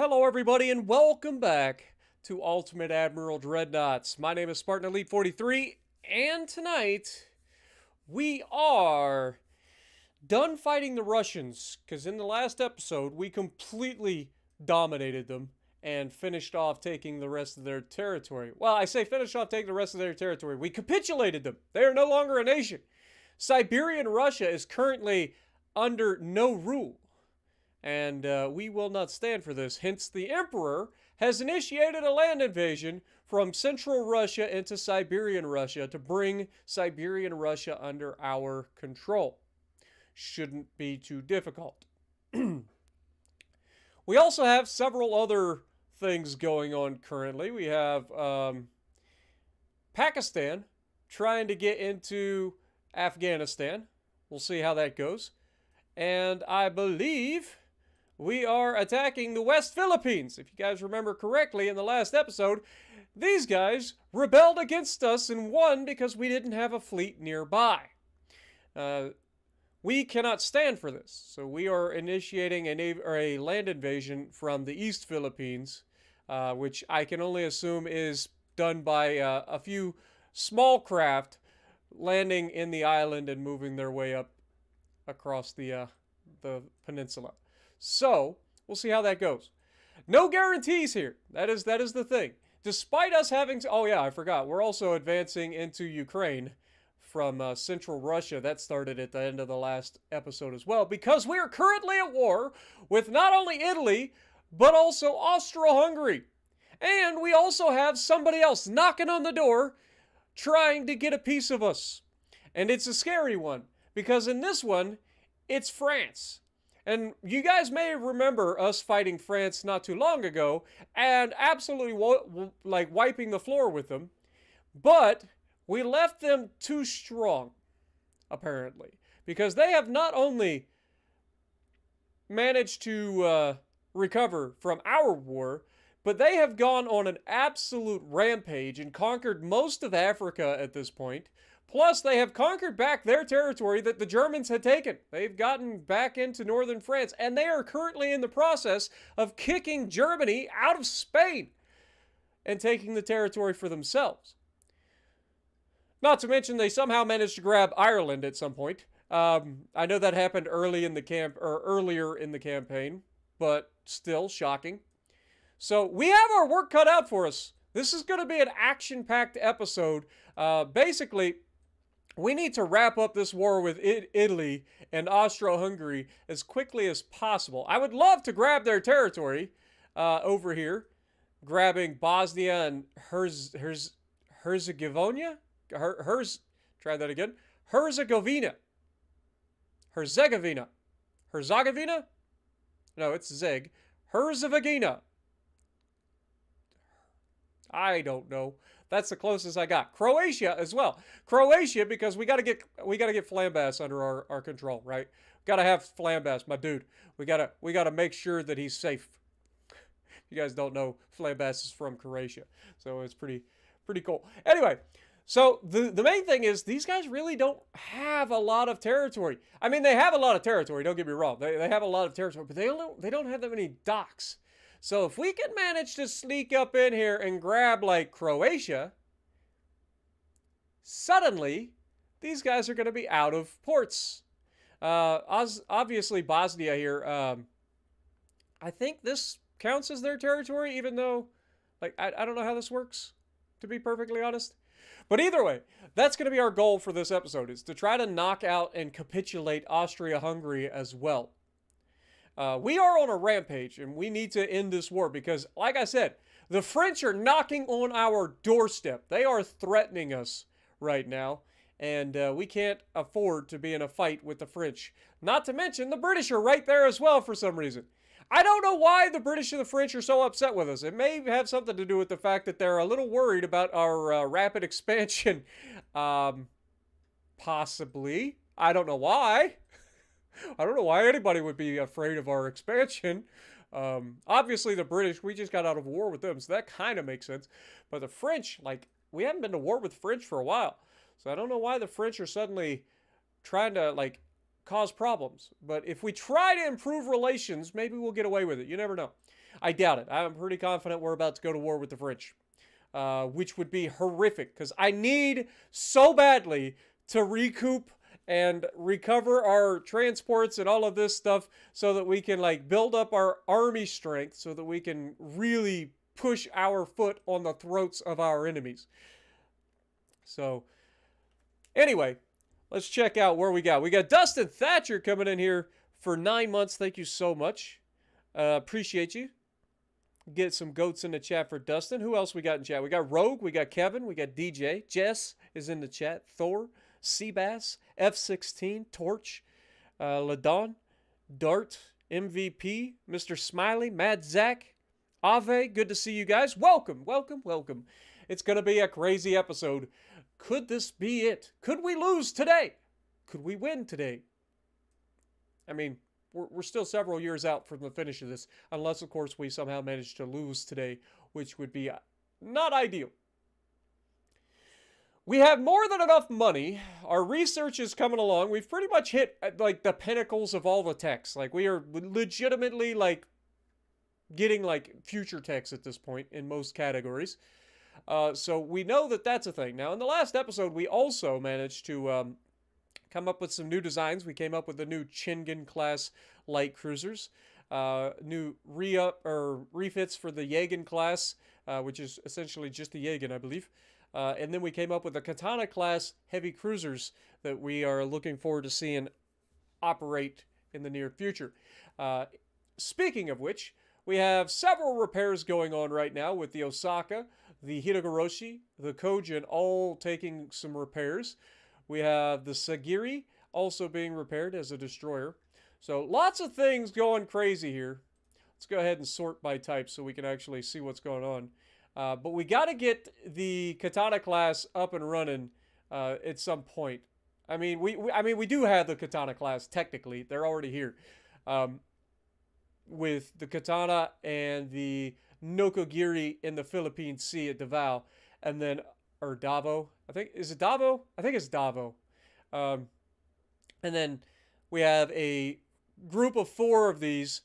Hello, everybody, and welcome back to Ultimate Admiral Dreadnoughts. My name is Spartan Elite 43, and tonight we are done fighting the Russians, because in the last episode we completely dominated them and finished off taking the rest of their territory. Well, I say finished off taking the rest of their territory. We capitulated them. They are no longer a nation. Siberian Russia is currently under no rule. And we will not stand for this. Hence, the Emperor has initiated a land invasion from central Russia into Siberian Russia to bring Siberian Russia under our control. Shouldn't be too difficult. We also have several other things going on currently. We have Pakistan trying to get into Afghanistan. We'll see how that goes. And I believe we are attacking the West Philippines. If you guys remember correctly in the last episode, these guys rebelled against us and won because we didn't have a fleet nearby. We cannot stand for this, so we are initiating a land invasion from the East Philippines, which I can only assume is done by a few small craft landing in the island and moving their way up across the peninsula. So, we'll see how that goes. No guarantees here. That is the thing. Despite us having to... Oh, yeah, I forgot. We're also advancing into Ukraine from central Russia. That started at the end of the last episode as well, because we are currently at war with not only Italy, but also Austro-Hungary. And we also have somebody else knocking on the door trying to get a piece of us. And it's a scary one, because in this one, it's France. And you guys may remember us fighting France not too long ago and absolutely wiping the floor with them. But we left them too strong, apparently. Because they have not only managed to recover from our war, but they have gone on an absolute rampage and conquered most of Africa at this point. Plus, they have conquered back their territory that the Germans had taken. They've gotten back into northern France, and they are currently in the process of kicking Germany out of Spain and taking the territory for themselves. Not to mention, they somehow managed to grab Ireland at some point. I know that happened earlier in the campaign, but still shocking. So we have our work cut out for us. This is going to be an action-packed episode. Basically, we need to wrap up this war with Italy and Austro-Hungary as quickly as possible. I would love to grab their territory over here, grabbing Bosnia and Herzegovina. Try that again. Herzegovina. No, it's Zeg. Herzegovina. I don't know. That's the closest I got. Croatia as well. Croatia, because we gotta get Flambas under our control, right? Gotta have Flambas, my dude. We gotta make sure that he's safe. You guys don't know, Flambas is from Croatia, so it's pretty cool. Anyway, so the main thing is these guys really don't have a lot of territory. I mean, they have a lot of territory. Don't get me wrong. They have a lot of territory, but they don't have that many docks. So if we can manage to sneak up in here and grab, like, Croatia, suddenly, these guys are going to be out of ports. Obviously, Bosnia here, I think this counts as their territory, even though, like, I don't know how this works, to be perfectly honest. But either way, that's going to be our goal for this episode, is to try to knock out and capitulate Austria-Hungary as well. We are on a rampage, and we need to end this war because, like I said, the French are knocking on our doorstep. They are threatening us right now, and we can't afford to be in a fight with the French. Not to mention, the British are right there as well for some reason. I don't know why the British and the French are so upset with us. It may have something to do with the fact that they're a little worried about our rapid expansion. Possibly. I don't know why. I don't know why anybody would be afraid of our expansion. Obviously, the British, we just got out of war with them, so that kind of makes sense. But the French, like, we haven't been to war with the French for a while. So I don't know why the French are suddenly trying to, like, cause problems. But if we try to improve relations, maybe we'll get away with it. You never know. I doubt it. I'm pretty confident we're about to go to war with the French, which would be horrific because I need so badly to recoup and recover our transports and all of this stuff so that we can like build up our army strength so that we can really push our foot on the throats of our enemies. So anyway, let's check out where we got. We got Dustin Thatcher coming in here for 9 months. Thank you so much. Appreciate you. Get some goats in the chat for Dustin. Who else we got in chat? We got Rogue, we got Kevin, we got DJ. Jess is in the chat. Thor, Seabass, F16, Torch, Ladon, Dart, MVP, Mr. Smiley, Mad Zach, Ave. Good to see you guys. Welcome, welcome, welcome. It's going to be a crazy episode. Could this be it? Could we lose today? Could we win today? I mean, we're still several years out from the finish of this, unless, of course, we somehow manage to lose today, which would be not ideal. We have more than enough money. Our research is coming along. We've pretty much hit, like, the pinnacles of all the techs. Like, we are legitimately, like, getting, like, future techs at this point in most categories. So we know that that's a thing. Now, in the last episode, we also managed to come up with some new designs. We came up with the new Chingen class light cruisers, new refits for the Jagen class, which is essentially just the Jagen, I believe. And then we came up with the Katana class heavy cruisers that we are looking forward to seeing operate in the near future. Speaking of which, we have several repairs going on right now with the Osaka, the Hitogoroshi, the Kojin all taking some repairs. We have the Sagiri also being repaired as a destroyer. So lots of things going crazy here. Let's go ahead and sort by type so we can actually see what's going on. But we got to get the Katana class up and running at some point. I mean, we do have the Katana class technically. They're already here. With the Katana and the Nokogiri in the Philippine Sea at Davao, and then or Davao. Is it Davao? I think it's Davao. And then we have a group of 4 of these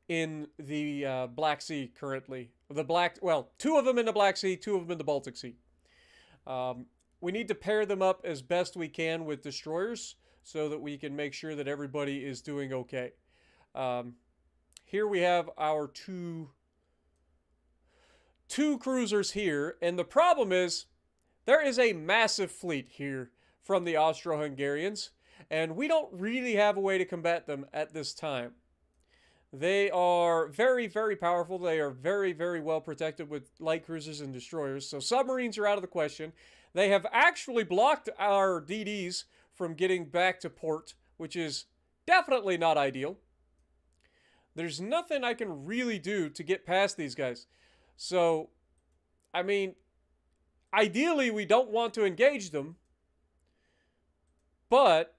in the Black Sea currently. Two of them in the Black Sea, 2 of them in the Baltic Sea. We need to pair them up as best we can with destroyers so that we can make sure that everybody is doing okay. Here we have our two cruisers here, and the problem is there is a massive fleet here from the Austro-Hungarians, and we don't really have a way to combat them at this time. They are very, very powerful. They are very, very well protected with light cruisers and destroyers, so submarines are out of the question. They have actually blocked our DDs from getting back to port, which is definitely not ideal. There's nothing I can really do to get past these guys. So, I mean, ideally we don't want to engage them, but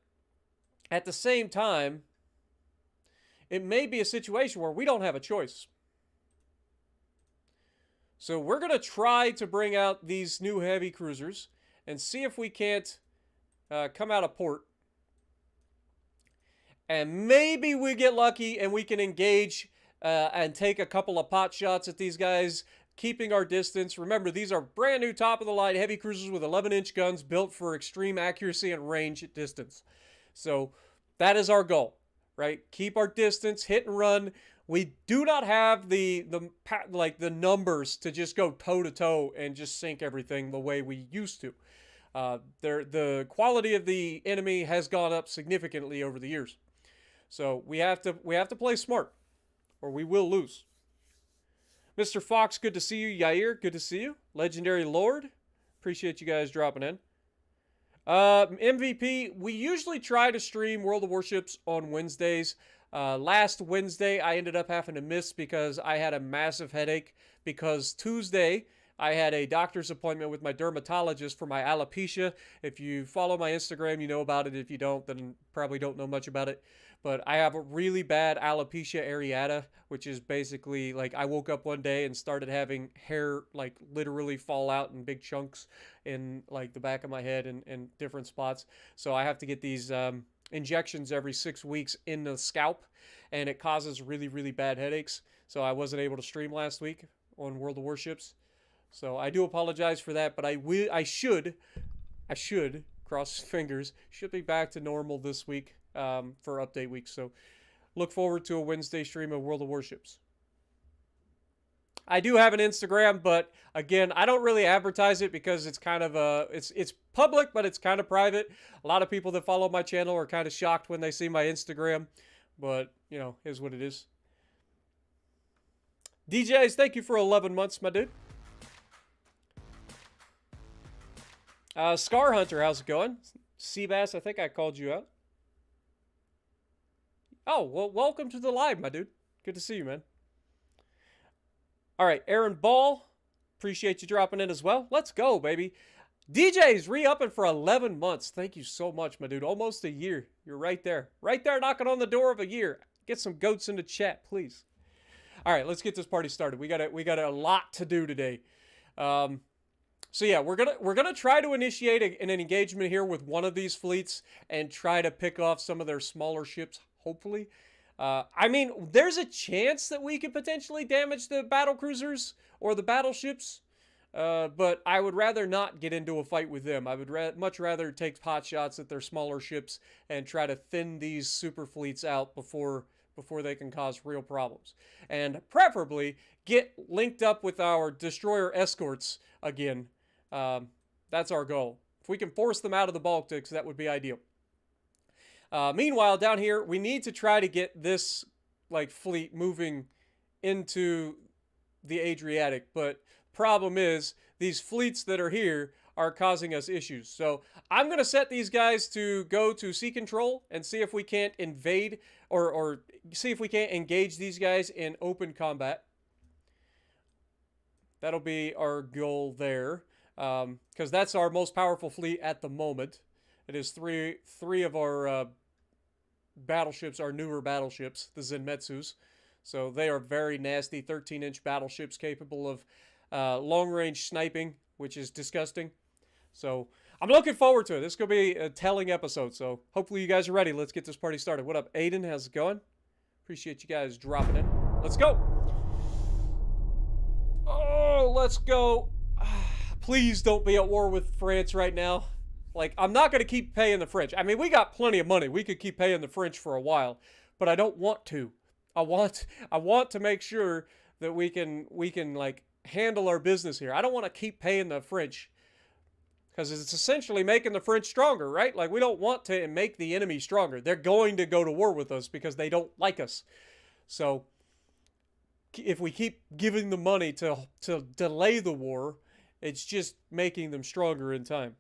at the same time, it may be a situation where we don't have a choice. So we're going to try to bring out these new heavy cruisers and see if we can't come out of port. And maybe we get lucky and we can engage and take a couple of pot shots at these guys, keeping our distance. Remember, these are brand new top-of-the-line heavy cruisers with 11-inch guns built for extreme accuracy and range at distance. So that is our goal, right? Keep our distance, hit and run. We do not have the numbers to just go toe-to-toe and just sink everything the way we used to. The quality of the enemy has gone up significantly over the years. So we have to play smart, or we will lose. Mr. Fox, good to see you. Yair, good to see you. Legendary Lord, appreciate you guys dropping in. MVP, we usually try to stream World of Warships on Wednesdays. Last Wednesday, I ended up having to miss because I had a massive headache, because Tuesday, I had a doctor's appointment with my dermatologist for my alopecia. If you follow my Instagram, you know about it. If you don't, then probably don't know much about it. But I have a really bad alopecia areata, which is basically like I woke up one day and started having hair like literally fall out in big chunks in like the back of my head and different spots. So I have to get these injections every 6 weeks in the scalp, and it causes really, really bad headaches. so I wasn't able to stream last week on World of Warships. So I do apologize for that, but I should cross fingers, should be back to normal this week for update week. So look forward to a Wednesday stream of World of Warships. I do have an Instagram, but again, I don't really advertise it because it's kind of it's public, but it's kind of private. A lot of people that follow my channel are kind of shocked when they see my Instagram, but you know, is what it is. DJs, thank you for 11 months, my dude. Scar Hunter, how's it going? Seabass, I think I called you out. Oh, well, welcome to the live, my dude. Good to see you, man. All right, Aaron Ball, appreciate you dropping in as well. Let's go, baby. DJ's re-upping for 11 months. Thank you so much, my dude. Almost a year. You're right there. Right there knocking on the door of a year. Get some goats in the chat, please. All right, let's get this party started. We got a lot to do today. So yeah, we're gonna try to initiate an engagement here with one of these fleets and try to pick off some of their smaller ships, hopefully. I mean, there's a chance that we could potentially damage the battle cruisers or the battleships, but I would rather not get into a fight with them. I would much rather take pot shots at their smaller ships and try to thin these super fleets out before they can cause real problems. And preferably get linked up with our destroyer escorts again. That's our goal. If we can force them out of the Baltics, that would be ideal. Meanwhile, down here, we need to try to get this fleet moving into the Adriatic. But problem is, these fleets that are here are causing us issues. So I'm going to set these guys to go to sea control and see if we can't invade or see if we can't engage these guys in open combat. That'll be our goal there, because that's our most powerful fleet at the moment. It is three of our battleships, our newer battleships, the Zenmetsus. So they are very nasty 13-inch battleships capable of long-range sniping, which is disgusting. So I'm looking forward to it. This is going to be a telling episode. So hopefully you guys are ready. Let's get this party started. What up, Aiden? How's it going? Appreciate you guys dropping in. Let's go. Oh, let's go. Please don't be at war with France right now. Like, I'm not going to keep paying the French. I mean, we got plenty of money. We could keep paying the French for a while, but I don't want to. I want to make sure that we can like handle our business here. I don't want to keep paying the French because it's essentially making the French stronger, right? Like, we don't want to make the enemy stronger. They're going to go to war with us because they don't like us. So if we keep giving them money to delay the war, it's just making them stronger in time.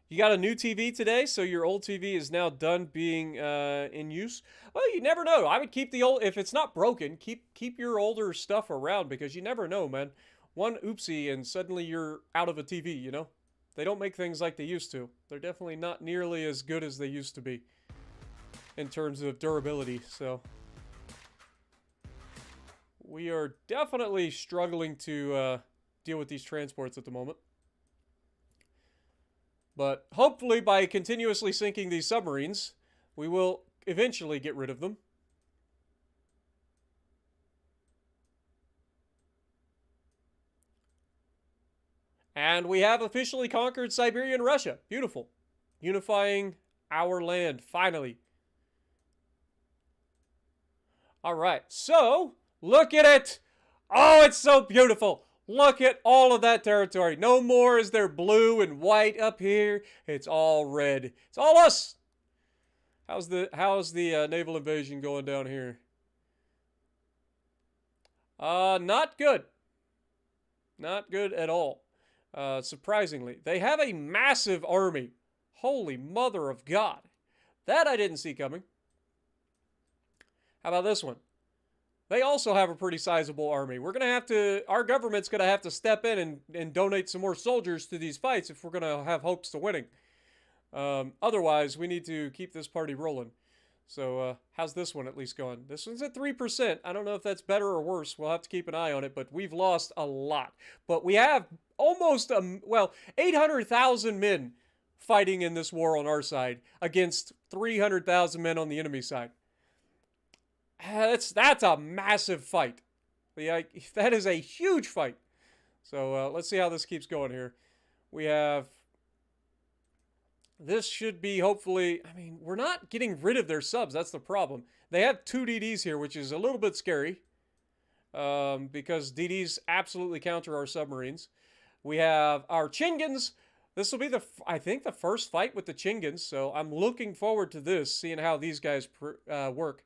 You got a new TV today, so your old TV is now done being in use. Well, you never know. I would keep the old, if it's not broken, keep your older stuff around because you never know, man. One oopsie and suddenly you're out of a TV, you know? They don't make things like they used to. They're definitely not nearly as good as they used to be in terms of durability, so we are definitely struggling to deal with these transports at the moment. But hopefully by continuously sinking these submarines, we will eventually get rid of them. And we have officially conquered Siberian Russia. Beautiful. Unifying our land, finally. All right, so look at it. Oh, it's so beautiful. Look at all of that territory. No more is there blue and white up here. It's all red. It's all us. How's the naval invasion going down here? Not good. Not good at all. Surprisingly. They have a massive army. Holy mother of God. That I didn't see coming. How about this one? They also have a pretty sizable army. Our government's going to have to step in and donate some more soldiers to these fights if we're going to have hopes to winning. Otherwise, we need to keep this party rolling. So, how's this one at least going? This one's at 3%. I don't know if that's better or worse. We'll have to keep an eye on it, but we've lost a lot. But we have almost, 800,000 men fighting in this war on our side against 300,000 men on the enemy side. That's a massive fight. That is a huge fight. So let's see how this keeps going here. We have... This should be hopefully... I mean, we're not getting rid of their subs. That's the problem. They have 2 DDs here, which is a little bit scary. Because DDs absolutely counter our submarines. We have our Chingans. This will be, I think, the first fight with the Chingans. So I'm looking forward to this, seeing how these guys work.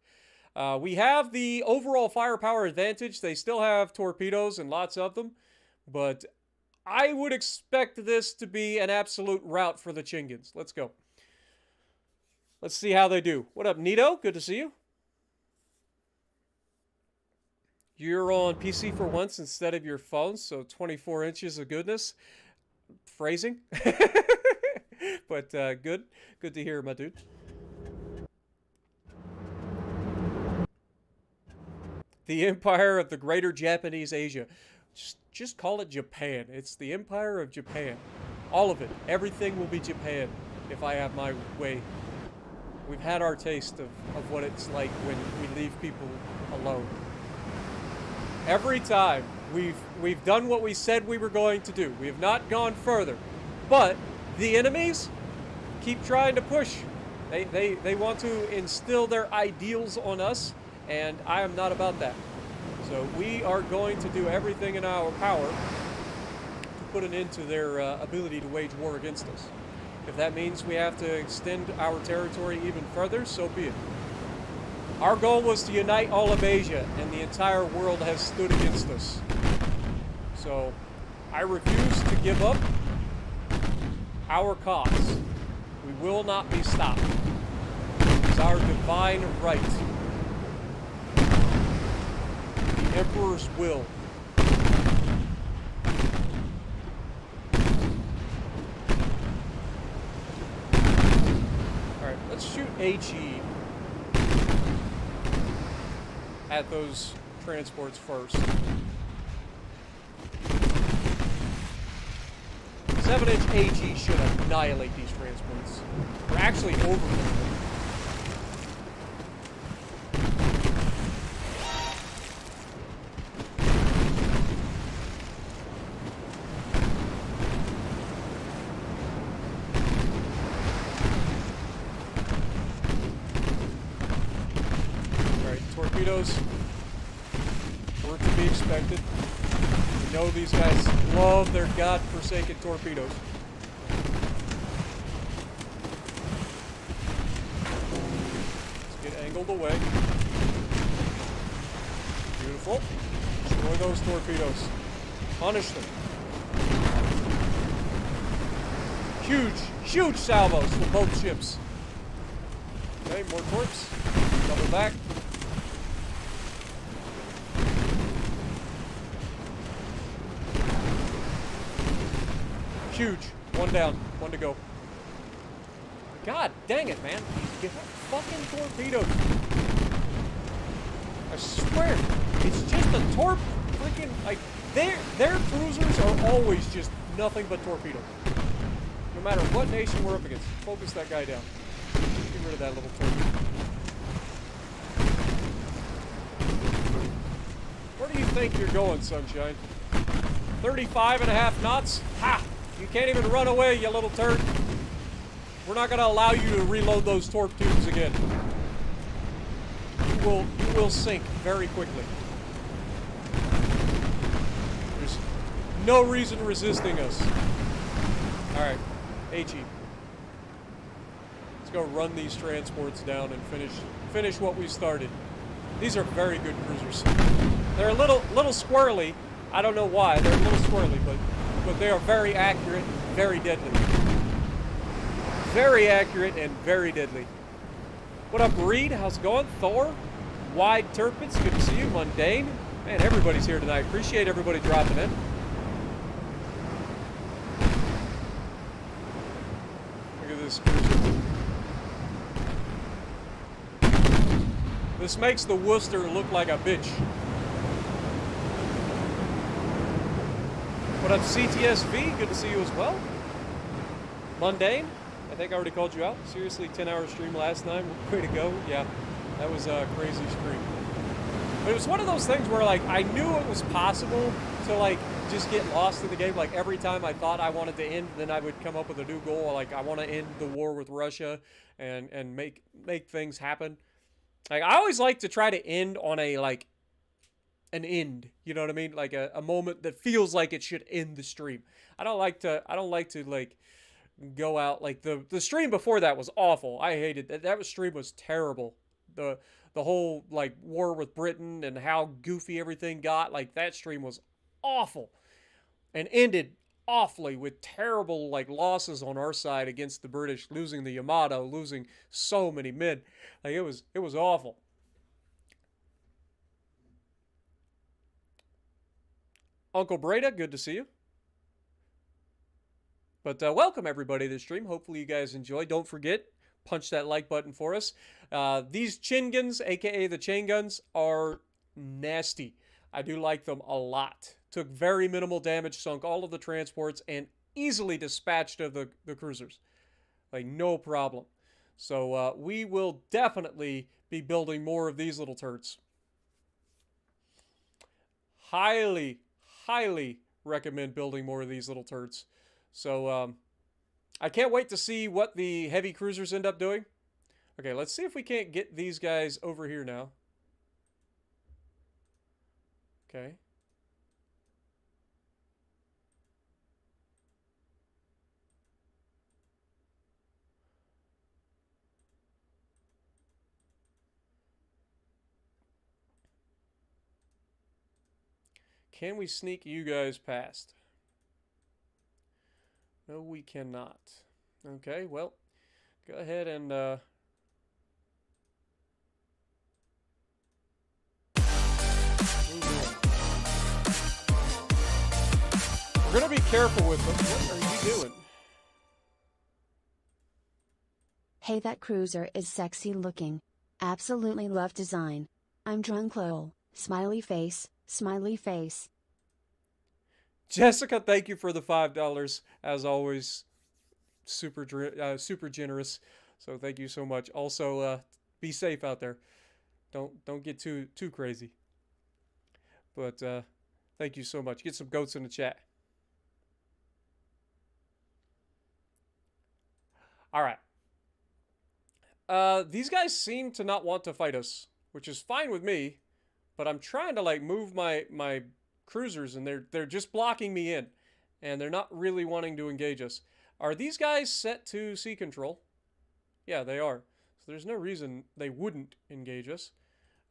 We have the overall firepower advantage. They still have torpedoes and lots of them. But I would expect this to be an absolute rout for the Chingans. Let's go. Let's see how they do. What up, Nito? Good to see you. You're on PC for once instead of your phone, so 24 inches of goodness. Phrasing. But good. Good to hear, my dude. The Empire of the Greater Japanese Asia. Just call it Japan. It's the Empire of Japan. All of it. Everything will be Japan if I have my way. We've had our taste of what it's like when we leave people alone. Every time we've done what we said we were going to do. We have not gone further. But the enemies keep trying to push. They want to instill their ideals on us, and I am not about that. So we are going to do everything in our power to put an end to their ability to wage war against us. If that means we have to extend our territory even further, so be it. Our goal was to unite all of Asia, and the entire world has stood against us. So, I refuse to give up our cause. We will not be stopped. It's our divine right. The Emperor's will. Alright, let's shoot HE at those transports first. 7-inch AG should annihilate these transports. We're actually over them. Torpedoes were to be expected. We know these guys love their godforsaken torpedoes. Let's get angled away. Beautiful. Destroy those torpedoes. Punish them. Huge salvos for both ships. Okay, more torps. Double back. Huge. One down. One to go. God dang it, man. Get that fucking torpedoes. I swear. It's just a freaking, like, their cruisers are always just nothing but torpedoes. No matter what nation we're up against. Focus that guy down. Get rid of that little torpedo. Where do you think you're going, Sunshine? 35.5 knots? Ha! You can't even run away, you little turd. We're not going to allow you to reload those torp tubes again. You will sink very quickly. There's no reason resisting us. Alright, HE. Let's go run these transports down and finish what we started. These are very good cruisers. They're a little squirrely. I don't know why. They're a little squirrely, but they are very accurate and very deadly. Very accurate and very deadly. What up, Reed? How's it going? Thor? Wide Turpins, good to see you. Mundane. Man, everybody's here tonight. Appreciate everybody dropping in. Look at this cruiser. This makes the Worcester look like a bitch. What up, CTSV? Good to see you as well. Mundane. I think I already called you out. Seriously, 10-hour stream last night. Way to go. Yeah, that was a crazy stream. But it was one of those things where, like, I knew it was possible to, like, just get lost in the game. Like, every time I thought I wanted to end, then I would come up with a new goal. Like, I want to end the war with Russia and make things happen. Like, I always like to try to end on a, like, an end. You know what I mean? Like, a moment that feels like it should end the stream. I don't like to, like, go out. Like, the stream before that was awful. I hated that. That stream was terrible. The whole, like, war with Britain and how goofy everything got, like, that stream was awful and ended awfully with terrible, like, losses on our side against the British, losing the Yamato, losing so many men. Like, it was awful. Uncle Breda, good to see you. But welcome everybody to the stream. Hopefully you guys enjoy. Don't forget, punch that like button for us. These chin guns, aka the chain guns, are nasty. I do like them a lot. Took very minimal damage, sunk all of the transports, and easily dispatched of the cruisers. Like, no problem. So we will definitely be building more of these little turds. Highly, highly recommend building more of these little turds. So I can't wait to see what the heavy cruisers end up doing. Okay, let's see if we can't get these guys over here now. Okay. Can we sneak you guys past? No, we cannot. Okay, well, go ahead and we're gonna be careful with them. What are you doing? Hey, that cruiser is sexy looking. Absolutely love design. I'm drunk lol. Smiley face, smiley face. Jessica, thank you for the $5. As always, super generous. So thank you so much. Also, be safe out there. Don't get too crazy. But thank you so much. Get some goats in the chat. All right. These guys seem to not want to fight us, which is fine with me. But I'm trying to, like, move my cruisers, and they're just blocking me in, and they're not really wanting to engage us. Are these guys set to sea control? Yeah, they are. So there's no reason they wouldn't engage us.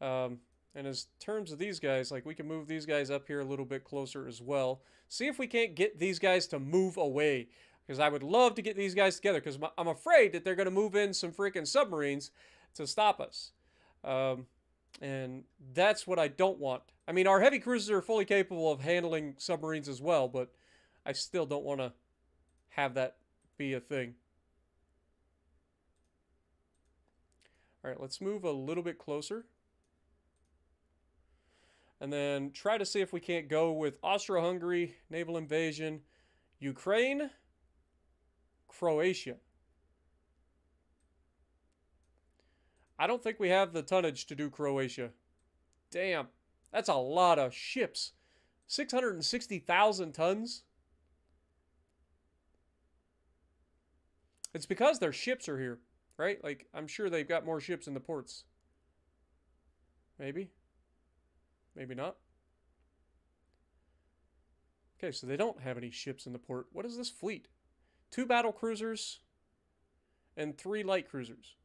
And as terms of these guys, like, we can move these guys up here a little bit closer as well. See if we can't get these guys to move away, because I would love to get these guys together, because I'm afraid that they're going to move in some freaking submarines to stop us. And that's what I don't want. I mean, our heavy cruisers are fully capable of handling submarines as well, but I still don't want to have that be a thing. All right, let's move a little bit closer. And then try to see if we can't go with Austro-Hungary, naval invasion, Ukraine, Croatia. I don't think we have the tonnage to do Croatia. Damn, that's a lot of ships. 660,000 tons? It's because their ships are here, right? Like, I'm sure they've got more ships in the ports. Maybe. Maybe not. Okay, so they don't have any ships in the port. What is this fleet? 2 battle cruisers and 3 light cruisers.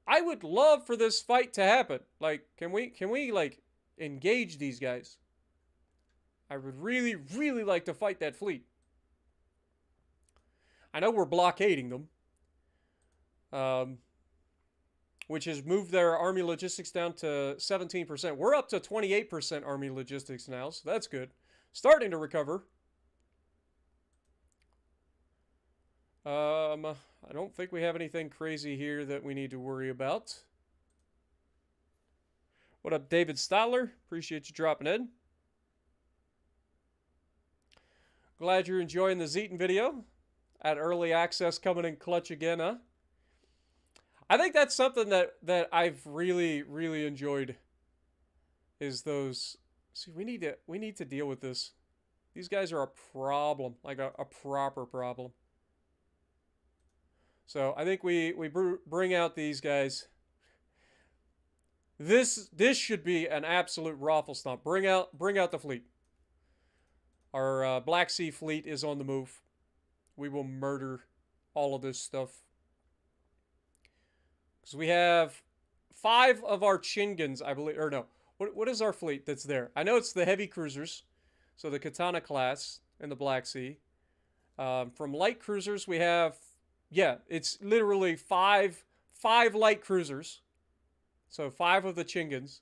I would love for this fight to happen. Like, can we like engage these guys? I would really, really like to fight that fleet. I know we're blockading them, which has moved their army logistics down to 17%. We're up to 28% army logistics now, so that's good. Starting to recover. I don't think we have anything crazy here that we need to worry about. What up, David Stadler? Appreciate you dropping in. Glad you're enjoying the Zeton video. At early access coming in clutch again, huh? I think that's something that I've really enjoyed is those. See, we need to deal with this. These guys are a problem, like a proper problem. So I think we bring out these guys. This should be an absolute raffle stomp. Bring out the fleet. Our Black Sea fleet is on the move. We will murder all of this stuff. Because we have 5 of our Chingans, I believe. Or no. What is our fleet that's there? I know it's the heavy cruisers. So the Katana class in the Black Sea. From light cruisers, we have... Yeah, it's literally 5 light cruisers. So 5 of the Chingans.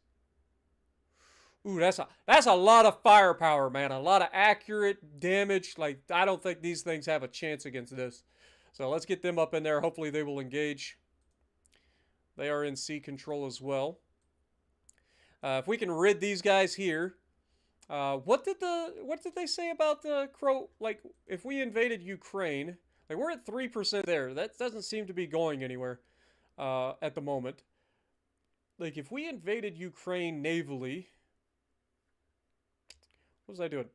Ooh, that's a lot of firepower, man. A lot of accurate damage. Like, I don't think these things have a chance against this. So let's get them up in there. Hopefully they will engage. They are in sea control as well. If we can rid these guys here. What did they say about the Crow? Like, if we invaded Ukraine, like we're at 3% there. That doesn't seem to be going anywhere at the moment. Like, if we invaded Ukraine navally, what was I doing?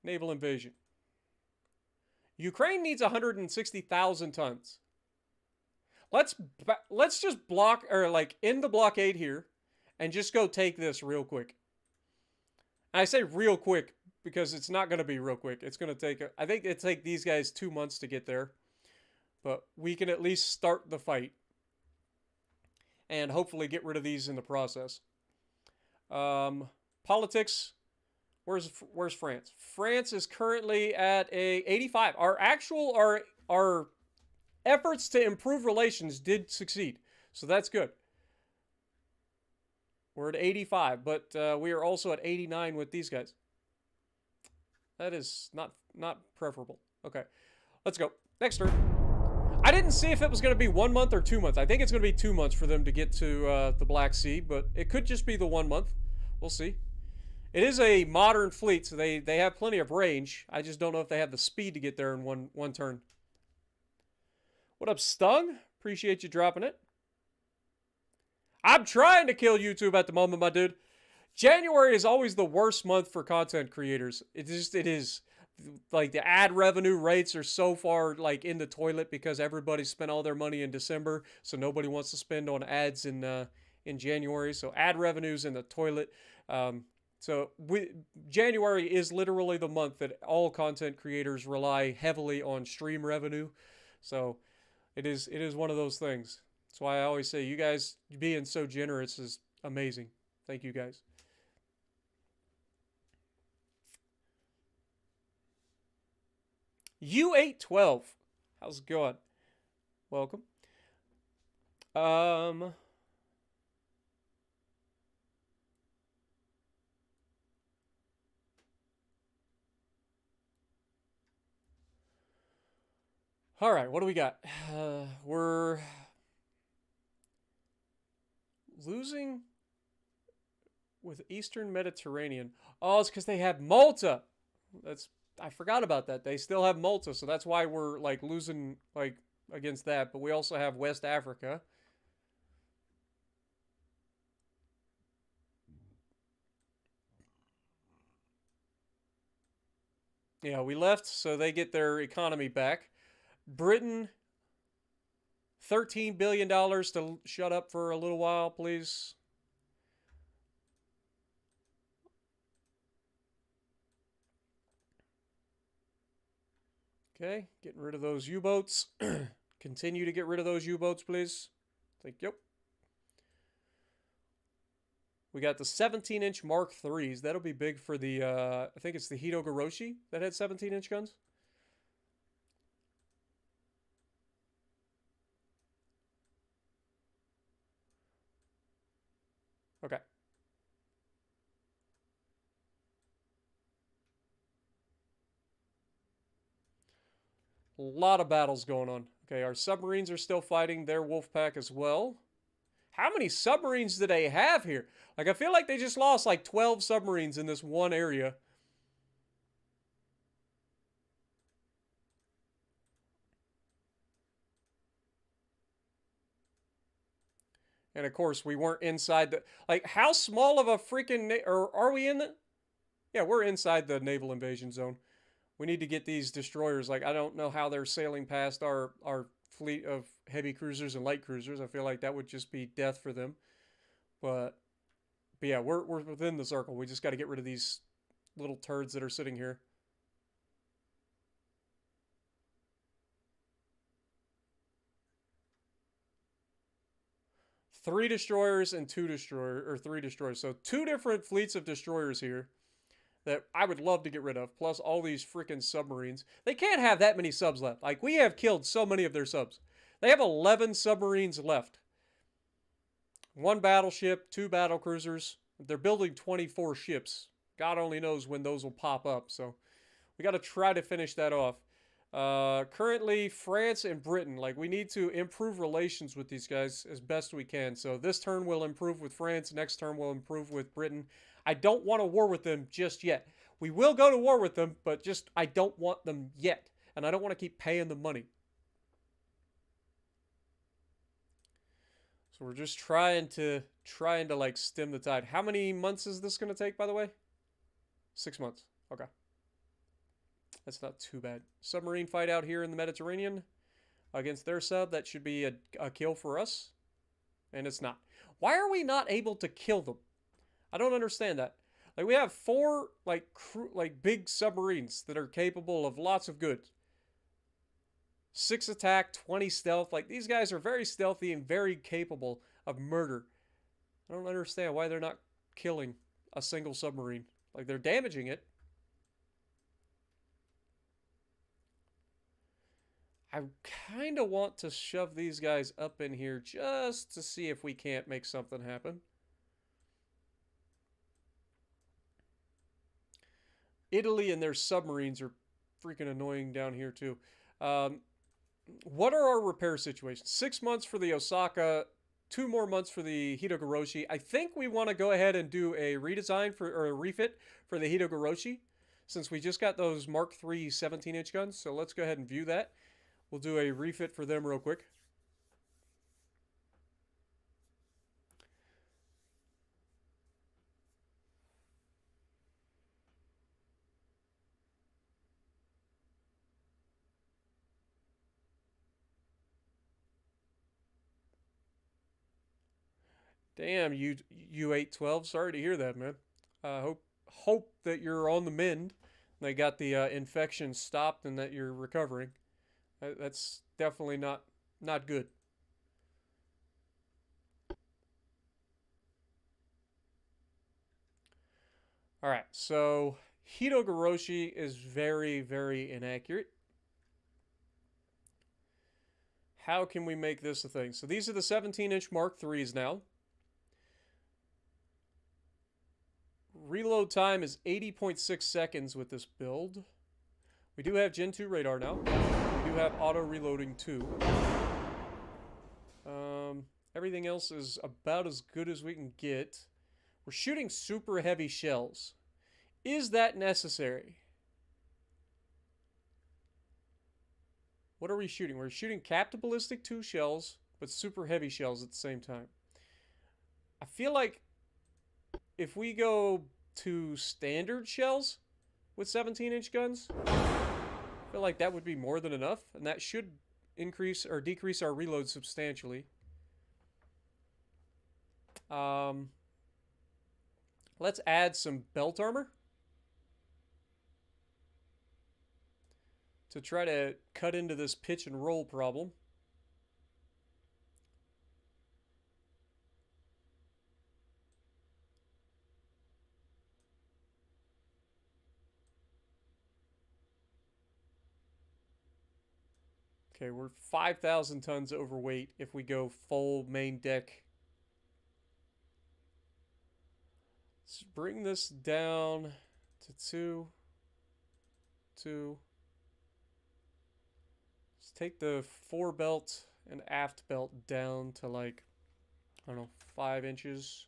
Naval invasion. Ukraine needs 160,000 tons. Let's just block or like end the blockade here, and just go take this real quick. And I say real quick because it's not going to be real quick. It's going to take, I think it'll take these guys 2 months to get there. But we can at least start the fight. And hopefully get rid of these in the process. Politics. Where's France? France is currently at a 85. Our efforts to improve relations did succeed. So that's good. We're at 85, but we are also at 89 with these guys. That is not preferable. Okay, let's go. Next turn. I didn't see if it was going to be 1 month or 2 months. I think it's going to be 2 months for them to get to the Black Sea, but it could just be the 1 month. We'll see. It is a modern fleet, so they have plenty of range. I just don't know if they have the speed to get there in one turn. What up, Stung? Appreciate you dropping it. I'm trying to kill YouTube at the moment, my dude. January is always the worst month for content creators. It is. Like, the ad revenue rates are so far, like, in the toilet because everybody spent all their money in December, so nobody wants to spend on ads in January. So ad revenue's in the toilet. January is literally the month that all content creators rely heavily on stream revenue. So it is one of those things. That's why I always say you guys being so generous is amazing. Thank you guys. U812. How's it going? Welcome. All right, what do we got? We're losing with Eastern Mediterranean. Oh, it's because they have Malta. I forgot about that. They still have Malta, so that's why we're like losing like against that. But we also have West Africa. Yeah, we left, so they get their economy back. Britain, $13 billion to shut up for a little while, please. Okay, getting rid of those U-boats. Continue to get rid of those U-boats, please. Thank you. We got the 17-inch Mark IIIs. That'll be big for the, I think it's the Hitogoroshi that had 17-inch guns. Okay. A lot of battles going on. Okay, our submarines are still fighting their Wolfpack as well. How many submarines do they have here? Like, I feel like they just lost like 12 submarines in this one area. And of course, we weren't inside the. Like, how small of a freaking. Or are we in the. Yeah, we're inside the naval invasion zone. We need to get these destroyers. Like, I don't know how they're sailing past our fleet of heavy cruisers and light cruisers. I feel like that would just be death for them. But, but yeah, we're within the circle. We just got to get rid of these little turds that are sitting here. Three destroyers and three destroyers. So two different fleets of destroyers here that I would love to get rid of, plus all these freaking submarines. They can't have that many subs left. Like, we have killed so many of their subs. They have 11 submarines left. One battleship, two battle cruisers. They're building 24 ships. God only knows when those will pop up. So we got to try to finish that off. Currently, France and Britain. Like, we need to improve relations with these guys as best we can. So this turn we'll improve with France. Next turn we'll improve with Britain. I don't want to war with them just yet. We will go to war with them, but just I don't want them yet. And I don't want to keep paying them money. So we're just trying to like stem the tide. How many months is this going to take, by the way? 6 months. Okay. That's not too bad. Submarine fight out here in the Mediterranean against their sub. That should be a kill for us. And it's not. Why are we not able to kill them? I don't understand that. Like, we have four like big submarines that are capable of lots of good. 6 attack, 20 stealth. Like, these guys are very stealthy and very capable of murder. I don't understand why they're not killing a single submarine. Like, they're damaging it. I kind of want to shove these guys up in here just to see if we can't make something happen. Italy and their submarines are freaking annoying down here too. What are our repair situations? 6 months for the Osaka, 2 more months for the Hitogoroshi. I think we want to go ahead and do a redesign or a refit for the Hitogoroshi since we just got those Mark III 17-inch guns. So let's go ahead and view that. We'll do a refit for them real quick. Damn, you U812. Sorry to hear that, man. Hope that you're on the mend. They got the infection stopped and that you're recovering. That's definitely not good. All right, so Hitogoroshi is very, very inaccurate. How can we make this a thing? So these are the 17-inch Mark IIIs now. Reload time is 80.6 seconds with this build. We do have Gen 2 radar now. We do have auto reloading too. Everything else is about as good as we can get. We're shooting super heavy shells. Is that necessary? What are we shooting? We're shooting Captive Ballistic 2 shells, but super heavy shells at the same time. I feel like if we go to standard shells with 17-inch guns, I feel like that would be more than enough, and that should increase or decrease our reload substantially. Let's add some belt armor to try to cut into this pitch and roll problem. Okay, we're 5,000 tons overweight if we go full main deck. Let's bring this down to 2. Let's take the fore belt and aft belt down to like, I don't know, 5 inches.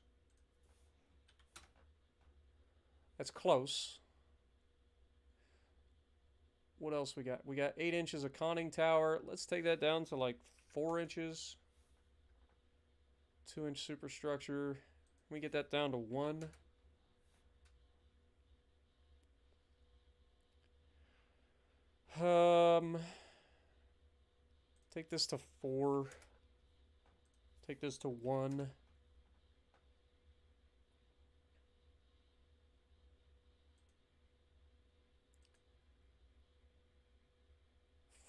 That's close. What else we got? We got 8 inches of conning tower. Let's take that down to like 4 inches. 2-inch superstructure. Can we get that down to 1? Take this to 4. Take this to 1.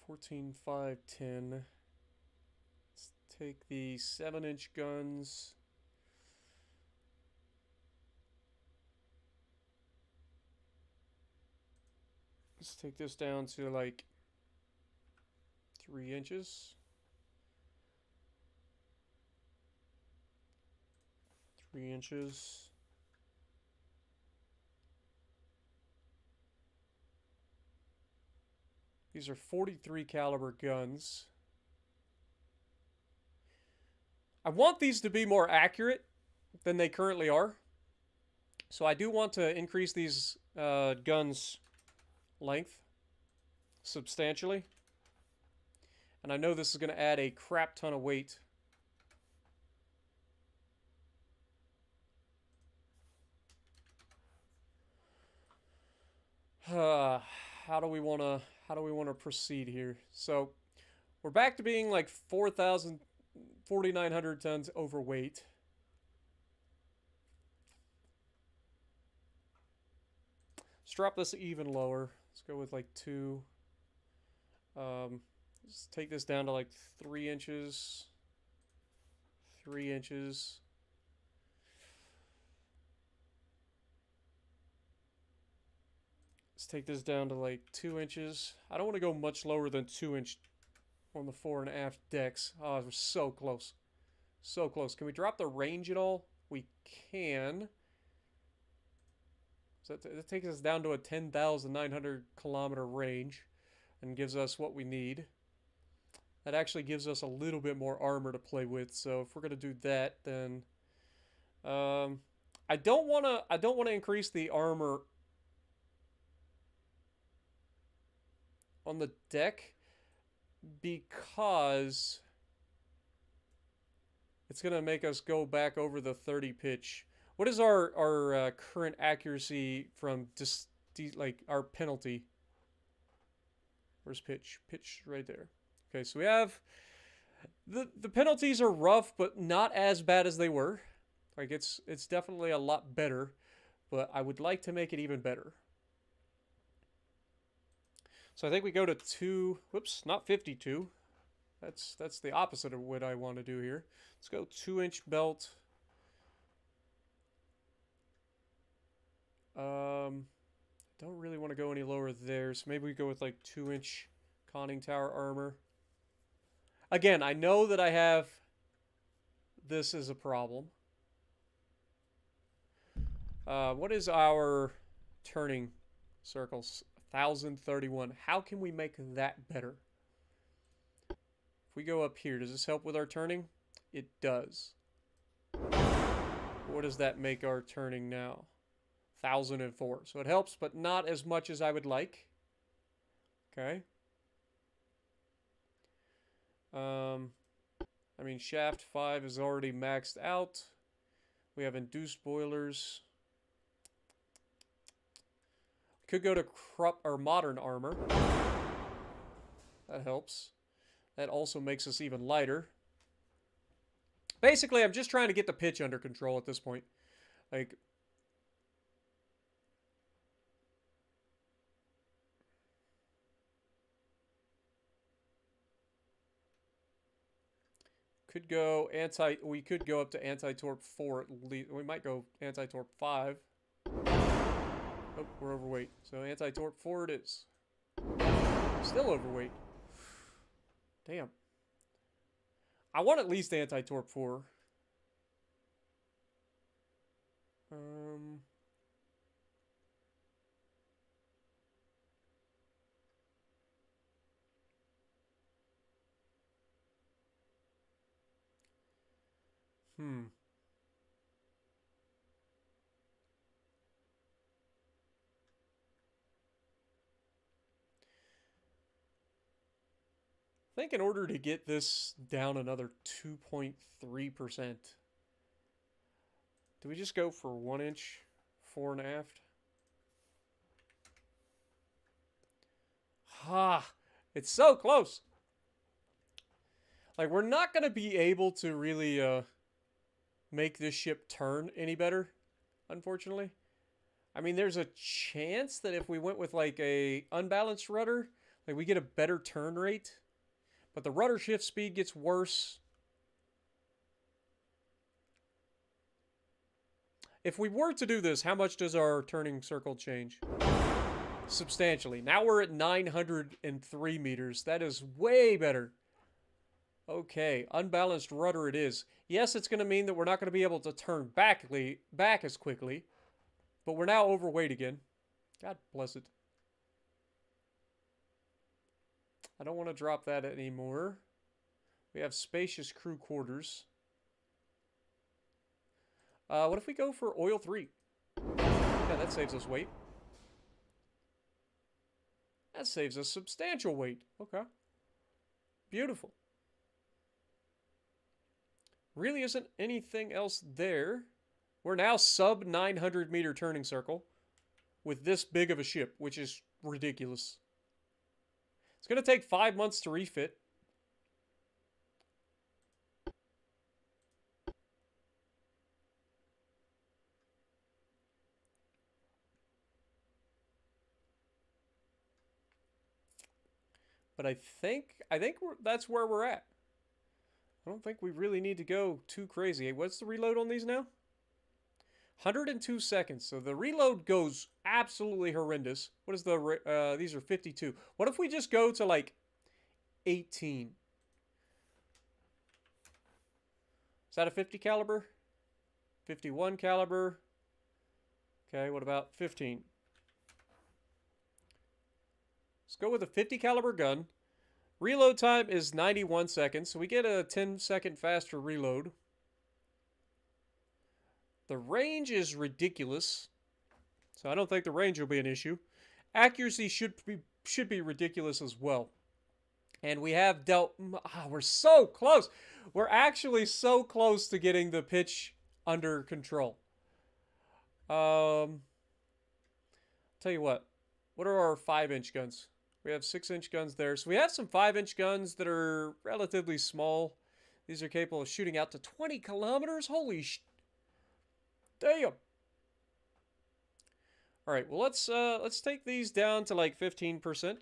$14, $5, $10. Let's take the 7-inch guns. Let's take this down to like 3 inches. 3 inches. These are 43 caliber guns. I want these to be more accurate than they currently are. So I do want to increase these guns' length substantially. And I know this is going to add a crap ton of weight. How do we want to proceed here? So we're back to being like 4,900 tons overweight. Let's drop this even lower. Let's go with like 2. Let's take this down to like 3 inches. 3 inches. Let's take this down to like 2 inches. I don't want to go much lower than 2 inch on the fore and aft decks. Oh, we're so close. So close. Can we drop the range at all? We can. So that takes us down to a 10,900 kilometer range and gives us what we need. That actually gives us a little bit more armor to play with. So if we're gonna do that, then I don't wanna increase the armor on the deck because it's gonna make us go back over the 30 pitch. What is our current accuracy from just like our penalty? Where's pitch? Pitch right there. Okay, so we have the penalties are rough, but not as bad as they were. Like it's definitely a lot better, but I would like to make it even better. So I think we go to 2. Whoops, not 52. That's the opposite of what I want to do here. Let's go 2-inch belt. Don't really want to go any lower there, so maybe we go with like 2-inch conning tower armor. Again, I know that I have this as a problem. What is our turning circles? 1,031. How can we make that better? If we go up here, does this help with our turning? It does. What does that make our turning now? 1,004. So it helps, but not as much as I would like. Okay. I mean, shaft 5 is already maxed out. We have induced boilers. Could go to modern armor. That helps. That also makes us even lighter. Basically, I'm just trying to get the pitch under control at this point. Like, we could go up to anti-torp 4 at least. We might go anti-torp 5. Oh, we're overweight. So anti-torp 4 it is. Still overweight. Damn. I want at least anti-torp 4. I think in order to get this down another 2.3%, Do we just go for 1 inch fore and aft? Ha! It's so close! Like, we're not going to be able to really make this ship turn any better, unfortunately. I mean, there's a chance that if we went with, like, a unbalanced rudder, like, we get a better turn rate. But the rudder shift speed gets worse. If we were to do this, how much does our turning circle change? Substantially. Now we're at 903 meters. That is way better. Okay, unbalanced rudder it is. Yes, it's going to mean that we're not going to be able to turn back as quickly. But we're now overweight again. God bless it. I don't want to drop that anymore. We have spacious crew quarters. What if we go for oil 3? Yeah, that saves us weight. That saves us substantial weight. Okay. Beautiful. Really isn't anything else there. We're now sub 900 meter turning circle with this big of a ship, which is ridiculous. It's going to take 5 months to refit. But I think that's where we're at. I don't think we really need to go too crazy. Hey, what's the reload on these now? 102 seconds. So the reload goes absolutely horrendous. What is the... these are 52. What if we just go to, like, 18? Is that a 50 caliber? 51 caliber. Okay, what about 15? Let's go with a 50 caliber gun. Reload time is 91 seconds, so we get a 10-second faster reload. The range is ridiculous, so I don't think the range will be an issue. Accuracy should be ridiculous as well. And we have dealt... we're so close! We're actually so close to getting the pitch under control. Tell you what. What are our 5-inch guns? We have 6-inch guns there. So we have some 5-inch guns that are relatively small. These are capable of shooting out to 20 kilometers. Holy sh... Damn. All right, well, let's take these down to like 15%.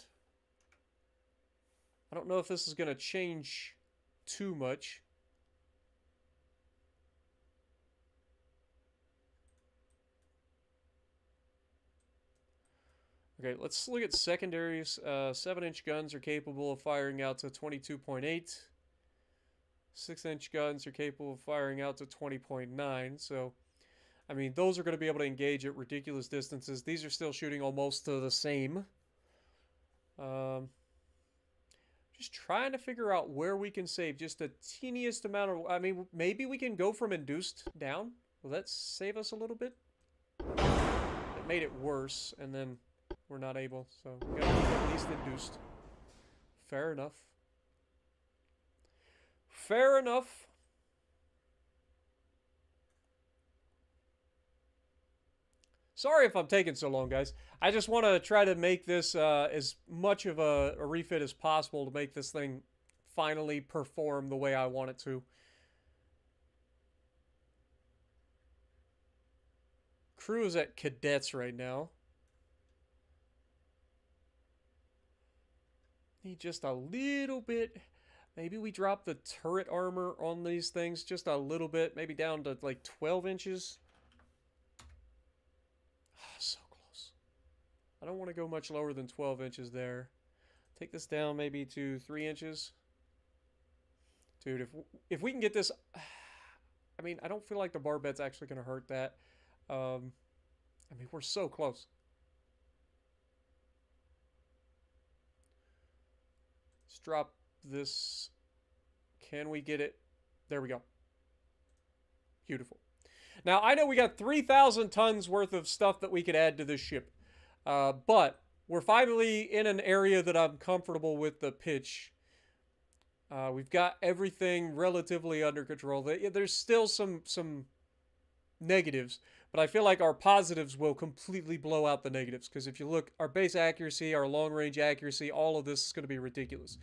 I don't know if this is going to change too much. Okay, let's look at secondaries. 7-inch guns are capable of firing out to 22.8. 6-inch guns are capable of firing out to 20.9. So, I mean, those are going to be able to engage at ridiculous distances. These are still shooting almost the same. Just trying to figure out where we can save just the teeniest amount of... I mean, maybe we can go from induced down. Will that save us a little bit? It made it worse, and then... we're not able, so we gotta keep at least induced. Fair enough. Fair enough. Sorry if I'm taking so long, guys. I just want to try to make this as much of a refit as possible to make this thing finally perform the way I want it to. Crew is at cadets right now. Need just a little bit. Maybe we drop the turret armor on these things just a little bit. Maybe down to like 12 inches. So close. I don't want to go much lower than 12 inches there. Take this down maybe to 3 inches. Dude, if we can get this... I mean, I don't feel like the barbet's actually going to hurt that. I mean, we're so close. Let's drop this. Can we get it? There we go. Beautiful. Now, I know we got 3,000 tons worth of stuff that we could add to this ship. But we're finally in an area that I'm comfortable with the pitch. We've got everything relatively under control. There's still some negatives, but I feel like our positives will completely blow out the negatives. Because if you look, our base accuracy, our long range accuracy, all of this is going to be ridiculous.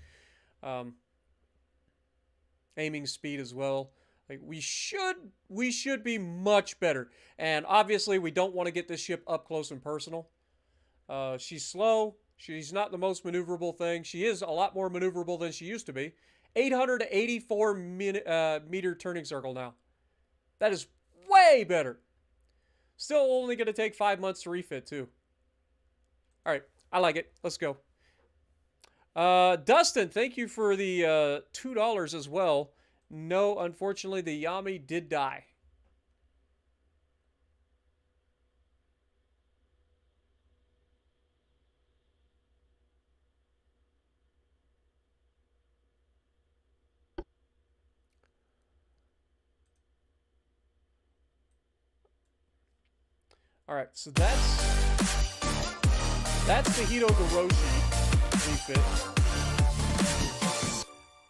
Um, Aiming speed as well. Like we should be much better. And obviously, we don't want to get this ship up close and personal. She's slow. She's not the most maneuverable thing. She is a lot more maneuverable than she used to be. 884 meter turning circle now. That is way better. Still only going to take 5 months to refit, too. All right. I like it. Let's go. Dustin, thank you for the $2 as well. No, unfortunately, the Yami did die. All right, so that's the Hito Goroshi refit.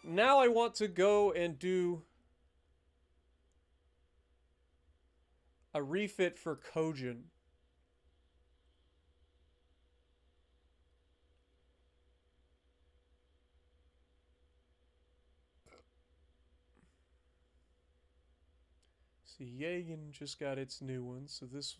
Now I want to go and do a refit for Kojin. See, Yagan just got its new one, so this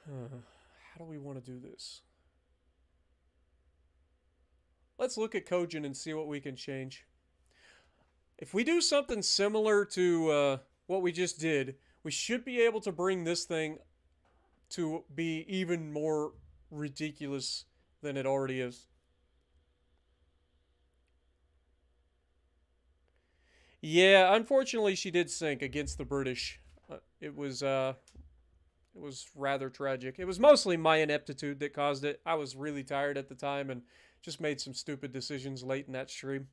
how do we want to do this? Let's look at Kojin and see what we can change. If we do something similar to what we just did, we should be able to bring this thing to be even more ridiculous than it already is. Yeah, unfortunately, she did sink against the British. It was rather tragic. It was mostly my ineptitude that caused it. I was really tired at the time and just made some stupid decisions late in that stream.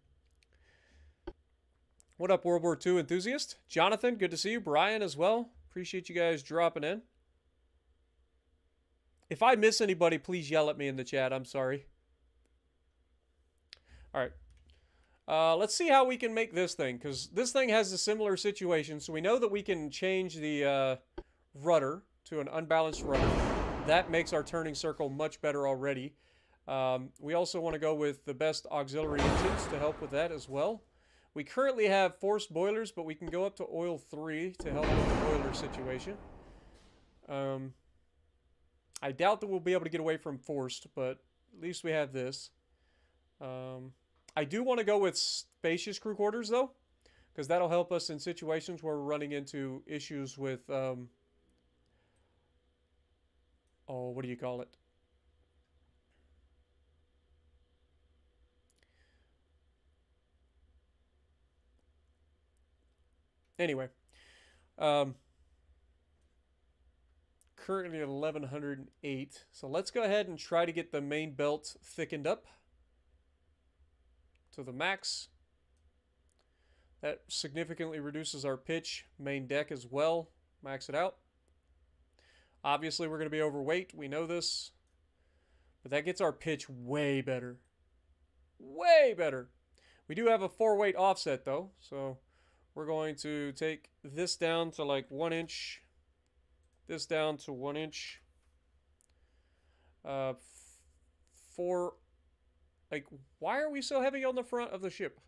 What up, World War II enthusiast? Jonathan, good to see you. Brian as well. Appreciate you guys dropping in. If I miss anybody, please yell at me in the chat. I'm sorry. All right. Let's see how we can make this thing, because this thing has a similar situation. So we know that we can change the rudder to an unbalanced rudder. That makes our turning circle much better already. We also want to go with the best auxiliary engines to help with that as well. We currently have forced boilers, but we can go up to oil 3 to help with the boiler situation. I doubt that we'll be able to get away from forced, but at least we have this. I do want to go with spacious crew quarters, though, because that'll help us in situations where we're running into issues with, oh, what do you call it? Anyway, currently at 1108. So let's go ahead and try to get the main belt thickened up to the max. That significantly reduces our pitch. Main deck as well. Max it out. Obviously, we're going to be overweight. We know this. But that gets our pitch way better. Way better. We do have a 4-weight offset, though. So we're going to take this down to like 1 inch. This down to 1 inch. Like, why are we so heavy on the front of the ship?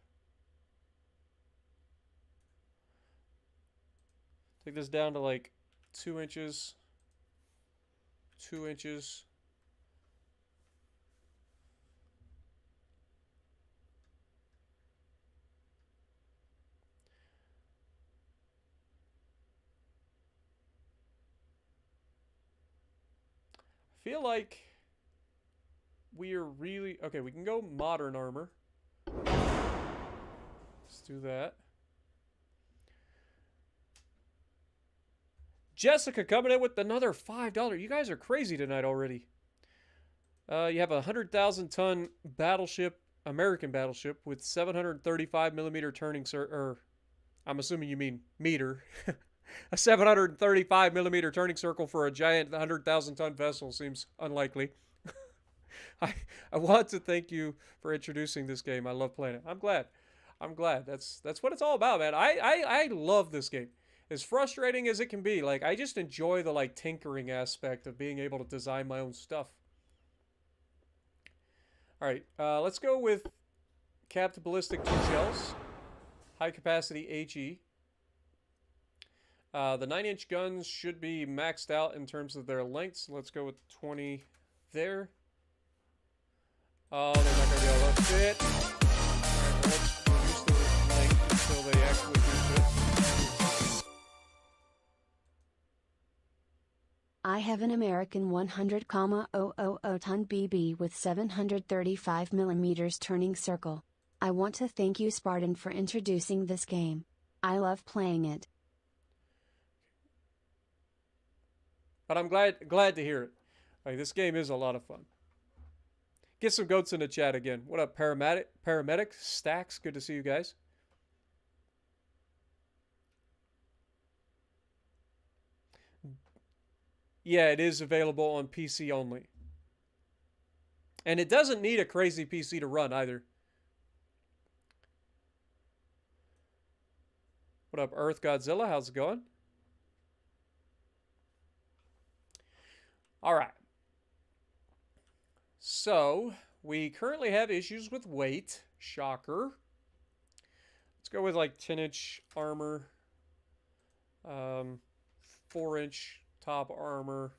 Take this down to like 2 inches. 2 inches. I feel like we are really... Okay, we can go modern armor. Let's do that. Jessica coming in with another $5. You guys are crazy tonight already. You have a 100,000 ton battleship, American battleship, with 735 millimeter turning, I'm assuming you mean meter. A 735 millimeter turning circle for a giant 100,000 ton vessel seems unlikely. I, I want to thank you for introducing this game. I love playing it. I'm glad. I'm glad. That's what it's all about, man. I love this game. As frustrating as it can be, like I just enjoy the like tinkering aspect of being able to design my own stuff. All right, let's go with capped ballistic 2 shells, high capacity HE. The 9-inch guns should be maxed out in terms of their lengths. Let's go with 20 there. Oh, they're not going to be able to fit. Alright, well, let's reduce the length until they actually do fit. I have an American 100,000 ton BB with 735 millimeters turning circle. I want to thank you, Spartan, for introducing this game. I love playing it. But I'm glad to hear it. Like, this game is a lot of fun. Get some goats in the chat again. What up, paramedic Stacks? Good to see you guys. Yeah, it is available on PC only. And it doesn't need a crazy PC to run either. What up, Earth Godzilla? How's it going? All right. So, we currently have issues with weight. Shocker. Let's go with like 10-inch armor. 4-inch top armor.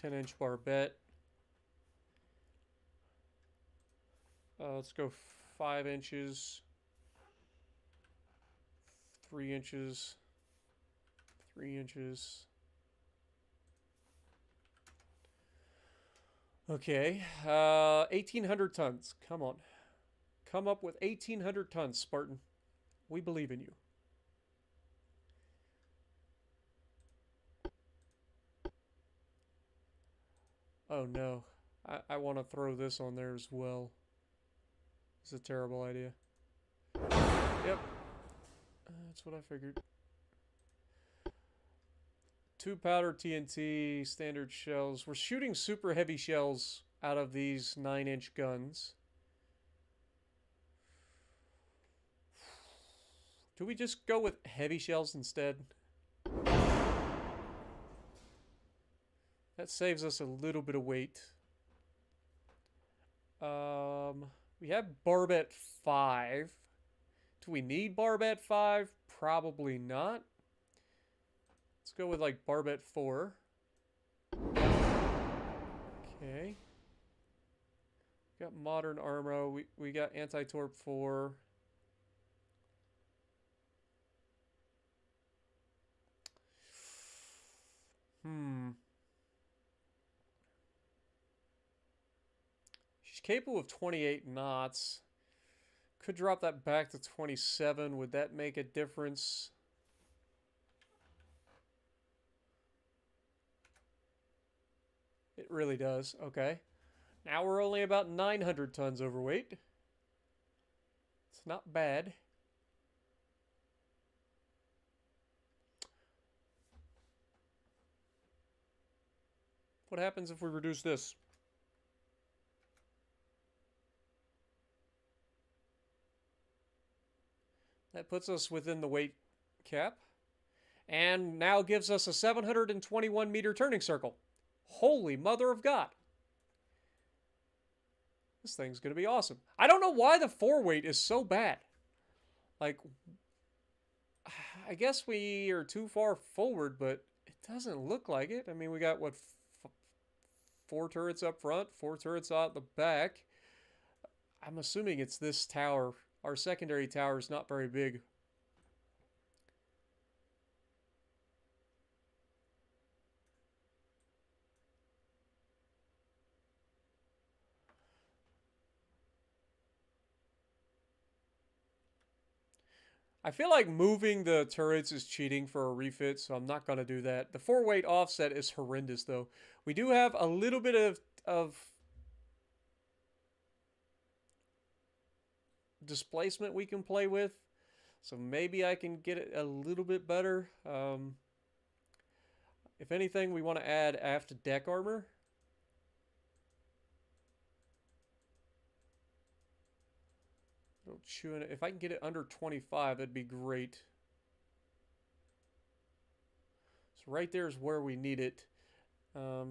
10-inch barbette. Let's go 5 inches. 3 inches. 3 inches. Okay, 1,800 tons. Come on. Come up with 1,800 tons, Spartan. We believe in you. Oh no. I want to throw this on there as well. It's a terrible idea. Yep. That's what I figured. 2 powder TNT, standard shells. We're shooting super heavy shells out of these 9-inch guns. Do we just go with heavy shells instead? That saves us a little bit of weight. We have barbette 5. Do we need barbette 5? Probably not. Let's go with like barbette 4. Okay. Got modern armor. We got anti-torp 4. She's capable of 28 knots. Could drop that back to 27. Would that make a difference? It really does. Okay. Now we're only about 900 tons overweight. It's not bad. What happens if we reduce this? That puts us within the weight cap. And now gives us a 721 meter turning circle. Holy mother of God. This thing's going to be awesome. I don't know why the 4 weight is so bad. Like, I guess we are too far forward, but it doesn't look like it. I mean, we got, what, 4 turrets up front, 4 turrets out the back. I'm assuming it's this tower. Our secondary tower is not very big. I feel like moving the turrets is cheating for a refit, so I'm not going to do that. The 4 weight offset is horrendous, though. We do have a little bit of displacement we can play with. So maybe I can get it a little bit better. If anything, we want to add aft deck armor. If I can get it under 25, that'd be great. So right there is where we need it. There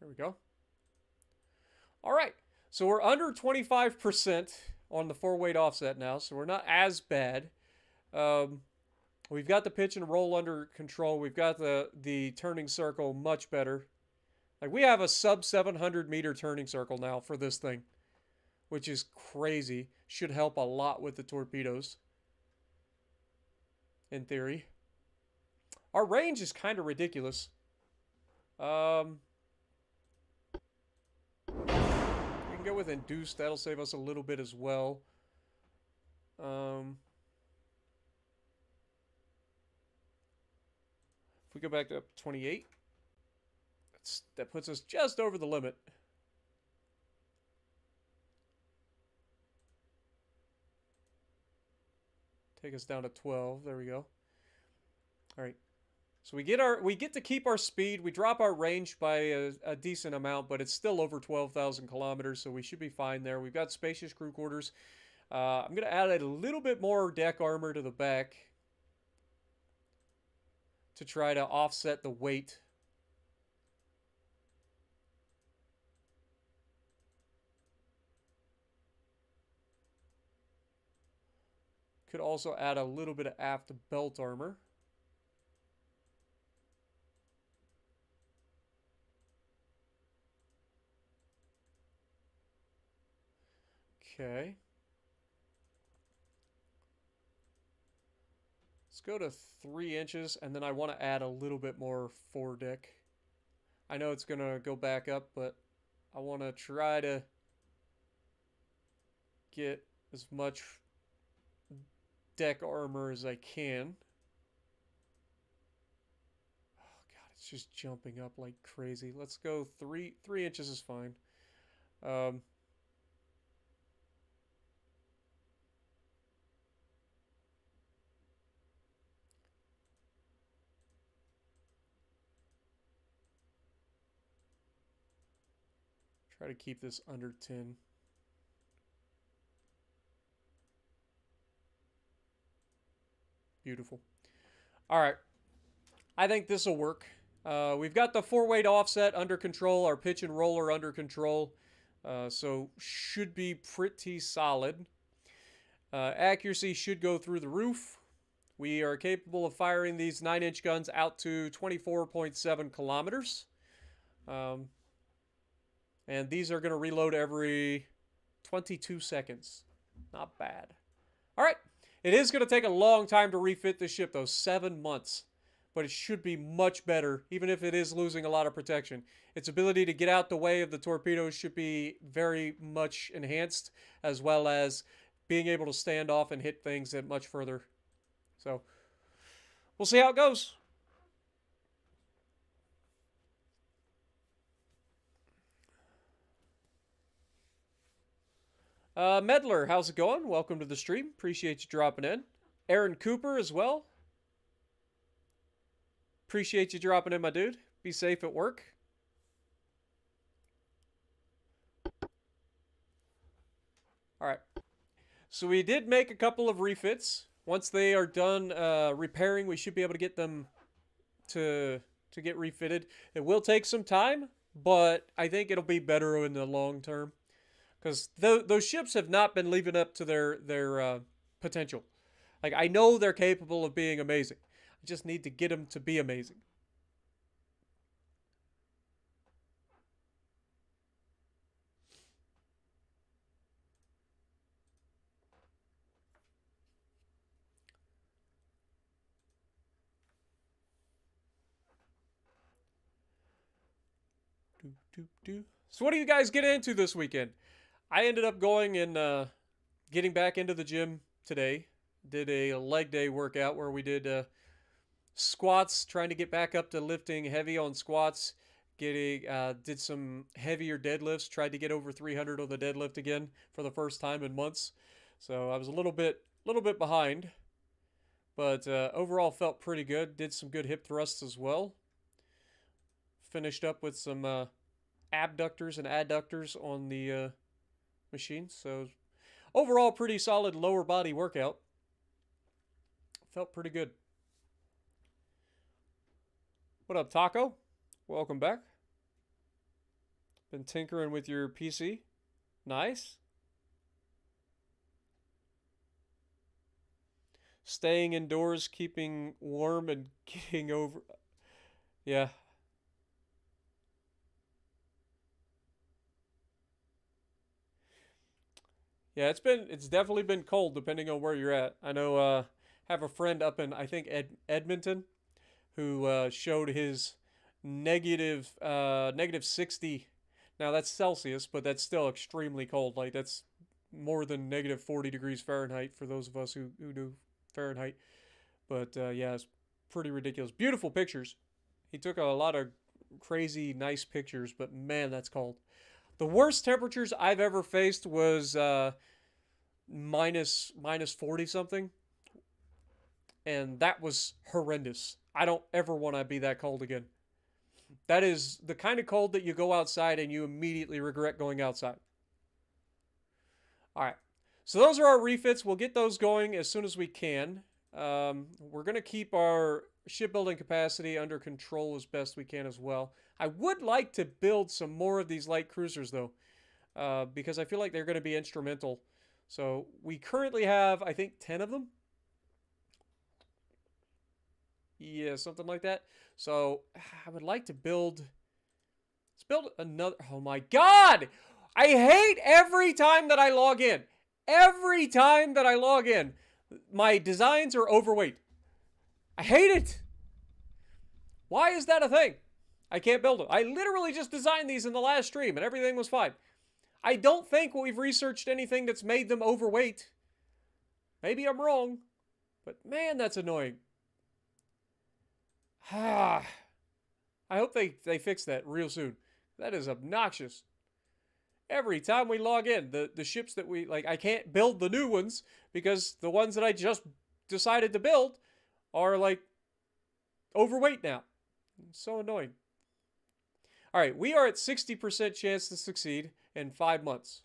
we go. All right. So we're under 25% on the 4-weight offset now, so we're not as bad. We've got the pitch and roll under control. We've got the turning circle much better. Like, we have a sub 700 meter turning circle now for this thing, which is crazy. Should help a lot with the torpedoes, in theory. Our range is kind of ridiculous. We can go with induced. That'll save us a little bit as well. If we go back to 28, that puts us just over the limit. Take us down to 12. There we go. All right. So we get to keep our speed. We drop our range by a decent amount, but it's still over 12,000 kilometers, so we should be fine there. We've got spacious crew quarters. I'm going to add a little bit more deck armor to the back to try to offset the weight. Could also add a little bit of aft belt armor. Okay. Let's go to 3 inches, and then I want to add a little bit more foredeck. I know it's going to go back up, but I want to try to get as much deck armor as I can. Oh god, it's just jumping up like crazy. Let's go 3 inches is fine. Try to keep this under 10. Beautiful. All right. I think this will work. We've got the 4-weight offset under control, our pitch and roller under control, so should be pretty solid. Accuracy should go through the roof. We are capable of firing these 9-inch guns out to 24.7 kilometers. And these are going to reload every 22 seconds. Not bad. All right. It is going to take a long time to refit this ship, though. 7 months. But it should be much better, even if it is losing a lot of protection. Its ability to get out the way of the torpedoes should be very much enhanced, as well as being able to stand off and hit things at much further. So, we'll see how it goes. Medler, how's it going? Welcome to the stream. Appreciate you dropping in. Aaron Cooper as well. Appreciate you dropping in, my dude. Be safe at work. All right. So we did make a couple of refits. Once they are done repairing, we should be able to get them to get refitted. It will take some time, but I think it'll be better in the long term. Because those ships have not been living up to their potential. Like, I know they're capable of being amazing. I just need to get them to be amazing. So what do you guys get into this weekend? I ended up going and getting back into the gym today. Did a leg day workout where we did squats, trying to get back up to lifting heavy on squats. Getting did some heavier deadlifts. Tried to get over 300 on the deadlift again for the first time in months. So I was a little bit behind, but overall felt pretty good. Did some good hip thrusts as well. Finished up with some abductors and adductors on the machine. So overall, pretty solid lower body workout. Felt pretty good. What up, Taco? Welcome back. Been tinkering with your PC. Nice. Staying indoors, keeping warm, and getting over. Yeah. Yeah, it's definitely been cold depending on where you're at. I know have a friend up in I think Edmonton who showed his negative 60. Now that's Celsius, but that's still extremely cold. Like that's more than negative 40 degrees Fahrenheit for those of us who do Fahrenheit. But yeah, it's pretty ridiculous. Beautiful pictures. He took a lot of crazy nice pictures, but man, that's cold. The worst temperatures I've ever faced was minus 40 something, and that was horrendous. I don't ever want to be that cold again. That is the kind of cold that you go outside and you immediately regret going outside. All right. So those are our refits. We'll get those going as soon as we can. We're going to keep our shipbuilding capacity under control as best we can as well. I would like to build some more of these light cruisers, though, because I feel like they're going to be instrumental. So we currently have, I think, 10 of them. Yeah, something like that. So I would like to build. Let's build another. Oh my God! I hate every time that I log in. Every time that I log in, my designs are overweight. I hate it. Why is that a thing? I can't build them. I literally just designed these in the last stream and everything was fine. I don't think we've researched anything that's made them overweight. Maybe I'm wrong, but man, that's annoying. I hope they fix that real soon. That is obnoxious. Every time we log in, the ships that we, like, I can't build the new ones because the ones that I just decided to build are, like, overweight now. It's so annoying. All right, we are at 60% chance to succeed in 5 months.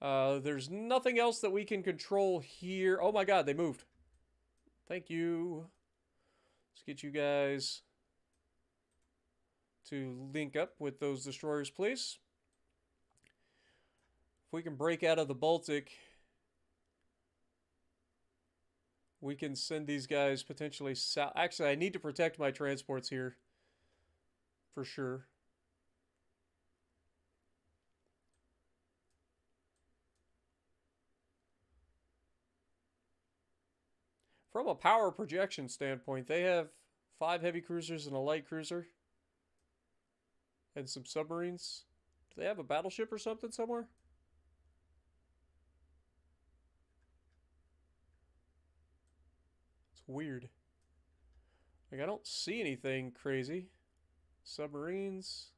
There's nothing else that we can control here. Oh my God, they moved. Thank you. Let's get you guys to link up with those destroyers, please. If we can break out of the Baltic, we can send these guys potentially south. Actually, I need to protect my transports here for sure. From a power projection standpoint, they have 5 heavy cruisers and a light cruiser. And some submarines. Do they have a battleship or something somewhere? It's weird. Like, I don't see anything crazy. Submarines.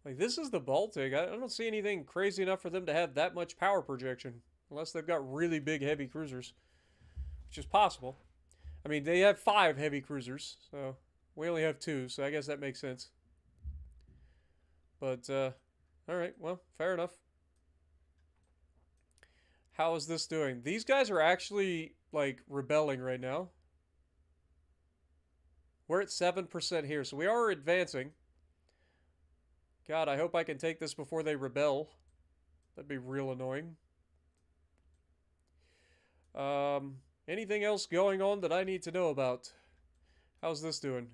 Like, this is the Baltic. I don't see anything crazy enough for them to have that much power projection. Unless they've got really big heavy cruisers. Which is possible. I mean, they have 5 heavy cruisers. So, we only have 2. So, I guess that makes sense. But, alright. Well, fair enough. How is this doing? These guys are actually, like, rebelling right now. We're at 7% here. So, we are advancing. God, I hope I can take this before they rebel. That'd be real annoying. Anything else going on that I need to know about? How's this doing?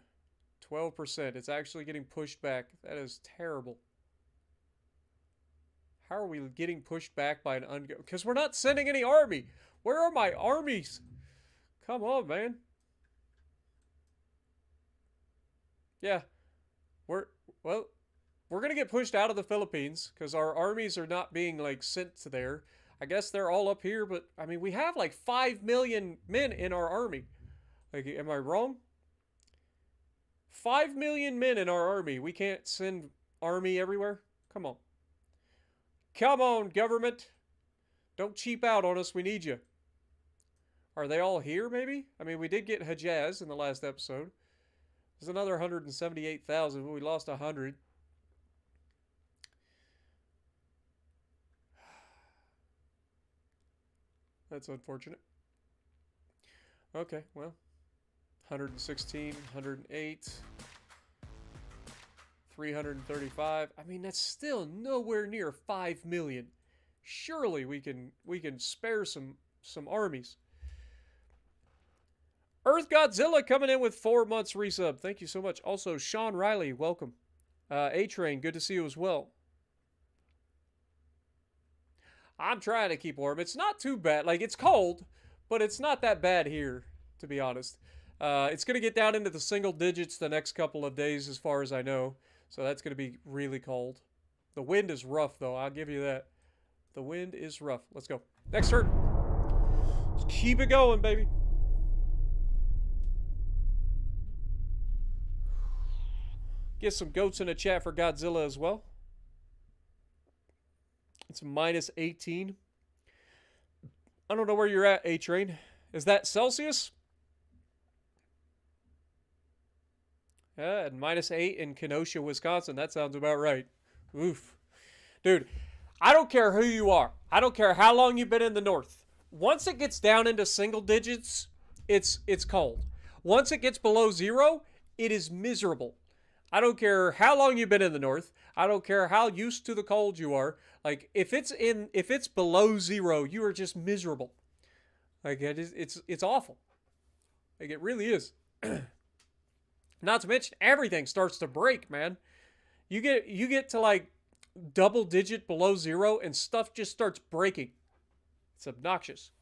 12%. It's actually getting pushed back. That is terrible. How are we getting pushed back by an because we're not sending any army. Where are my armies? Come on, man. Yeah. We're going to get pushed out of the Philippines because our armies are not being, like, sent to there. I guess they're all up here, but I mean, we have like 5 million men in our army. Like, am I wrong? 5 million men in our army. We can't send army everywhere? Come on. Come on, government. Don't cheap out on us. We need you. Are they all here, maybe? I mean, we did get Hejaz in the last episode. There's another 178,000, but we lost 100. That's unfortunate. Okay, well. 116, 108, 335. I mean, that's still nowhere near 5 million. Surely we can spare some armies. Earth Godzilla coming in with 4 months resub. Thank you so much. Also, Sean Riley, welcome. A-Train, good to see you as well. I'm trying to keep warm. It's not too bad. Like, it's cold, but it's not that bad here, to be honest. It's going to get down into the single digits the next couple of days, as far as I know. So that's going to be really cold. The wind is rough, though. I'll give you that. The wind is rough. Let's go. Next turn. Let's keep it going, baby. Get some goats in the chat for Godzilla as well. It's minus 18. I don't know where you're at, A-Train. Is that Celsius? Yeah, and minus 8 in Kenosha, Wisconsin. That sounds about right. Oof. Dude, I don't care who you are. I don't care how long you've been in the north. Once it gets down into single digits, it's cold. Once it gets below 0, it is miserable. I don't care how long you've been in the north. I don't care how used to the cold you are. Like, if it's below 0, you are just miserable. Like, it's awful. Like, it really is. Not to mention, everything starts to break, man. You get to like double digit below 0 and stuff just starts breaking. It's obnoxious.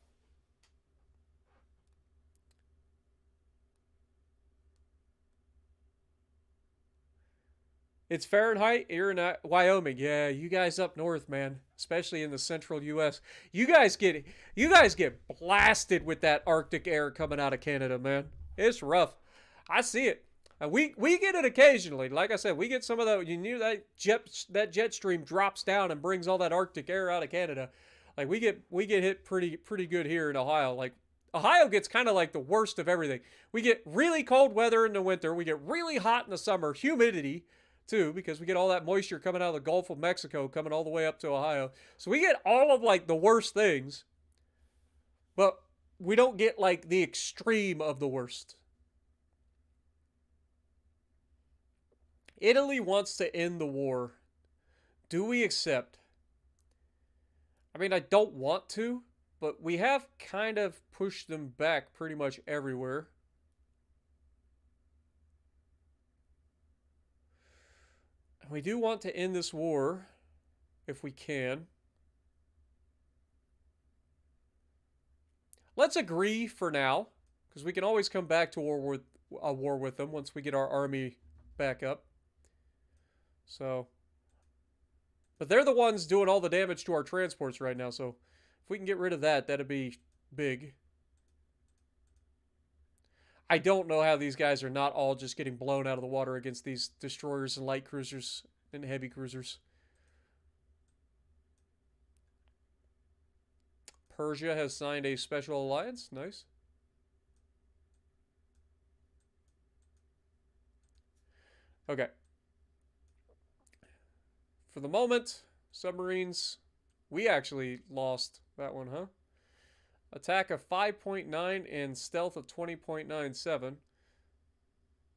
It's Fahrenheit. You're in Wyoming. Yeah, you guys up north, man. Especially in the central U.S. You guys get blasted with that Arctic air coming out of Canada, man. It's rough. I see it. We get it occasionally. Like I said, we get some of that. You knew that jet stream drops down and brings all that Arctic air out of Canada. Like we get hit pretty good here in Ohio. Like Ohio gets kind of like the worst of everything. We get really cold weather in the winter. We get really hot in the summer. Humidity too, because we get all that moisture coming out of the Gulf of Mexico coming all the way up to Ohio. So we get all of like the worst things, but we don't get like the extreme of the worst. Italy wants to end the war. Do we accept? I mean, I don't want to, but we have kind of pushed them back pretty much everywhere. We do want to end this war if we can. Let's agree for now, because we can always come back to a war with them once we get our army back up. So, but they're the ones doing all the damage to our transports right now, so if we can get rid of that, that'd be big. I don't know how these guys are not all just getting blown out of the water against these destroyers and light cruisers and heavy cruisers. Persia has signed a special alliance. Nice. Okay. For the moment, submarines, we actually lost that one, huh? Attack of 5.9 and stealth of 20.97.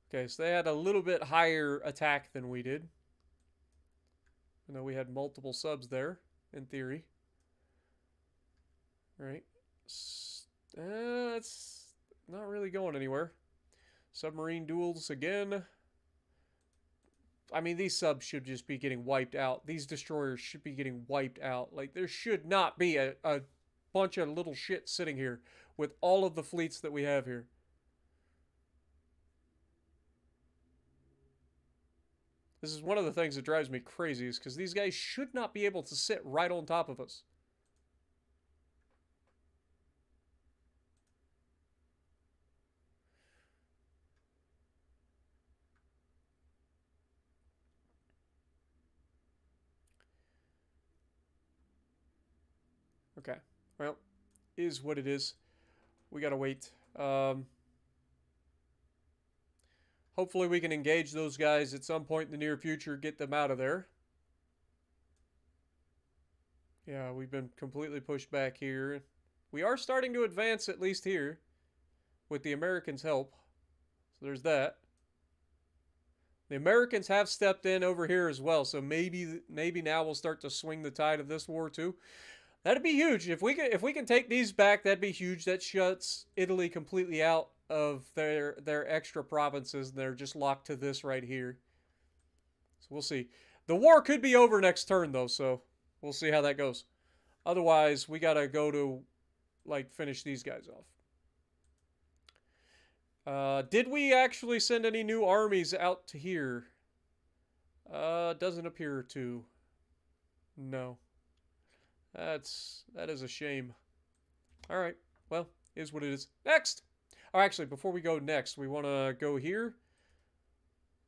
Okay, so they had a little bit higher attack than we did. I know we had multiple subs there, in theory. Alright. It's not really going anywhere. Submarine duels again. I mean, these subs should just be getting wiped out. These destroyers should be getting wiped out. Like, there should not be a bunch of little shit sitting here with all of the fleets that we have here. This is one of the things that drives me crazy, is because these guys should not be able to sit right on top of us. Okay. Well, is what it is. We gotta wait. Hopefully we can engage those guys at some point in the near future, get them out of there. Yeah, we've been completely pushed back here. We are starting to advance, at least here, with the Americans' help. So there's that. The Americans have stepped in over here as well, so maybe now we'll start to swing the tide of this war too. That'd be huge. If we can take these back, that'd be huge. That shuts Italy completely out of their extra provinces. They're just locked to this right here. So we'll see. The war could be over next turn though, so we'll see how that goes. Otherwise, we gotta go to like finish these guys off. Did we actually send any new armies out to here? Doesn't appear to. No. That is a shame. All right. Well, is what it is. Next. Oh, actually, before we go next, we want to go here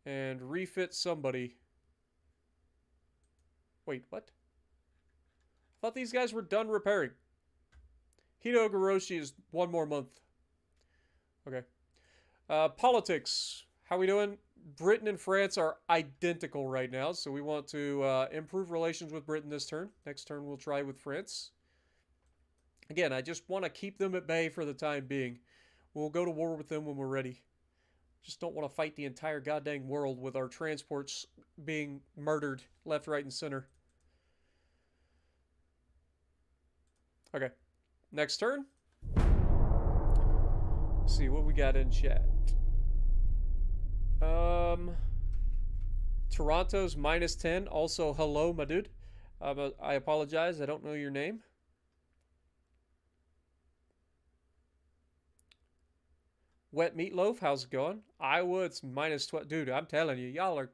and refit somebody. Wait, what? I thought these guys were done repairing. Hito Ogoroshi is 1 more month. Okay. Politics. How we doing? Britain and France are identical right now, so we want to improve relations with Britain this turn. Next turn we'll try with France. Again, I just want to keep them at bay for the time being. We'll go to war with them when we're ready. Just don't want to fight the entire goddamn world with our transports being murdered left, right, and center. Okay. Next turn. Let's see what we got in chat. Toronto's -10. Also, hello, my dude. I apologize. I don't know your name. Wet Meatloaf, how's it going? Iowa, it's -12. Dude, I'm telling you, y'all are...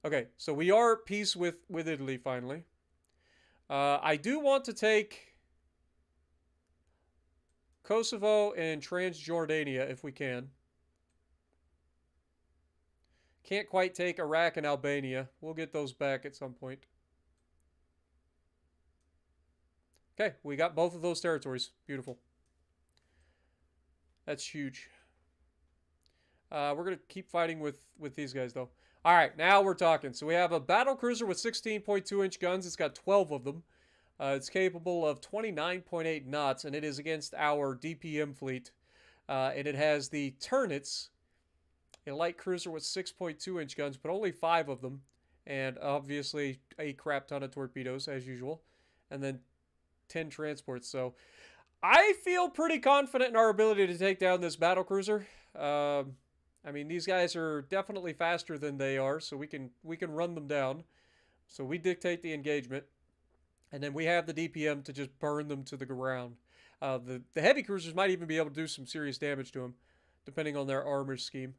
Okay, so we are at peace with Italy, finally. I do want to take Kosovo and Transjordania, if we can. Can't quite take Iraq and Albania. We'll get those back at some point. Okay, we got both of those territories. Beautiful. That's huge. We're going to keep fighting with these guys, though. All right, now we're talking. So we have a battlecruiser with 16.2-inch guns. It's got 12 of them. It's capable of 29.8 knots, and it is against our DPM fleet. And it has the Ternitz, a light cruiser with 6.2-inch guns, but only 5 of them. And obviously a crap ton of torpedoes, as usual. And then 10 transports. So I feel pretty confident in our ability to take down this battlecruiser. I mean, these guys are definitely faster than they are, so we can run them down. So we dictate the engagement. And then we have the DPM to just burn them to the ground. The heavy cruisers might even be able to do some serious damage to them, depending on their armor scheme.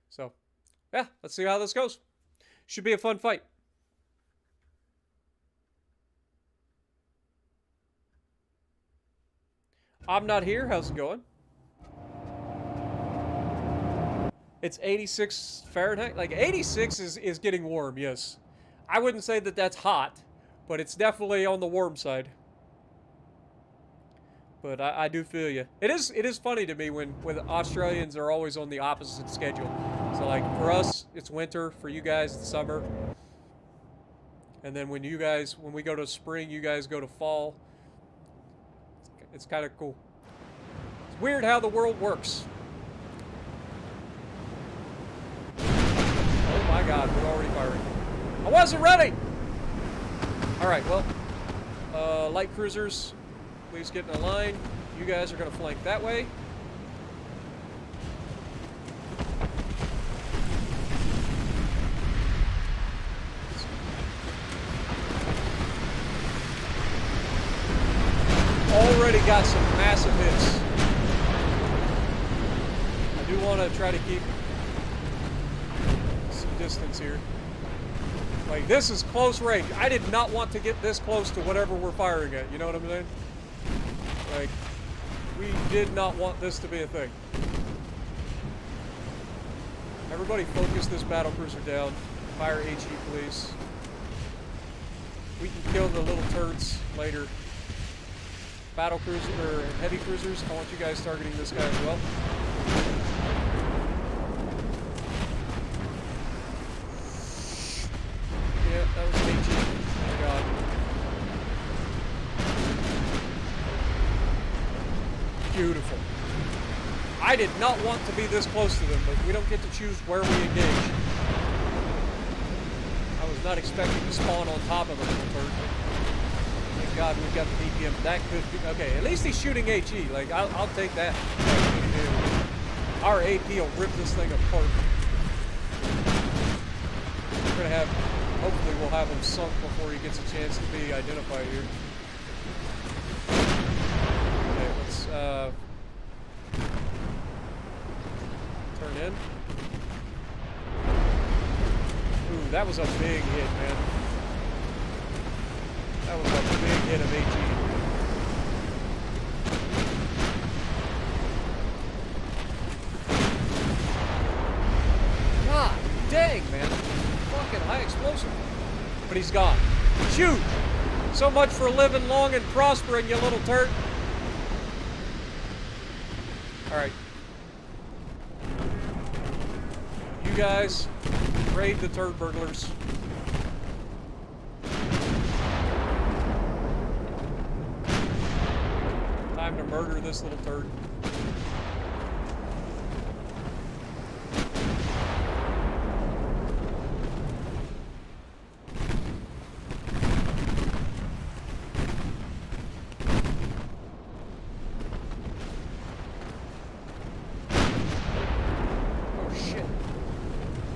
So, yeah, let's see how this goes. Should be a fun fight. I'm not here. How's it going? It's 86 Fahrenheit. Like, 86 is getting warm, yes. I wouldn't say that that's hot, but it's definitely on the warm side. But I do feel you. It is funny to me when Australians are always on the opposite schedule. So, like, for us, it's winter. For you guys, it's summer. And then when we go to spring, you guys go to fall. It's kind of cool. It's weird how the world works. Oh my god, we're already firing. I wasn't ready! Alright, well, light cruisers, please get in a line. You guys are going to flank that way. Already got some massive hits. I do want to try to keep some distance here. Like, this is close range. I did not want to get this close to whatever we're firing at. You know what I'm saying? Like, we did not want this to be a thing. Everybody focus this battlecruiser down. Fire HE, please. we can kill the little turds later. Battle cruiser or heavy cruisers. I want you guys targeting this guy as well. Yeah, that was an HE. Thank God. Beautiful. I did not want to be this close to them, but we don't get to choose where we engage. I was not expecting to spawn on top of a little turd. Thank God we've got the DPM. That could be okay. At least he's shooting HE. Like I'll take that. Our AP will rip this thing apart. We're gonna have. Hopefully, we'll have him sunk before he gets a chance to be identified here. Okay, let's turn in. Ooh, that was a big hit, man. That was a big hit of HE. God dang, man. Fucking high explosive. But he's gone. Huge! So much for living long and prospering, you little turd. Alright. You guys, raid the turd burglars. Time to murder this little turd.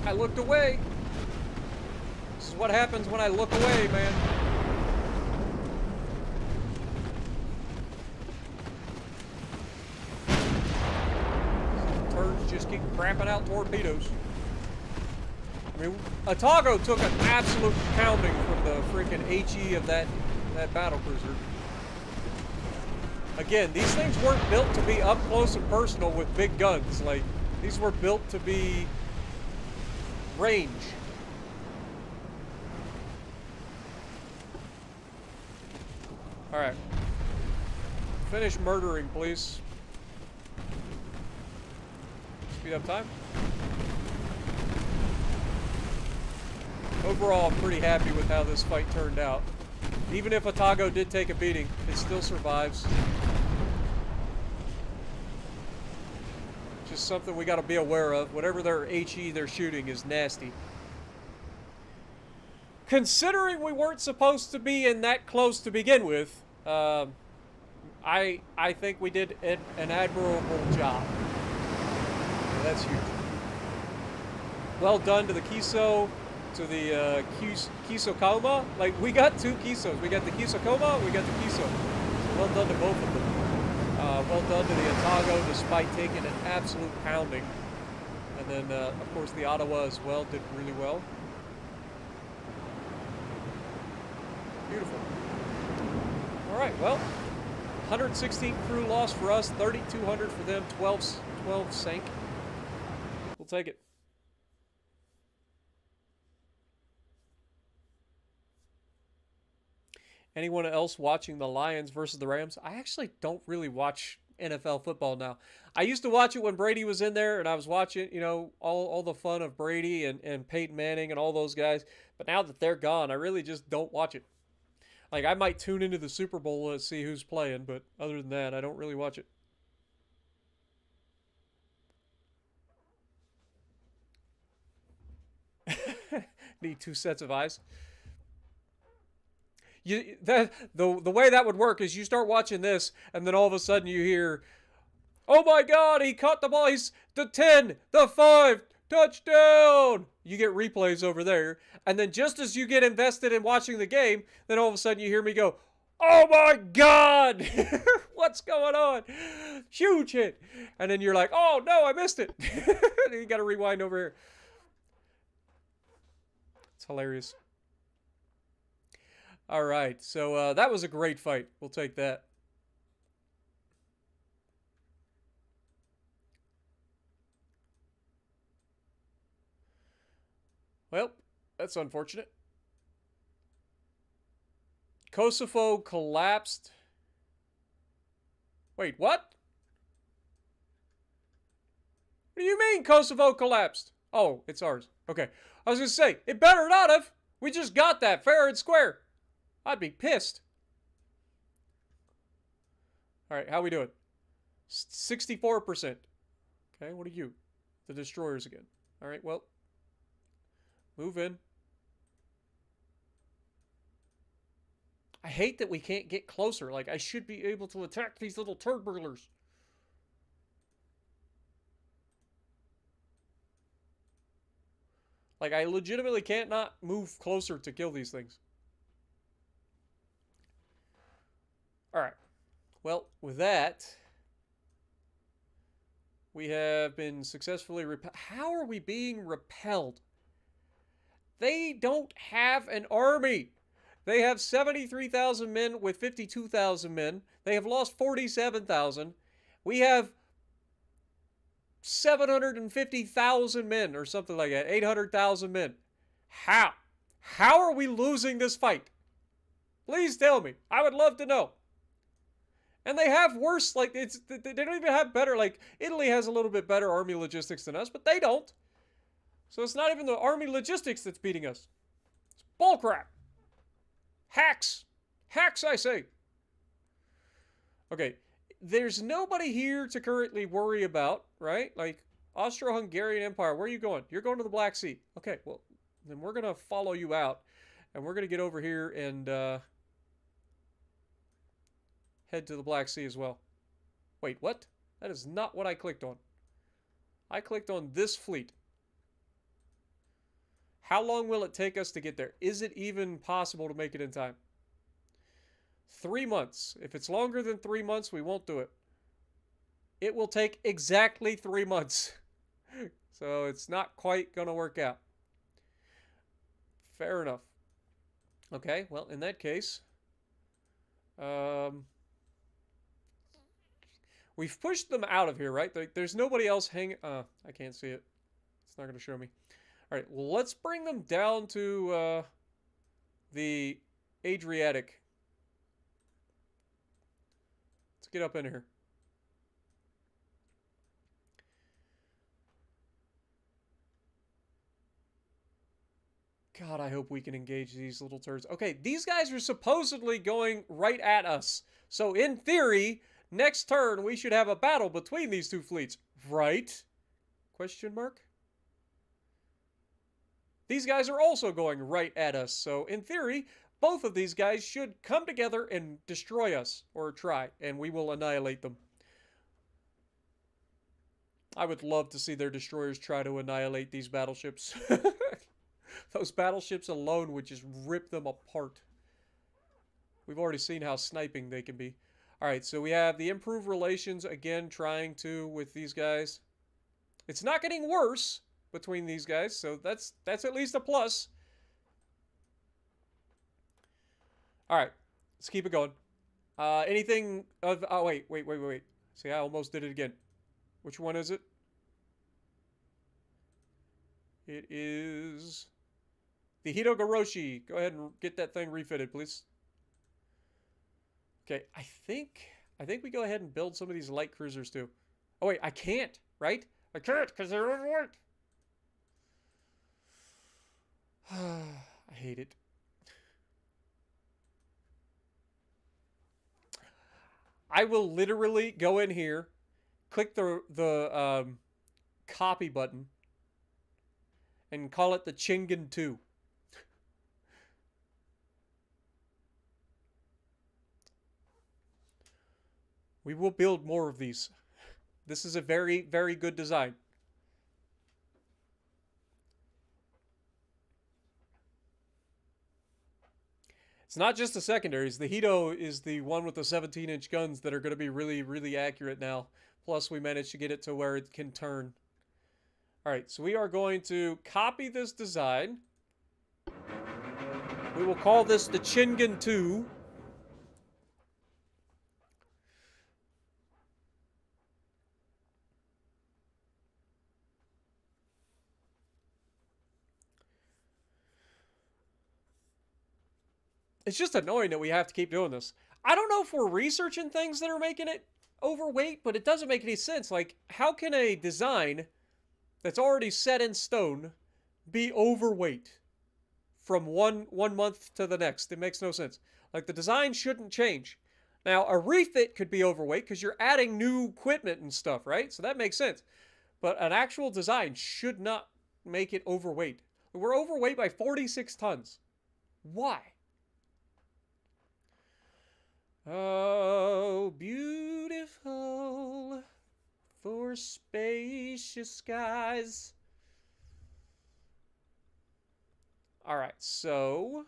I looked away. This is what happens when I look away, man. Turds just keep crapping out torpedoes. I mean, Atago took an absolute pounding from the freaking HE of that battle cruiser. Again, these things weren't built to be up close and personal with big guns. Like, these were built to be range. Alright. Finish murdering, please. Speed up time. Overall, I'm pretty happy with how this fight turned out. Even if Atago did take a beating, it still survives. Just something we got to be aware of. Whatever their HE they're shooting is nasty. Considering we weren't supposed to be in that close to begin with, I think we did an admirable job. So that's huge. Well done to the Kiso, to the Kisokoma. Like, we got two Kisos. We got the Kisokoma, we got the Kiso. So well done to both of them. Well done to the Atago, despite taking an absolute pounding. And then, of course, the Ottawa as well did really well. Beautiful. All right, well, 116 crew loss for us, 3,200 for them, 12 sank. We'll take it. Anyone else watching the Lions versus the Rams? I actually don't really watch NFL football now. I used to watch it when Brady was in there, and I was watching, you know, all the fun of Brady and Peyton Manning and all those guys. But now that they're gone, I really just don't watch it. Like, I might tune into the Super Bowl to see who's playing, but other than that, I don't really watch it. Need two sets of eyes. The way that would work is you start watching this, and then all of a sudden you hear, "Oh my God, he caught the ball! He's the 10, the 5, touchdown!" You get replays over there, and then just as you get invested in watching the game, then all of a sudden you hear me go, "Oh my God, what's going on? Huge hit!" And then you're like, "Oh no, I missed it!" You got to rewind over here. It's hilarious. All right, so that was a great fight. We'll take that. Well, that's unfortunate. Kosovo collapsed. Wait, what? What do you mean Kosovo collapsed? Oh, it's ours. Okay. I was going to say, it better not have. We just got that fair and square. I'd be pissed. All right, how we doing? 64%. Okay, what are you? The destroyers again. All right, well, move in. I hate that we can't get closer. Like, I should be able to attack these little turd burglars. Like, I legitimately can't not move closer to kill these things. Alright. Well, with that, we have been successfully repelled. How are we being repelled? They don't have an army. They have 73,000 men with 52,000 men. They have lost 47,000. We have 750,000 men or something like that. 800,000 men. How? How are we losing this fight? Please tell me. I would love to know. And they have worse, like, they don't even have better, like, Italy has a little bit better army logistics than us, but they don't. So it's not even the army logistics that's beating us. It's bullcrap. Hacks. Hacks, I say. Okay, there's nobody here to currently worry about, right? Like, Austro-Hungarian Empire, where are you going? You're going to the Black Sea. Okay, well, then we're going to follow you out, and we're going to get over here and head to the Black Sea as well. Wait, what? That is not what I clicked on. I clicked on this fleet. How long will it take us to get there? Is it even possible to make it in time? 3 months. If it's longer than 3 months, we won't do it. It will take exactly 3 months. So it's not quite going to work out. Fair enough. Okay, well, in that case, we've pushed them out of here, right? There's nobody else hanging. I can't see it. It's not going to show me. All right, well, let's bring them down to the Adriatic. Let's get up in here. God, I hope we can engage these little turds. Okay, these guys are supposedly going right at us. So in theory, next turn we should have a battle between these two fleets. Right? Question mark? These guys are also going right at us. So in theory, both of these guys should come together and destroy us. Or try. And we will annihilate them. I would love to see their destroyers try to annihilate these battleships. Those battleships alone would just rip them apart. We've already seen how sniping they can be. Alright, so we have the improved relations, again, trying to with these guys. It's not getting worse between these guys, so that's at least a plus. Alright, let's keep it going. Anything of... Oh, wait. See, I almost did it again. Which one is it? It is... the Hitogoroshi. Go ahead and get that thing refitted, please. Okay, I think we go ahead and build some of these light cruisers too. Oh wait, I can't, right? I can't because they're overworked. I hate it. I will literally go in here, click the copy button, and call it the Chingan 2. We will build more of these. This is a very, very good design. It's not just the secondaries. The Hito is the one with the 17-inch guns that are going to be really, really accurate now. Plus, we managed to get it to where it can turn. Alright, so we are going to copy this design. We will call this the Chingan 2. It's just annoying that we have to keep doing this. I don't know if we're researching things that are making it overweight, but it doesn't make any sense. Like, how can a design that's already set in stone be overweight from one month to the next? It makes no sense. Like, the design shouldn't change. Now, a refit could be overweight because you're adding new equipment and stuff, right? So that makes sense. But an actual design should not make it overweight. We're overweight by 46 tons. Why? Oh, beautiful for spacious skies. All right, so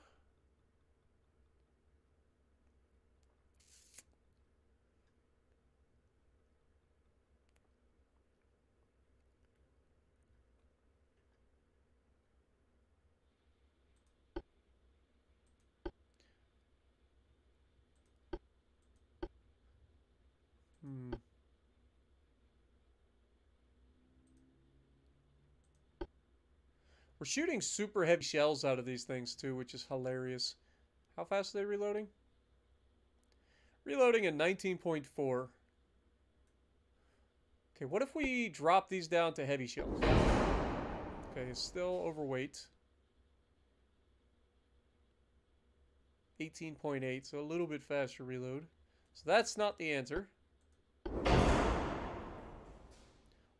hmm. We're shooting super heavy shells out of these things too, which is hilarious. How fast are they reloading? Reloading in 19.4. Okay, what if we drop these down to heavy shells? Okay, it's still overweight. 18.8, so a little bit faster reload. So that's not the answer.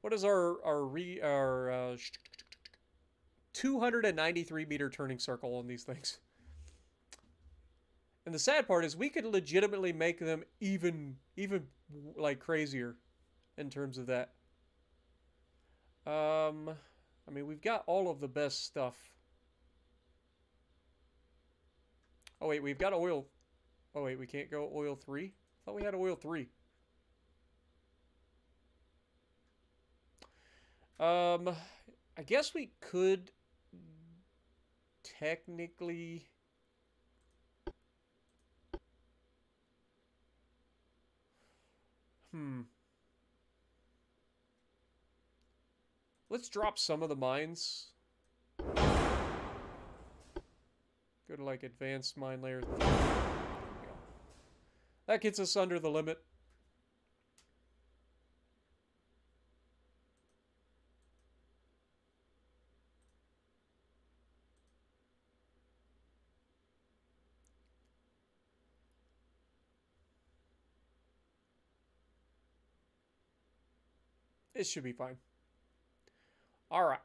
What is our 293 meter turning circle on these things? And the sad part is we could legitimately make them even like crazier in terms of that. I mean, we've got all of the best stuff. Oh wait, we've got oil. Oh wait, we can't go oil 3? I thought we had oil 3. I guess we could technically. Let's drop some of the mines. Go to like advanced mine layer 3. There we go. That gets us under the limit. It should be fine. All right.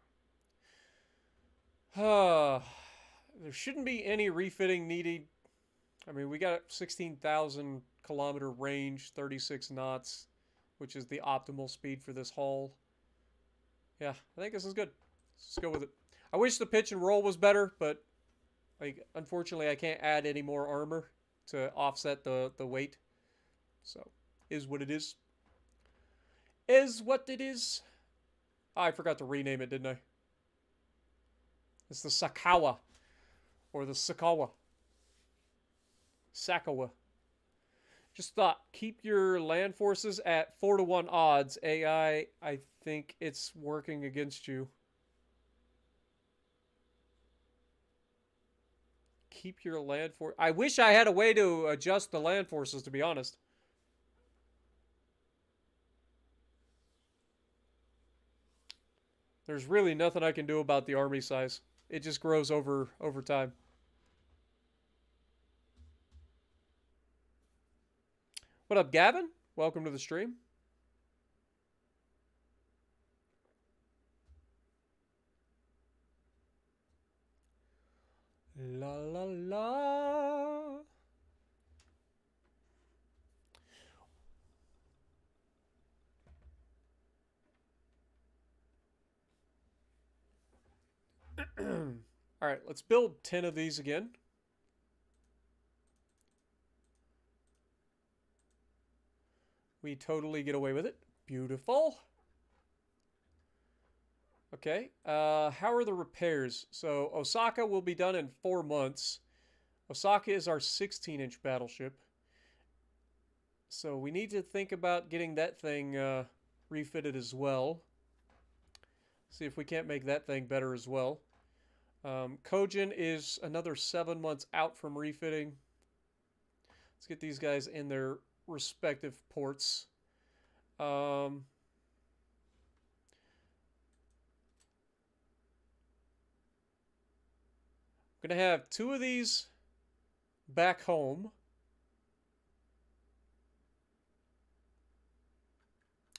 There shouldn't be any refitting needed. I mean, we got 16,000 kilometer range, 36 knots, which is the optimal speed for this hull. Yeah, I think this is good. Let's go with it. I wish the pitch and roll was better, but like unfortunately I can't add any more armor to offset the weight. So, is what it is. Is what it is. Oh, I forgot to rename it, didn't I? It's the Sakawa. Or the Sakawa. Sakawa. Just thought, keep your land forces at 4-to-1 odds. AI, I think it's working against you. Keep your land force. I wish I had a way to adjust the land forces, to be honest. There's really nothing I can do about the army size. It just grows over time. What up, Gavin? Welcome to the stream. La la la. All right, let's build 10 of these again. We totally get away with it. Beautiful. Okay, how are the repairs? So Osaka will be done in 4 months. Osaka is our 16-inch battleship. So we need to think about getting that thing refitted as well. See if we can't make that thing better as well. Kojin is another 7 months out from refitting. Let's get these guys in their respective ports. I'm going to have 2 of these back home.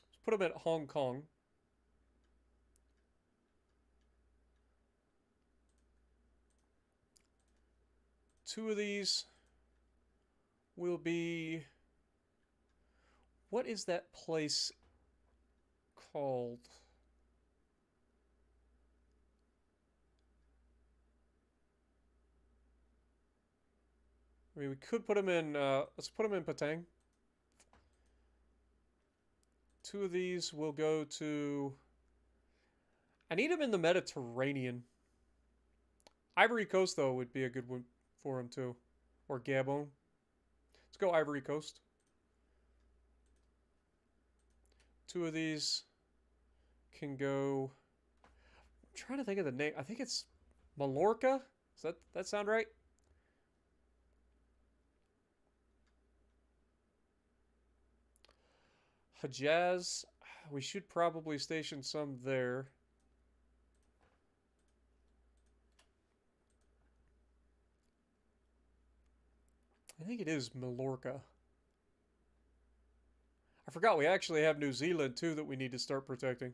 Let's put them at Hong Kong. Two of these will be... What is that place called? I mean, we could put them in... let's put them in Patang. 2 of these will go to... I need them in the Mediterranean. Ivory Coast, though, would be a good one for him, too. Or Gabon. Let's go Ivory Coast. 2 of these can go... I'm trying to think of the name. I think it's Mallorca? Does that sound right? Hejaz. We should probably station some there. I think it is Mallorca. I forgot we actually have New Zealand too that we need to start protecting.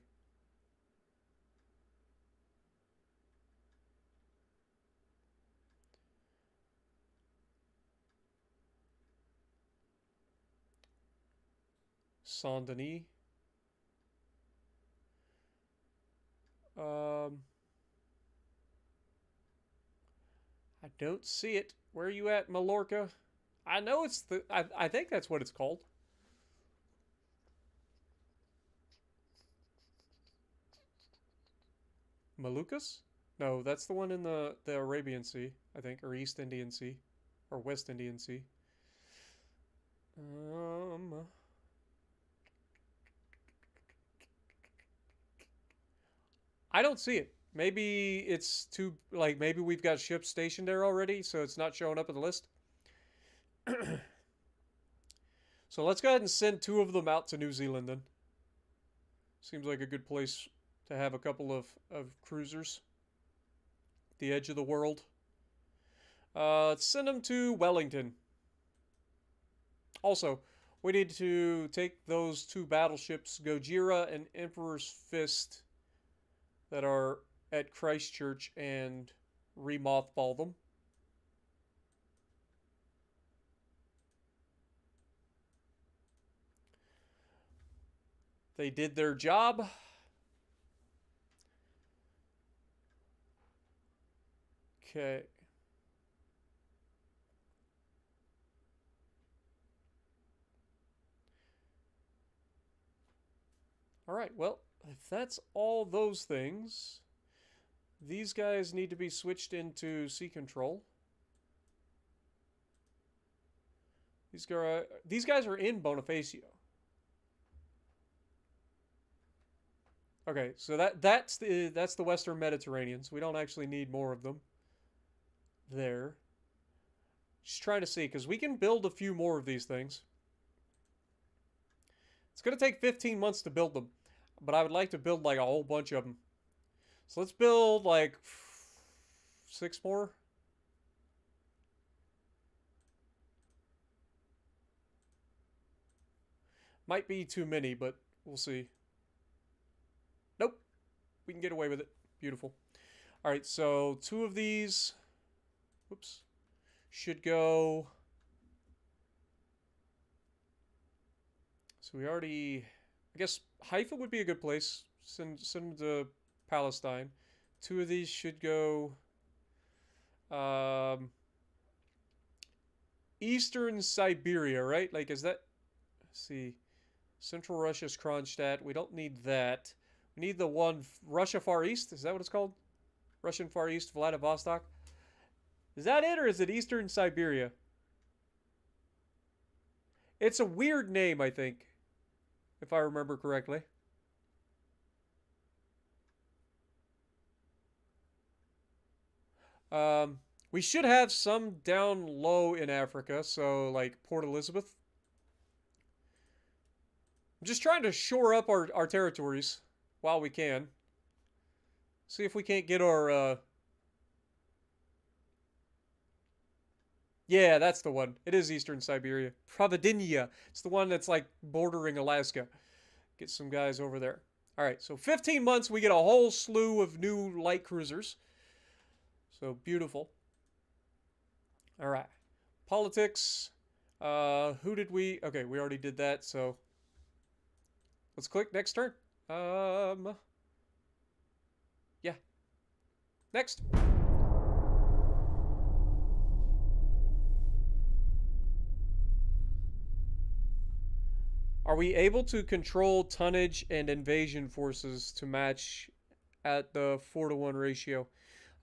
Saint-Denis. I don't see it. Where are you at, Mallorca? I know it's the... I think that's what it's called. Moluccas? No, that's the one in the Arabian Sea, I think, or East Indian Sea, or West Indian Sea. I don't see it. Maybe it's too, like, maybe we've got ships stationed there already, so it's not showing up in the list. So let's go ahead and send 2 of them out to New Zealand then. Seems like a good place to have a couple of cruisers. The edge of the world. Let's send them to Wellington. Also, we need to take those 2 battleships, Gojira and Emperor's Fist, that are at Christchurch and re-mothball them. They did their job. Okay. All right, well, if that's all those things, these guys need to be switched into sea control. These guys are in Bonifacio. Okay, so that's the Western Mediterraneans. We don't actually need more of them there. Just trying to see, because we can build a few more of these things. It's going to take 15 months to build them, but I would like to build like a whole bunch of them. So let's build like 6 more. Might be too many, but we'll see. Nope. We can get away with it. Beautiful. All right, so 2 of these, whoops, should go. So we already, I guess Haifa would be a good place. Send them to Palestine. 2 of these should go Eastern Siberia, right? Like, is that, let's see, Central Russia's Kronstadt. We don't need that. We need the one, Russia Far East. Is that what it's called? Russian Far East, Vladivostok. Is that it, or is it Eastern Siberia? It's a weird name, I think, if I remember correctly. We should have some down low in Africa, so like Port Elizabeth. I'm just trying to shore up our territories while we can. See if we can't get our, yeah, that's the one. It is Eastern Siberia. Providinia. It's the one that's like bordering Alaska. Get some guys over there. All right, so 15 months, we get a whole slew of new light cruisers. So beautiful. All right. Politics. Who did we... Okay, we already did that, so... Let's click next turn. Yeah. Next. Are we able to control tonnage and invasion forces to match at the 4-to-1 ratio?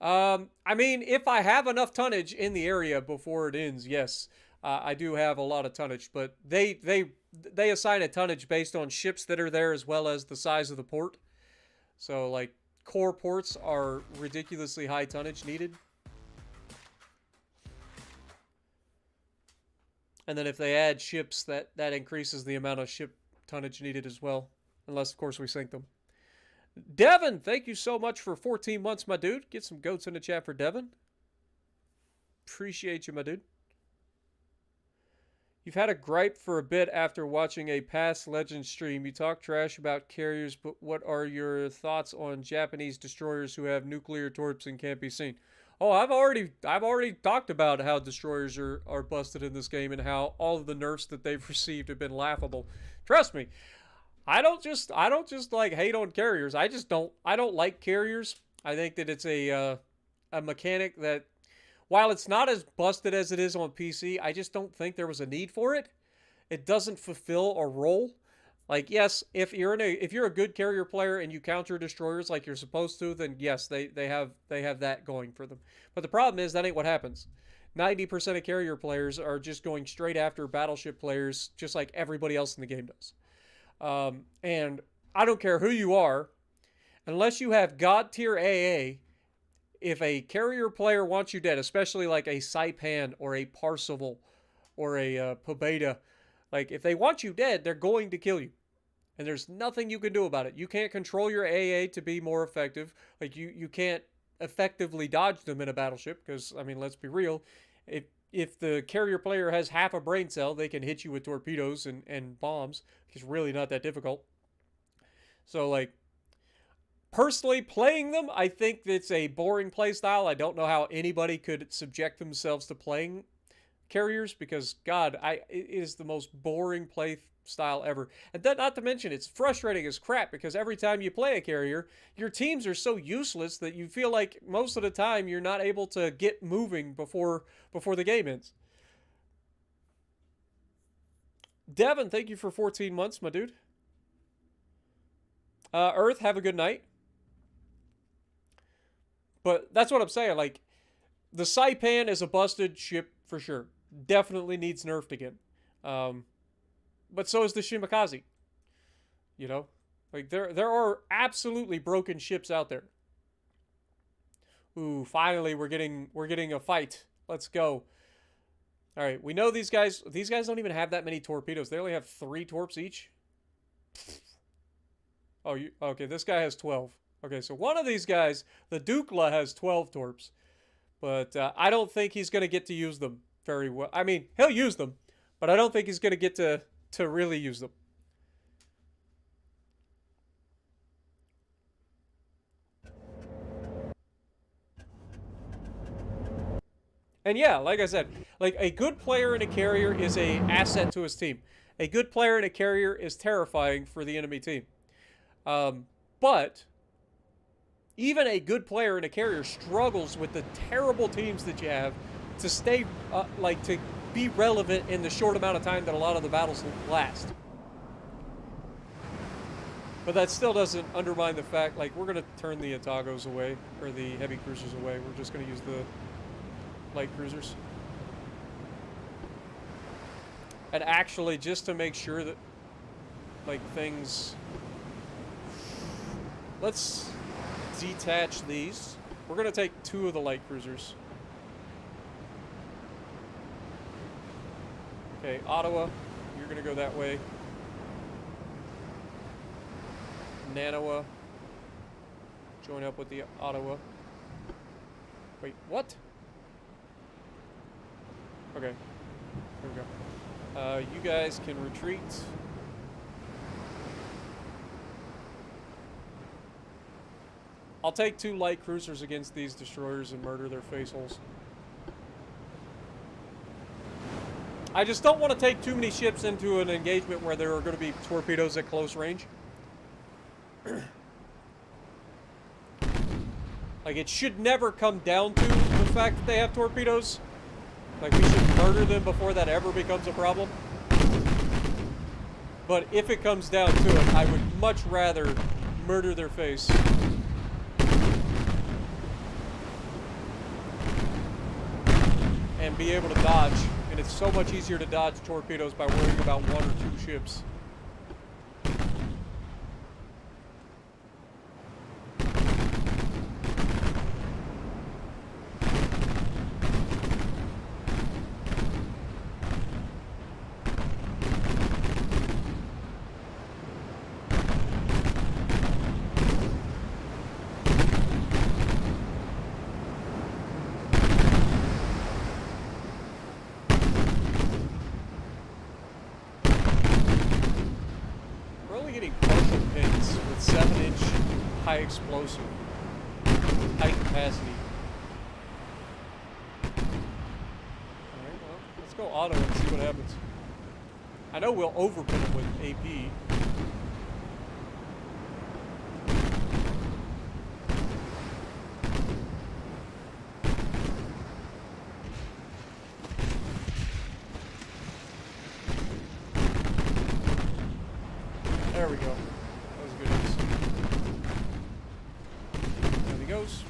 I mean, if I have enough tonnage in the area before it ends, yes, I do have a lot of tonnage. But they assign a tonnage based on ships that are there as well as the size of the port. So like core ports are ridiculously high tonnage needed. And then if they add ships, that increases the amount of ship tonnage needed as well. Unless, of course, we sink them. Devin, thank you so much for 14 months, my dude. Get some goats in the chat for Devin. Appreciate you, my dude. You've had a gripe for a bit after watching a past Legends stream. You talk trash about carriers, but what are your thoughts on Japanese destroyers who have nuclear torps and can't be seen? Oh, I've already talked about how destroyers are busted in this game and how all of the nerfs that they've received have been laughable. Trust me, I don't just like hate on carriers. I don't like carriers. I think that it's a mechanic that, while it's not as busted as it is on PC, I just don't think there was a need for it. It doesn't fulfill a role. Like, yes, if you're a good carrier player and you counter destroyers like you're supposed to, then yes, they have that going for them. But the problem is that ain't what happens. 90% of carrier players are just going straight after battleship players, just like everybody else in the game does. And I don't care who you are, unless you have God tier AA. If a carrier player wants you dead, especially like a Saipan or a Parseval or a Pobeda, like if they want you dead, they're going to kill you. And there's nothing you can do about it. You can't control your AA to be more effective. Like you can't effectively dodge them in a battleship because, I mean, let's be real. If the carrier player has half a brain cell, they can hit you with torpedoes and bombs. It's really not that difficult. So, like, personally playing them, I think it's a boring play style. I don't know how anybody could subject themselves to playing carriers because, God, it is the most boring play style ever. And then, not to mention, it's frustrating as crap because every time you play a carrier, your teams are so useless that you feel like most of the time you're not able to get moving before the game ends. Devin, thank you for 14 months, my dude. Earth, have a good night. But that's what I'm saying. Like, the Saipan is a busted ship for sure. Definitely needs nerfed again. But so is the Shimakaze. You know? Like, there are absolutely broken ships out there. Ooh, finally we're getting a fight. Let's go. All right, we know these guys don't even have that many torpedoes. They only have 3 torps each. Oh, okay, this guy has 12. Okay, so one of these guys, the Dukla, has 12 torps. But I don't think he's going to get to use them very well. I mean, he'll use them, but I don't think he's going to get to really use them. And yeah, like I said, like a good player in a carrier is an asset to his team. A good player in a carrier is terrifying for the enemy team. But even a good player in a carrier struggles with the terrible teams that you have to stay, to be relevant in the short amount of time that a lot of the battles last. But that still doesn't undermine the fact, like, we're going to turn the Atagos away, or the heavy cruisers away. We're just going to use the light cruisers. And actually, just to make sure that, like, things... Let's detach these. We're going to take 2 of the light cruisers. Okay, Ottawa, you're gonna go that way. Nanawa, join up with the Ottawa. Wait, what? Okay, here we go. You guys can retreat. I'll take 2 light cruisers against these destroyers and murder their faceholes. I just don't want to take too many ships into an engagement where there are going to be torpedoes at close range. Like, it should never come down to the fact that they have torpedoes. Like, we should murder them before that ever becomes a problem. But if it comes down to it, I would much rather murder their face. And be able to dodge. And it's so much easier to dodge torpedoes by worrying about 1 or 2 ships. High explosive, high capacity. Alright, well, let's go auto and see what happens. I know we'll overpin them with AP. There we go. That was good. There he goes.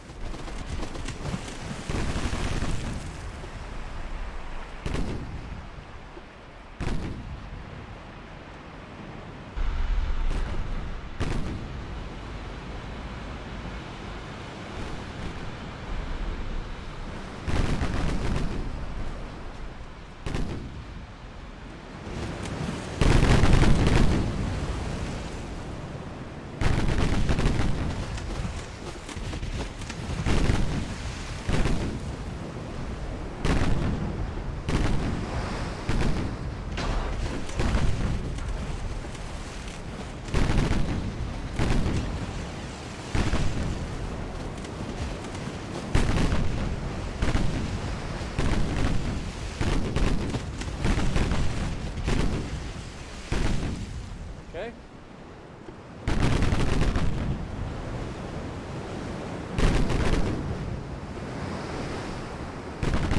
Okay.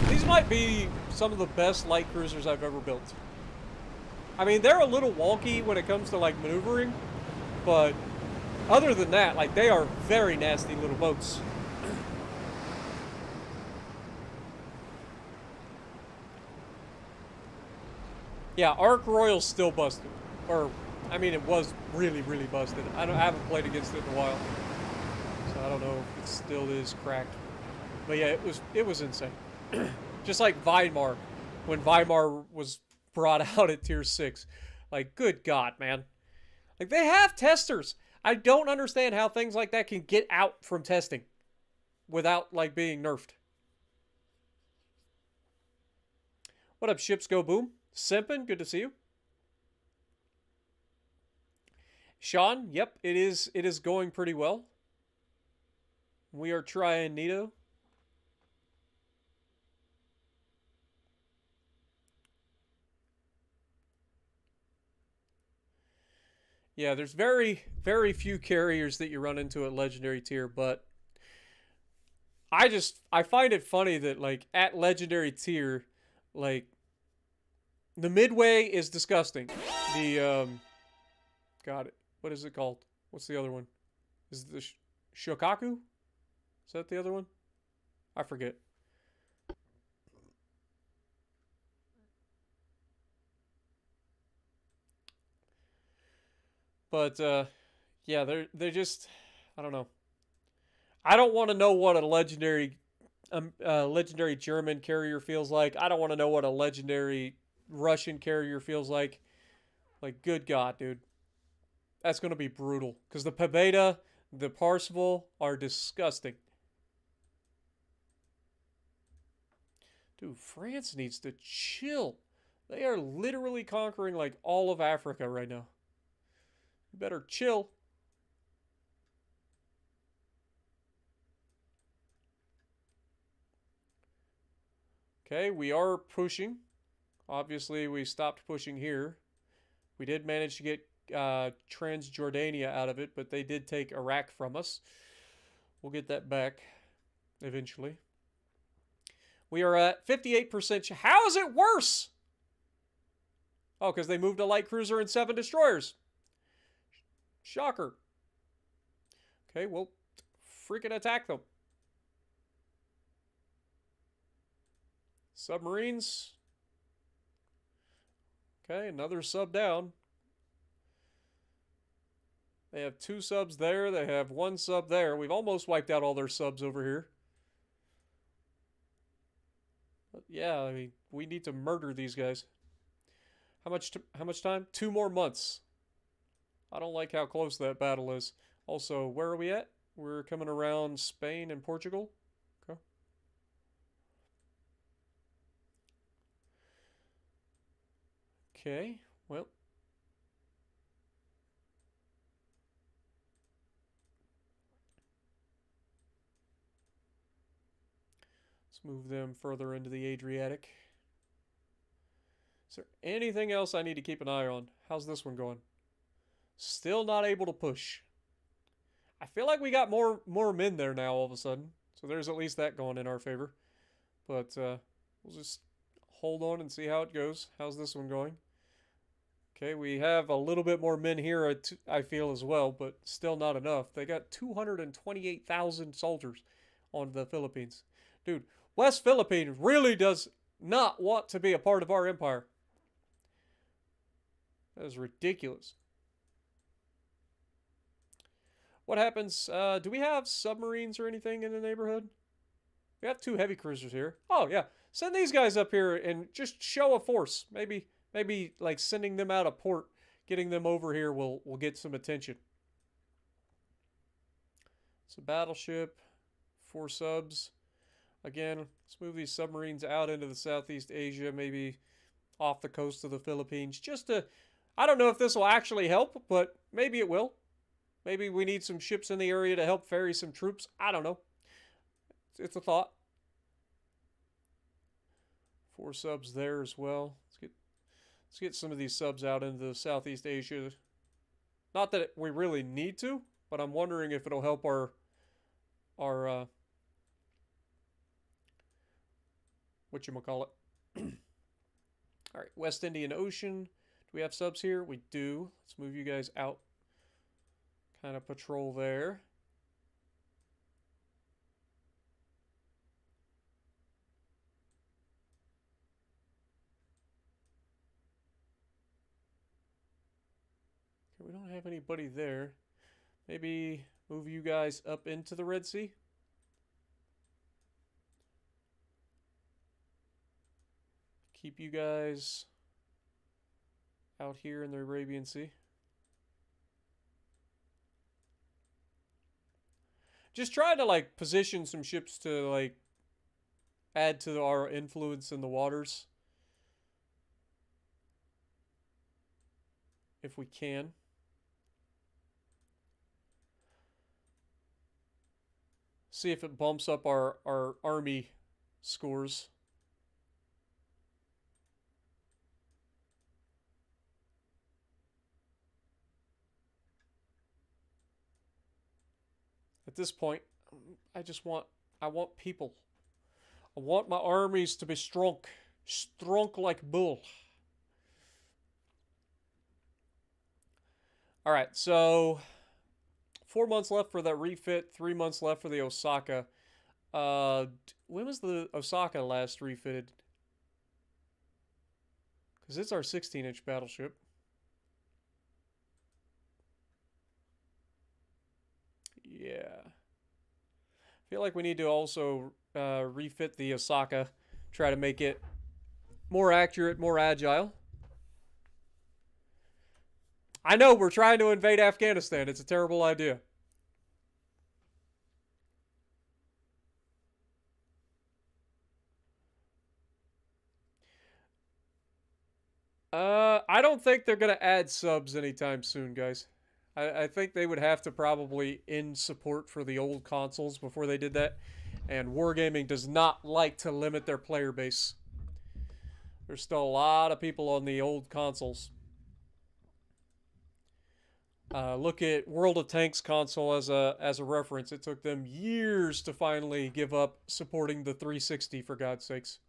These might be some of the best light cruisers I've ever built. I mean, they're a little wonky when it comes to, like, maneuvering, but other than that, like, they are very nasty little boats. Yeah, Ark Royal's still busted. Or, I mean, it was really, really busted. I haven't played against it in a while, so I don't know if it still is cracked. But yeah, it was insane. Just like Weimar, when Weimar was brought out at tier 6. Like, good God, man. Like, they have testers. I don't understand how things like that can get out from testing without, like, being nerfed. What up, Ships Go Boom? Simpin, good to see you. Sean, yep, it is going pretty well. We are trying Nito. Yeah, there's very, very few carriers that you run into at legendary tier, but I find it funny that, like, at legendary tier, like, the Midway is disgusting. The got it. What is it called? What's the other one? Is it the Shokaku? Is that the other one? I forget. But yeah, they're just, I don't know. I don't want to know what a legendary legendary German carrier feels like. I don't want to know what a legendary Russian carrier feels like. Like, good God, dude. That's going to be brutal. Because the Pobeda, the Parseval are disgusting. Dude, France needs to chill. They are literally conquering, like, all of Africa right now. You better chill. Okay, we are pushing. Obviously, we stopped pushing here. We did manage to get Transjordania out of it, but they did take Iraq from us. We'll get that back eventually. We are at 58%. How is it worse? Oh, because they moved a light cruiser and 7 destroyers. Shocker. Okay, well, freaking attack them. Submarines. Okay, another sub down. They have 2 subs there. They have 1 sub there. We've almost wiped out all their subs over here. But yeah, I mean, we need to murder these guys. How much time? 2 more months. I don't like how close that battle is. Also, where are we at? We're coming around Spain and Portugal. Okay. Okay, well. Let's move them further into the Adriatic. Is there anything else I need to keep an eye on? How's this one going? Still not able to push. I feel like we got more men there now all of a sudden. So there's at least that going in our favor. But we'll just hold on and see how it goes. How's this one going? Okay, we have a little bit more men here, I feel, as well, but still not enough. They got 228,000 soldiers on the Philippines. Dude, West Philippines really does not want to be a part of our empire. That is ridiculous. What happens? Do we have submarines or anything in the neighborhood? We have 2 heavy cruisers here. Oh, yeah. Send these guys up here and just show a force. Maybe like sending them out of port, getting them over here will get some attention. It's a battleship, 4 subs. Again, let's move these submarines out into the Southeast Asia, maybe off the coast of the Philippines. Just to, I don't know if this will actually help, but maybe it will. Maybe we need some ships in the area to help ferry some troops. I don't know. It's a thought. 4 subs there as well. Let's get some of these subs out into Southeast Asia. Not that we really need to, but I'm wondering if it'll help our whatchamacallit. All right, West Indian Ocean. Do we have subs here? We do. Let's move you guys out. Kind of patrol there. Okay, we don't have anybody there. Maybe move you guys up into the Red Sea. Keep you guys out here in the Arabian Sea. Just try to like position some ships to like add to our influence in the waters if we can. See if it bumps up our army scores. At this point, I want people. I want my armies to be strong. Strong like bull. Alright, so 4 months left for that refit, 3 months left for the Osaka. When was the Osaka last refitted? Because it's our 16-inch battleship. Yeah. I feel like we need to also refit the Osaka. Try to make it more accurate, more agile. I know we're trying to invade Afghanistan. It's a terrible idea. I don't think they're going to add subs anytime soon, guys. I think they would have to probably end support for the old consoles before they did that. And Wargaming does not like to limit their player base. There's still a lot of people on the old consoles. Look at World of Tanks console as a reference. It took them years to finally give up supporting the 360, for God's sakes.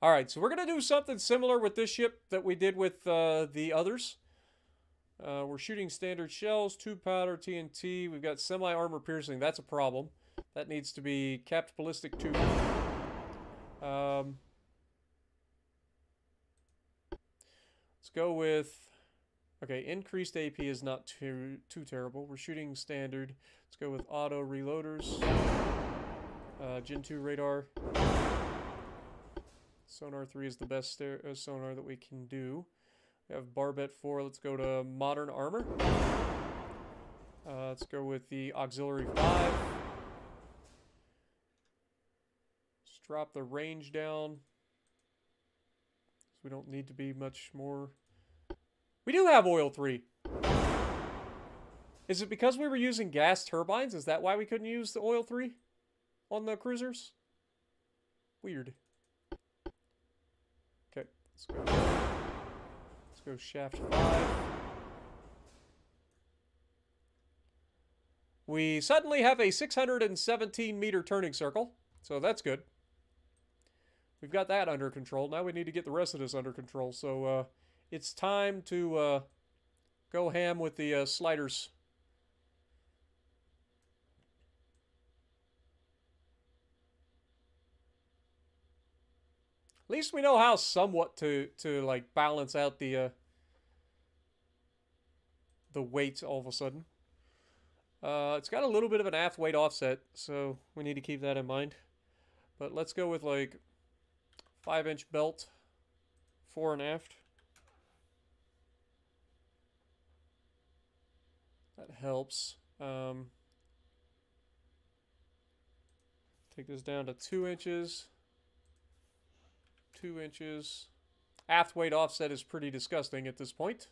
All right, so we're going to do something similar with this ship that we did with the others. We're shooting standard shells, tube powder, TNT. We've got semi-armor piercing. That's a problem. That needs to be capped ballistic tube. Let's go with... Okay, increased AP is not too terrible. We're shooting standard. Let's go with auto reloaders. Gen 2 radar. Sonar 3 is the best sonar that we can do. We have Barbette 4. Let's go to modern armor. Let's go with the auxiliary 5. Let's drop the range down. So we don't need to be much more. We do have oil 3. Is it because we were using gas turbines? Is that why we couldn't use the oil 3 on the cruisers? Weird. Okay, let's go. Let's go shaft 5. We suddenly have a 617 meter turning circle, so that's good. We've got that under control. Now we need to get the rest of this under control. So it's time to go ham with the sliders. At least we know how somewhat to like balance out the weight all of a sudden. It's got a little bit of an aft weight offset, so we need to keep that in mind. But let's go with like 5-inch belt, fore and aft. That helps. Take this down to 2 inches. 2 inches. Aft weight offset is pretty disgusting at this point.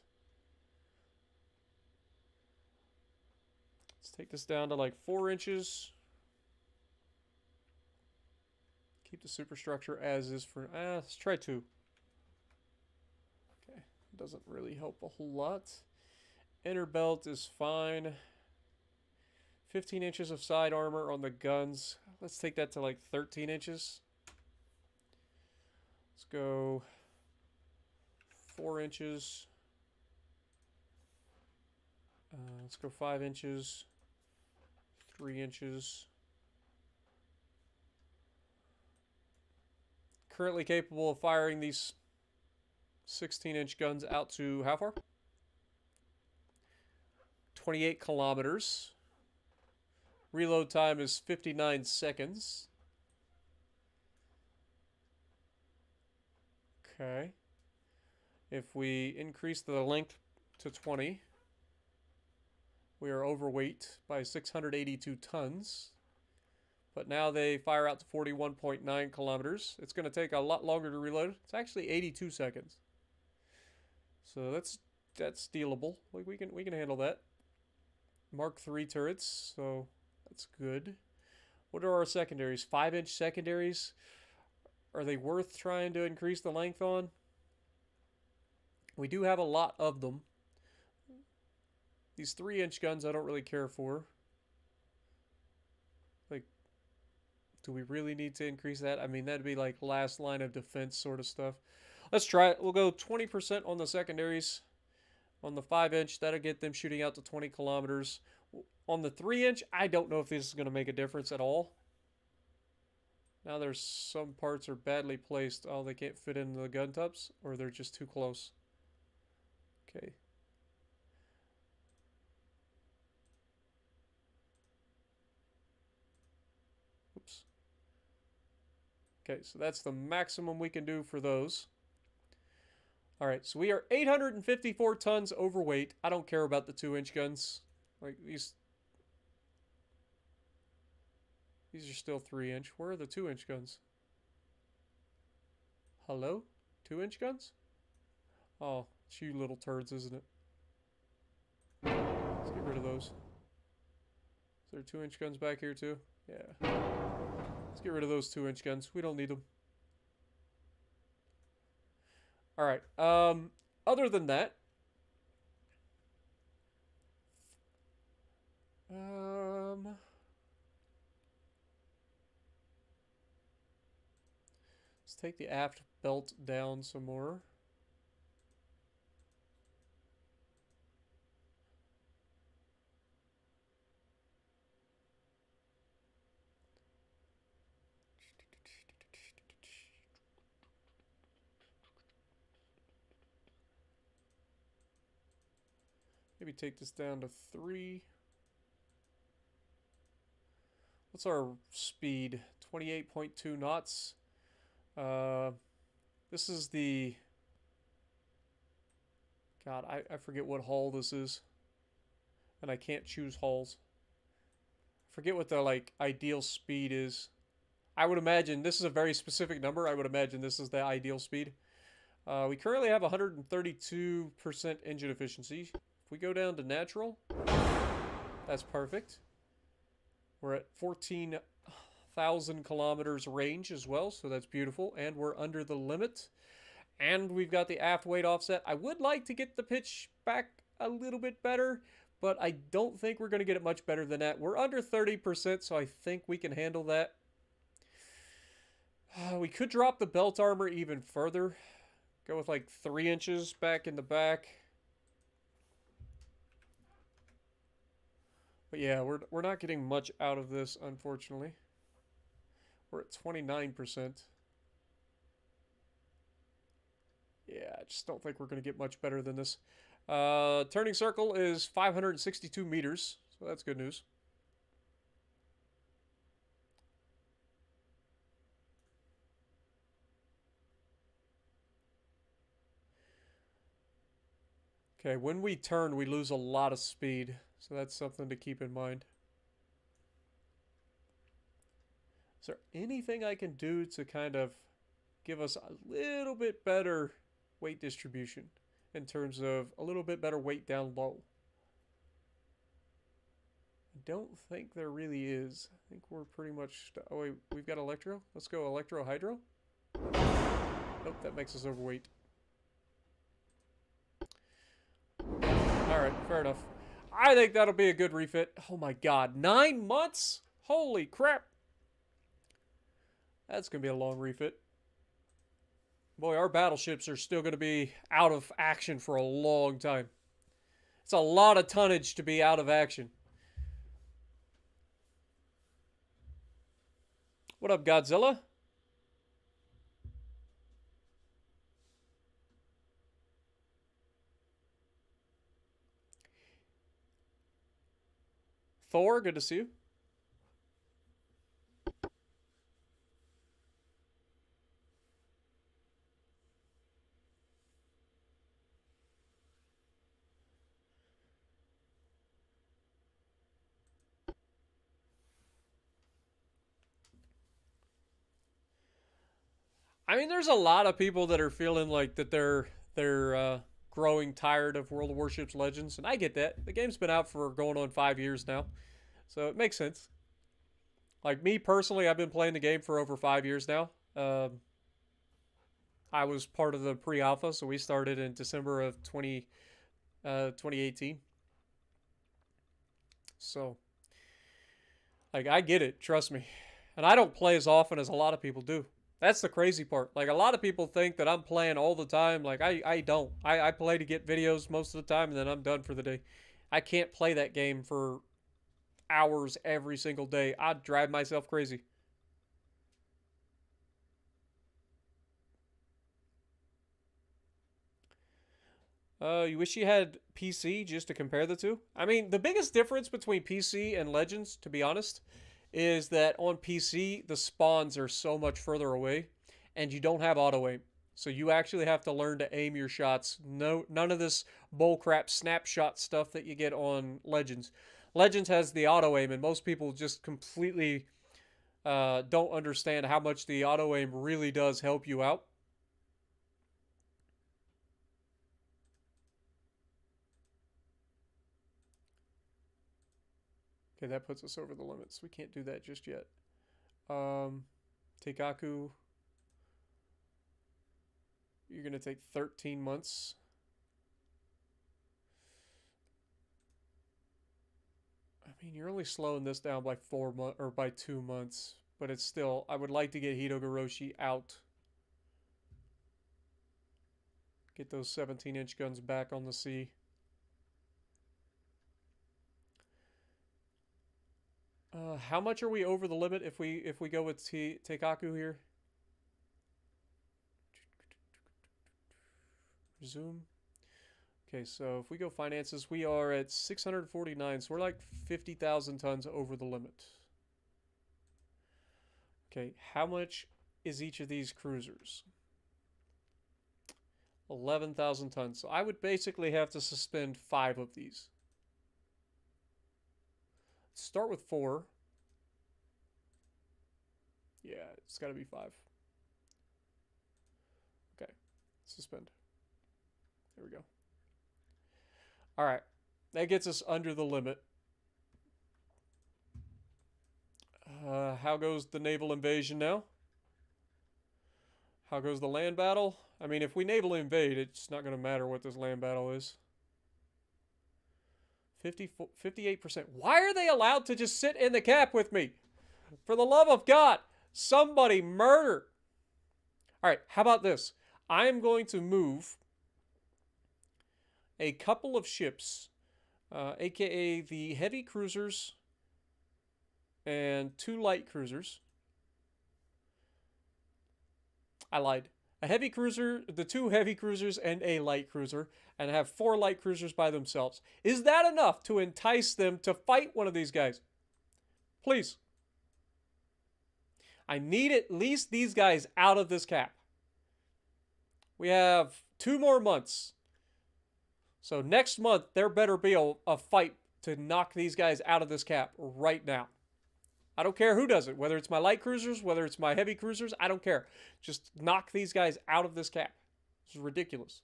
Let's take this down to like 4 inches. Keep the superstructure as is for... let's try 2. Okay, doesn't really help a whole lot. Inner belt is fine. 15 inches of side armor on the guns. Let's take that to like 13 inches. Let's go 4 inches. Let's go 5 inches. 3 inches. Currently capable of firing these 16-inch guns out to how far? 28 kilometers. Reload time is 59 seconds. Okay. If we increase the length to 20, we are overweight by 682 tons. But now they fire out to 41.9 kilometers. It's going to take a lot longer to reload. It's actually 82 seconds. So that's dealable. We can handle that. Mark III turrets, so that's good. What are our secondaries? 5-inch secondaries? Are they worth trying to increase the length on? We do have a lot of them. These 3-inch guns I don't really care for. Like, do we really need to increase that? I mean, that'd be like last line of defense sort of stuff. Let's try it. We'll go 20% on the secondaries. On the 5-inch, that'll get them shooting out to 20 kilometers. On the 3-inch, I don't know if this is going to make a difference at all. Now there's some parts are badly placed. Oh, they can't fit into the gun tubs, or they're just too close. Okay. Oops. Okay, so that's the maximum we can do for those. All right, so we are 854 tons overweight. I don't care about the 2-inch guns. Like these are still 3-inch. Where are the 2-inch guns? Hello? 2-inch guns? Oh, it's you little turds, isn't it? Let's get rid of those. Is there 2-inch guns back here too? Yeah. Let's get rid of those 2-inch guns. We don't need them. Alright, other than that, let's take the aft belt down some more. Maybe take this down to 3. What's our speed? 28.2 knots. This is the... God, I forget what hull this is. And I can't choose hulls. I forget what the, like, ideal speed is. I would imagine, this is a very specific number. I would imagine this is the ideal speed. We currently have 132% engine efficiency. If we go down to natural, that's perfect. We're at 14,000 kilometers range as well, so that's beautiful. And we're under the limit. And we've got the aft weight offset. I would like to get the pitch back a little bit better, but I don't think we're going to get it much better than that. We're under 30%, so I think we can handle that. We could drop the belt armor even further. Go with like 3 inches back in the back. But yeah, we're not getting much out of this, unfortunately. We're at 29%. Yeah, I just don't think we're going to get much better than this. Turning circle is 562 meters, so that's good news. Okay, when we turn, we lose a lot of speed, so that's something to keep in mind. Is there anything I can do to kind of give us a little bit better weight distribution in terms of a little bit better weight down low? I don't think there really is. I think we're pretty much... Oh, wait, we've got electro? Let's go electro hydro. Nope, that makes us overweight. Alright, fair enough. I think that'll be a good refit. Oh my god, 9 months? Holy crap. That's going to be a long refit. Boy, our battleships are still going to be out of action for a long time. It's a lot of tonnage to be out of action. What up, Godzilla? Thor, good to see you. I mean, there's a lot of people that are feeling like that they're growing tired of World of Warships Legends, and I get that. The game's been out for going on 5 years now, so it makes sense. Like me personally, I've been playing the game for over 5 years now. I was part of the pre-alpha, so we started in December of 2018. So, like, I get it, trust me. And I don't play as often as a lot of people do. That's the crazy part. Like, a lot of people think that I'm playing all the time. Like, I don't. I play to get videos most of the time, and then I'm done for the day. I can't play that game for hours every single day. I'd drive myself crazy. You wish you had PC just to compare the two? I mean, the biggest difference between PC and Legends, to be honest, is that on PC, the spawns are so much further away, and you don't have auto aim. So you actually have to learn to aim your shots. No, none of this bullcrap snapshot stuff that you get on Legends. Legends has the auto aim, and most people just completely don't understand how much the auto aim really does help you out. Okay, that puts us over the limits. We can't do that just yet. Teikaku, you're going to take 13 months. I mean, you're only slowing this down by 4 months or by 2 months, but it's still. I would like to get Hitogoroshi out. Get those 17-inch guns back on the sea. How much are we over the limit if we go with Teikaku here? Resume. Okay, so if we go finances, we are at 649, so we're like 50,000 tons over the limit. Okay, how much is each of these cruisers? 11,000 tons. So I would basically have to suspend 5 of these. Start with 4. Yeah, it's got to be 5. Okay, suspend. There we go. All right, that gets us under the limit. How goes the naval invasion now? How goes the land battle? I mean, if we naval invade, it's not going to matter what this land battle is. 58%. Why are they allowed to just sit in the cap with me? For the love of God, somebody murder. All right, how about this? I am going to move a couple of ships, aka the heavy cruisers and 2 light cruisers. I lied. A heavy cruiser, the 2 heavy cruisers, and a light cruiser, and have 4 light cruisers by themselves. Is that enough to entice them to fight one of these guys? Please. I need at least these guys out of this cap. We have 2 more months. So next month, there better be a fight to knock these guys out of this cap right now. I don't care who does it, whether it's my light cruisers, whether it's my heavy cruisers, I don't care. Just knock these guys out of this cap. This is ridiculous.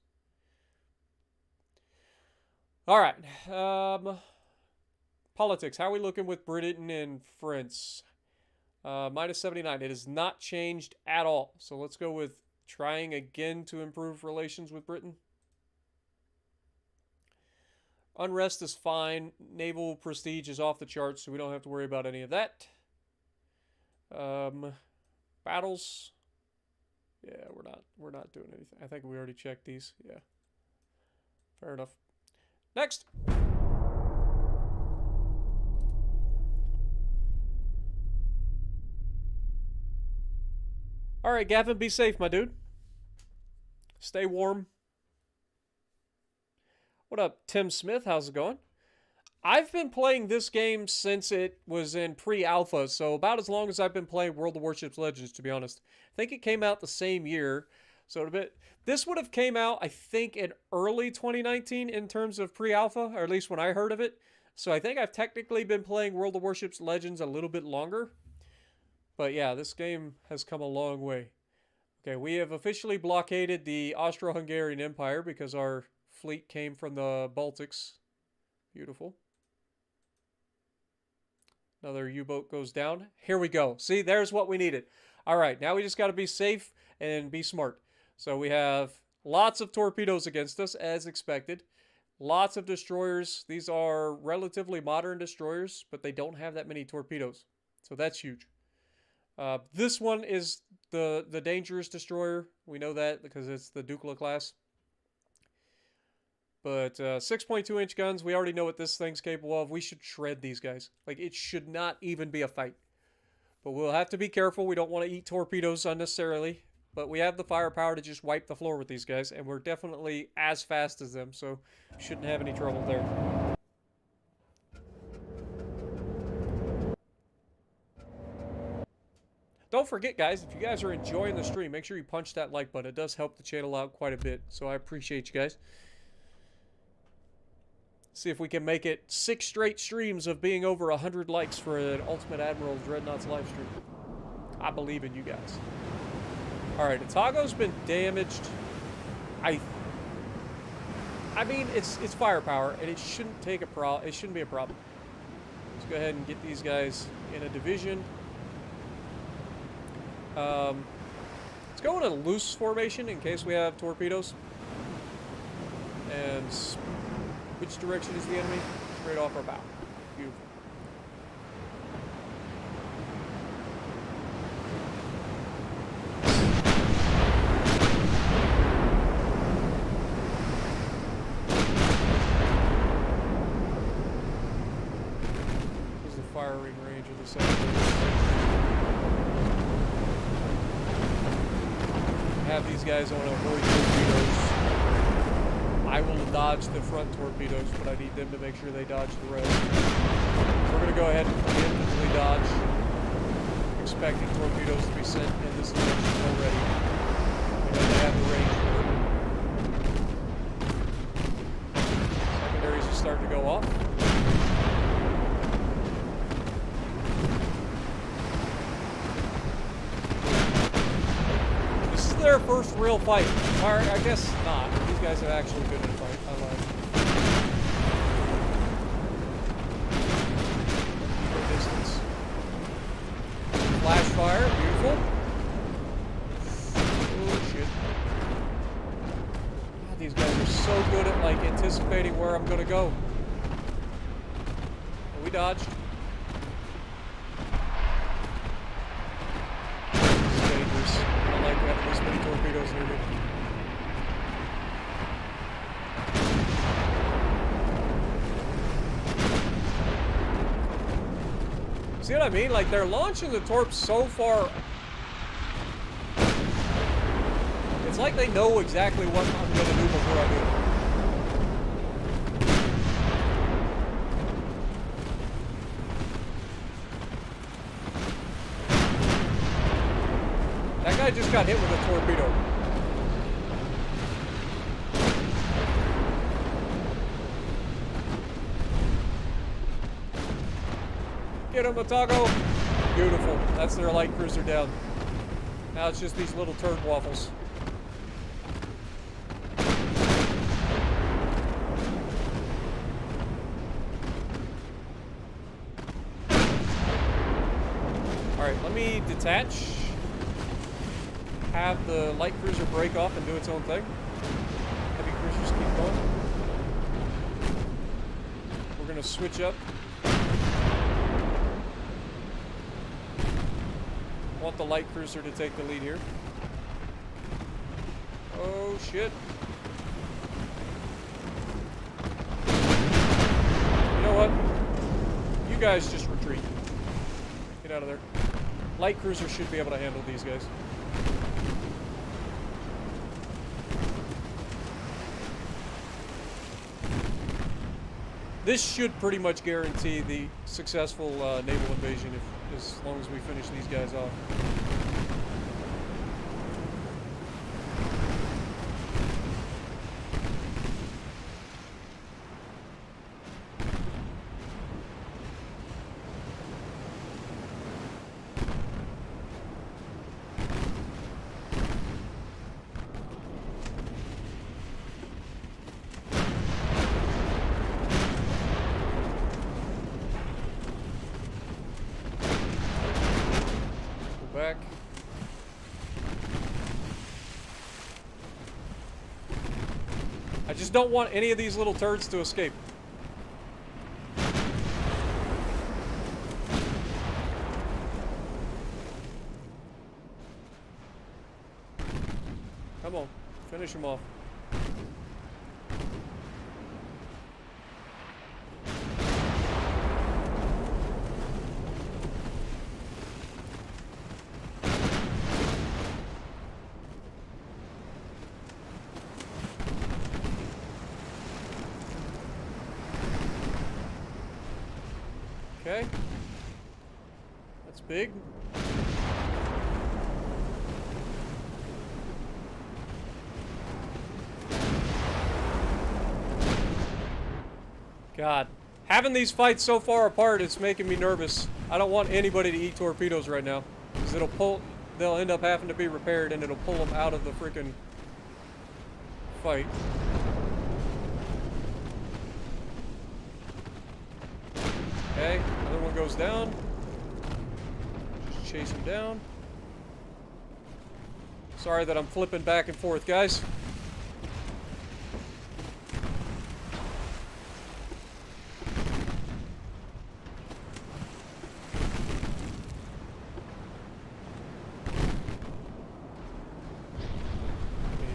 All right. Politics. How are we looking with Britain and France? Minus 79. It has not changed at all. So let's go with trying again to improve relations with Britain. Unrest is fine. Naval prestige is off the charts, so we don't have to worry about any of that. Battles. Yeah, we're not doing anything. I think we already checked these. Yeah. Fair enough. Next. All right, Gavin, be safe, my dude. Stay warm. What up, Tim Smith? How's it going? I've been playing this game since it was in pre-alpha, so about as long as I've been playing World of Warships Legends, to be honest. I think it came out the same year, so this would have came out, I think, in early 2019 in terms of pre-alpha, or at least when I heard of it. So I think I've technically been playing World of Warships Legends a little bit longer. But yeah, this game has come a long way. Okay, we have officially blockaded the Austro-Hungarian Empire because our fleet came from the Baltics. Beautiful. Another U-boat goes down. Here we go. See, there's what we needed. All right, now we just got to be safe and be smart. So we have lots of torpedoes against us, as expected. Lots of destroyers. These are relatively modern destroyers, but they don't have that many torpedoes. So that's huge. This one is the dangerous destroyer. We know that because it's the Dukla class. But 6.2-inch guns, we already know what this thing's capable of. We should shred these guys. Like, it should not even be a fight. But we'll have to be careful. We don't want to eat torpedoes unnecessarily. But we have the firepower to just wipe the floor with these guys. And we're definitely as fast as them, so shouldn't have any trouble there. Don't forget, guys, if you guys are enjoying the stream, make sure you punch that like button. It does help the channel out quite a bit, so I appreciate you guys. See if we can make it 6 straight streams of being over 100 likes for an Ultimate Admiral Dreadnoughts live stream. I believe in you guys. Alright, Atago's been damaged. I mean, it's firepower, and it shouldn't take it shouldn't be a problem. Let's go ahead and get these guys in a division. Let's go in a loose formation in case we have torpedoes. And which direction is the enemy? Straight off our bow. Beautiful. This is the firing range of the second. Have these guys on avoid torpedoes. I will dodge the front torpedoes, but I need them to make sure they dodge the rest. We're going to go ahead and preemptively dodge, expecting torpedoes to be sent in this direction already. We know they have the range for it. Secondaries are starting to go off. Their first real fight. Or, I guess not. These guys have actually been in a fight. I lied. Go distance. Flash fire. Beautiful. Oh, shit. God, these guys are so good at, like, anticipating where I'm gonna go. Oh, we dodged. There's many torpedoes near me. See what I mean? Like, they're launching the torps so far. It's like they know exactly what I'm going to do before I do it. I just got hit with a torpedo. Get him, Atago. Beautiful. That's their light cruiser down. Now it's just these little turd waffles. Alright, let me detach. Have the light cruiser break off and do its own thing. Heavy cruisers keep going. We're going to switch up. Want the light cruiser to take the lead here. Oh shit. You know what? You guys just retreat. Get out of there. Light cruiser should be able to handle these guys. This should pretty much guarantee the successful naval invasion as long as we finish these guys off. Back. I just don't want any of these little turds to escape. Come on, finish him off. Okay. That's big. God. Having these fights so far apart, it's making me nervous. I don't want anybody to eat torpedoes right now. Because they'll end up having to be repaired and it'll pull them out of the freaking fight. Okay, another one goes down. Just chase him down. Sorry that I'm flipping back and forth, guys.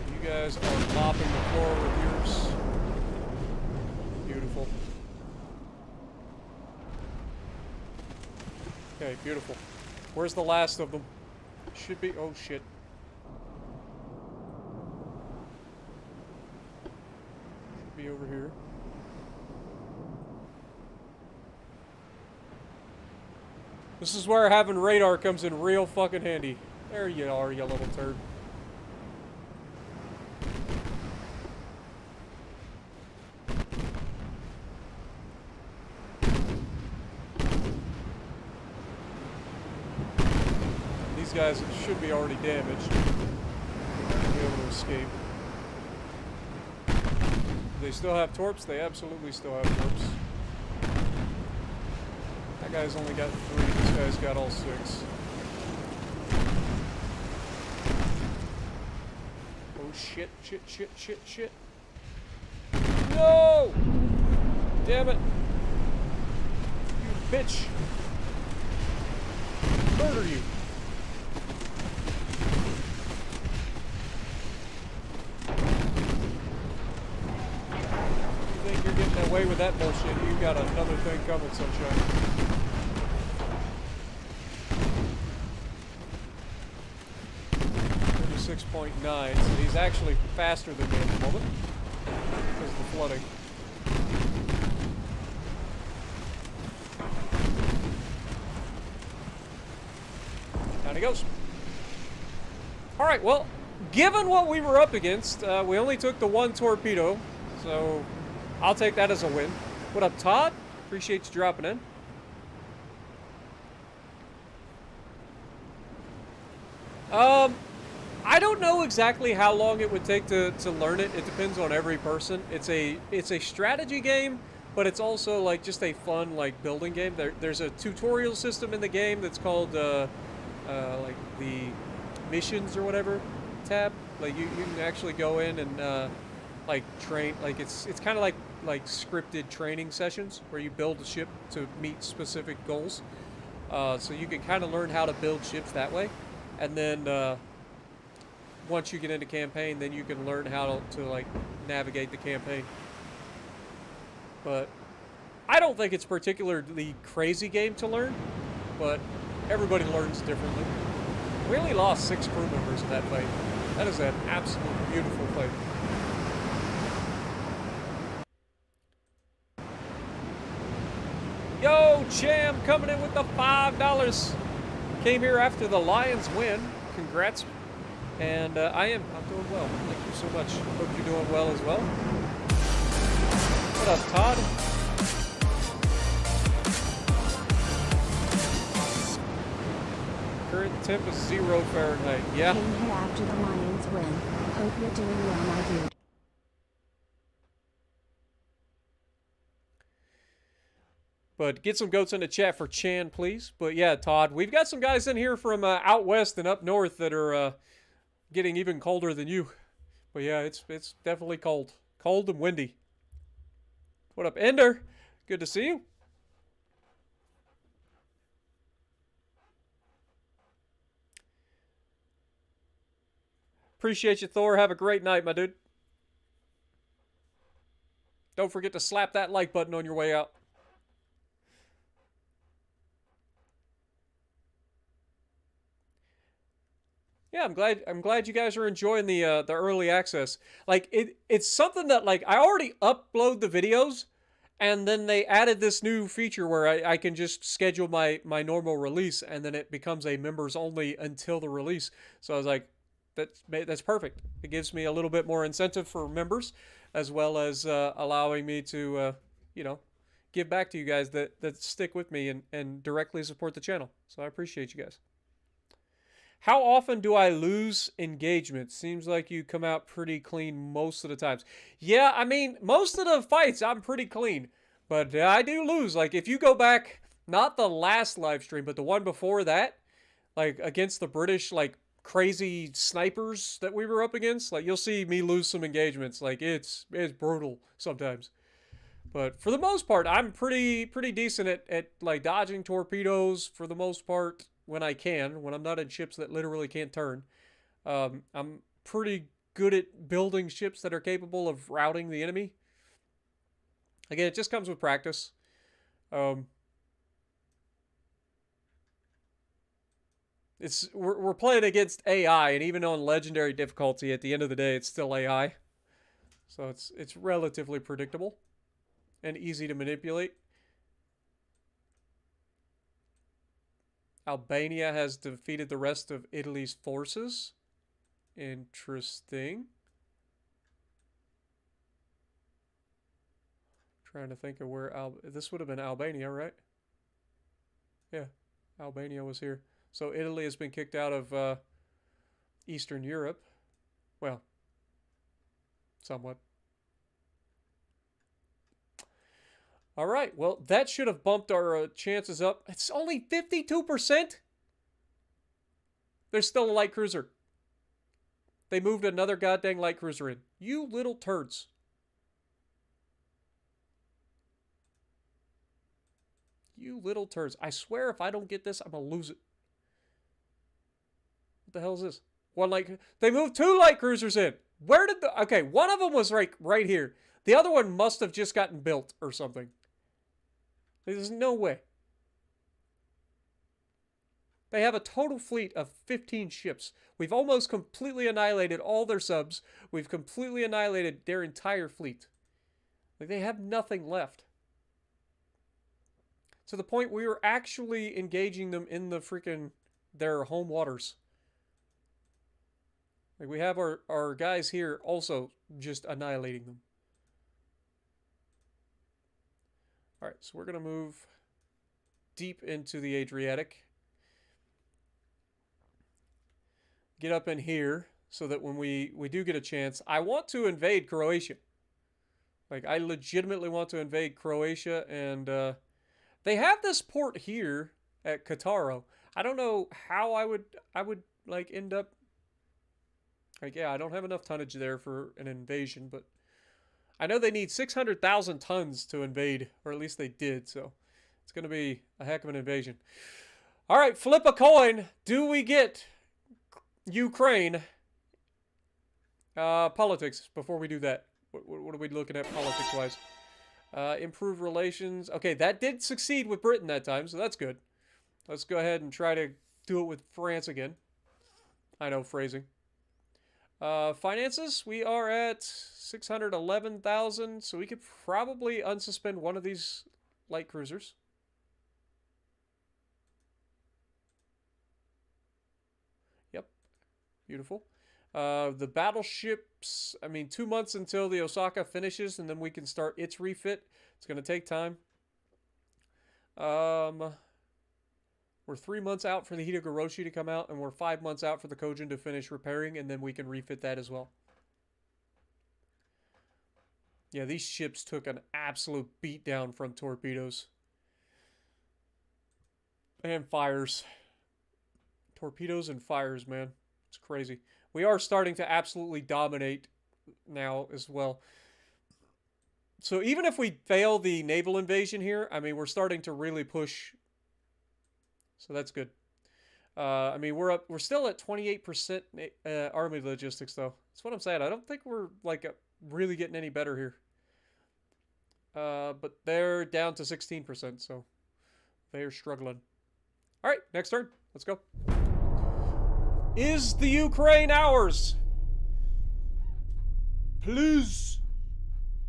You guys are mopping the floor with yours. Beautiful. Okay, beautiful. Where's the last of them? Should be. Oh shit. Should be over here. This is where having radar comes in real fucking handy. There you are, you little turd. These guys should be already damaged. Be able to escape. They still have torps? They absolutely still have torps. That guy's only got 3. This guy's got all 6. Oh shit, shit, shit, shit, shit. No! Damn it. You bitch. Murder you. You think you're getting away with that bullshit? You got another thing coming, sunshine. 6.9, so he's actually faster than me at the moment because of the flooding. Down he goes. Alright, well, given what we were up against, we only took the 1 torpedo, so I'll take that as a win. What up, Todd? Appreciate you dropping in. I don't know exactly how long it would take to learn it. It depends on every person. It's a strategy game, but it's also like just a fun like building game. There's a tutorial system in the game that's called like the missions or whatever tab. Like you can actually go in and like train. Like it's kind of like scripted training sessions where you build a ship to meet specific goals. So you can kind of learn how to build ships that way, and then. Once you get into campaign, then you can learn how to like navigate the campaign. But I don't think it's particularly crazy game to learn, but everybody learns differently. We only lost 6 crew members in that fight. That is an absolute beautiful fight. Yo, Cham coming in with the $5. Came here after the Lions win. Congrats. And I'm doing well. Thank you so much. Hope you're doing well as well. What up, Todd? Current temp is 0 Fahrenheit. Yeah. Came here after the Lions win. Hope you're doing well, my dude. But get some goats in the chat for Chan, please. But yeah, Todd, we've got some guys in here from out west and up north that are getting even colder than you. But yeah, it's definitely cold. Cold and windy. What up, Ender? Good to see you. Appreciate you, Thor. Have a great night, my dude. Don't forget to slap that like button on your way out. Yeah, I'm glad you guys are enjoying the early access. Like it's something that like I already upload the videos, and then they added this new feature where I can just schedule my normal release, and then it becomes a members only until the release. So I was like, that's perfect. It gives me a little bit more incentive for members, as well as allowing me to you know, give back to you guys that stick with me and directly support the channel. So I appreciate you guys. How often do I lose engagement? Seems like you come out pretty clean most of the times. Yeah, I mean, most of the fights I'm pretty clean. But I do lose. Like, if you go back, not the last live stream, but the one before that, like, against the British, like, crazy snipers that we were up against, like, you'll see me lose some engagements. Like, it's brutal sometimes. But for the most part, I'm pretty decent at like dodging torpedoes for the most part when I can, when I'm not in ships that literally can't turn. I'm pretty good at building ships that are capable of routing the enemy. Again, it just comes with practice. We're playing against AI, and even on legendary difficulty, at the end of the day, it's still AI. So it's relatively predictable and easy to manipulate. Albania has defeated the rest of Italy's forces. Interesting. Trying to think of where this would have been Albania, right? Yeah, Albania was here. So Italy has been kicked out of Eastern Europe. Well, somewhat. All right, well, that should have bumped our chances up. It's only 52%. There's still a light cruiser. They moved another goddamn light cruiser in. You little turds. You little turds. I swear if I don't get this, I'm going to lose it. What the hell is this? They moved 2 light cruisers in. Where did the... Okay, one of them was right here. The other one must have just gotten built or something. There's no way. They have a total fleet of 15 ships. We've almost completely annihilated all their subs. We've completely annihilated their entire fleet. Like, they have nothing left. To the point we were actually engaging them in the freaking their home waters. Like, we have our guys here also just annihilating them. Alright, so we're going to move deep into the Adriatic. Get up in here so that when we do get a chance, I want to invade Croatia. Like, I legitimately want to invade Croatia, and they have this port here at Kataro. I don't know how I would like end up. Like, yeah, I don't have enough tonnage there for an invasion, but I know they need 600,000 tons to invade, or at least they did, so it's going to be a heck of an invasion. All right, flip a coin. Do we get Ukraine? Politics, before we do that. What are we looking at politics-wise? Improve relations. Okay, that did succeed with Britain that time, so that's good. Let's go ahead and try to do it with France again. I know, phrasing. Finances, we are at 611,000, so we could probably unsuspend one of these light cruisers. Yep, beautiful. The battleships, I mean, 2 months until the Osaka finishes, and then we can start its refit. It's going to take time. We're 3 months out for the Hitagoroshi to come out, and we're 5 months out for the Kojin to finish repairing, and then we can refit that as well. Yeah, these ships took an absolute beatdown from torpedoes. And fires. Torpedoes and fires, man. It's crazy. We are starting to absolutely dominate now as well. So even if we fail the naval invasion here, I mean, we're starting to really push. So that's good. I mean, we're still at 28% army logistics, though. That's what I'm saying. I don't think we're like really getting any better here. But they're down to 16%, so they're struggling. All right, next turn. Let's go. Is the Ukraine ours? Please.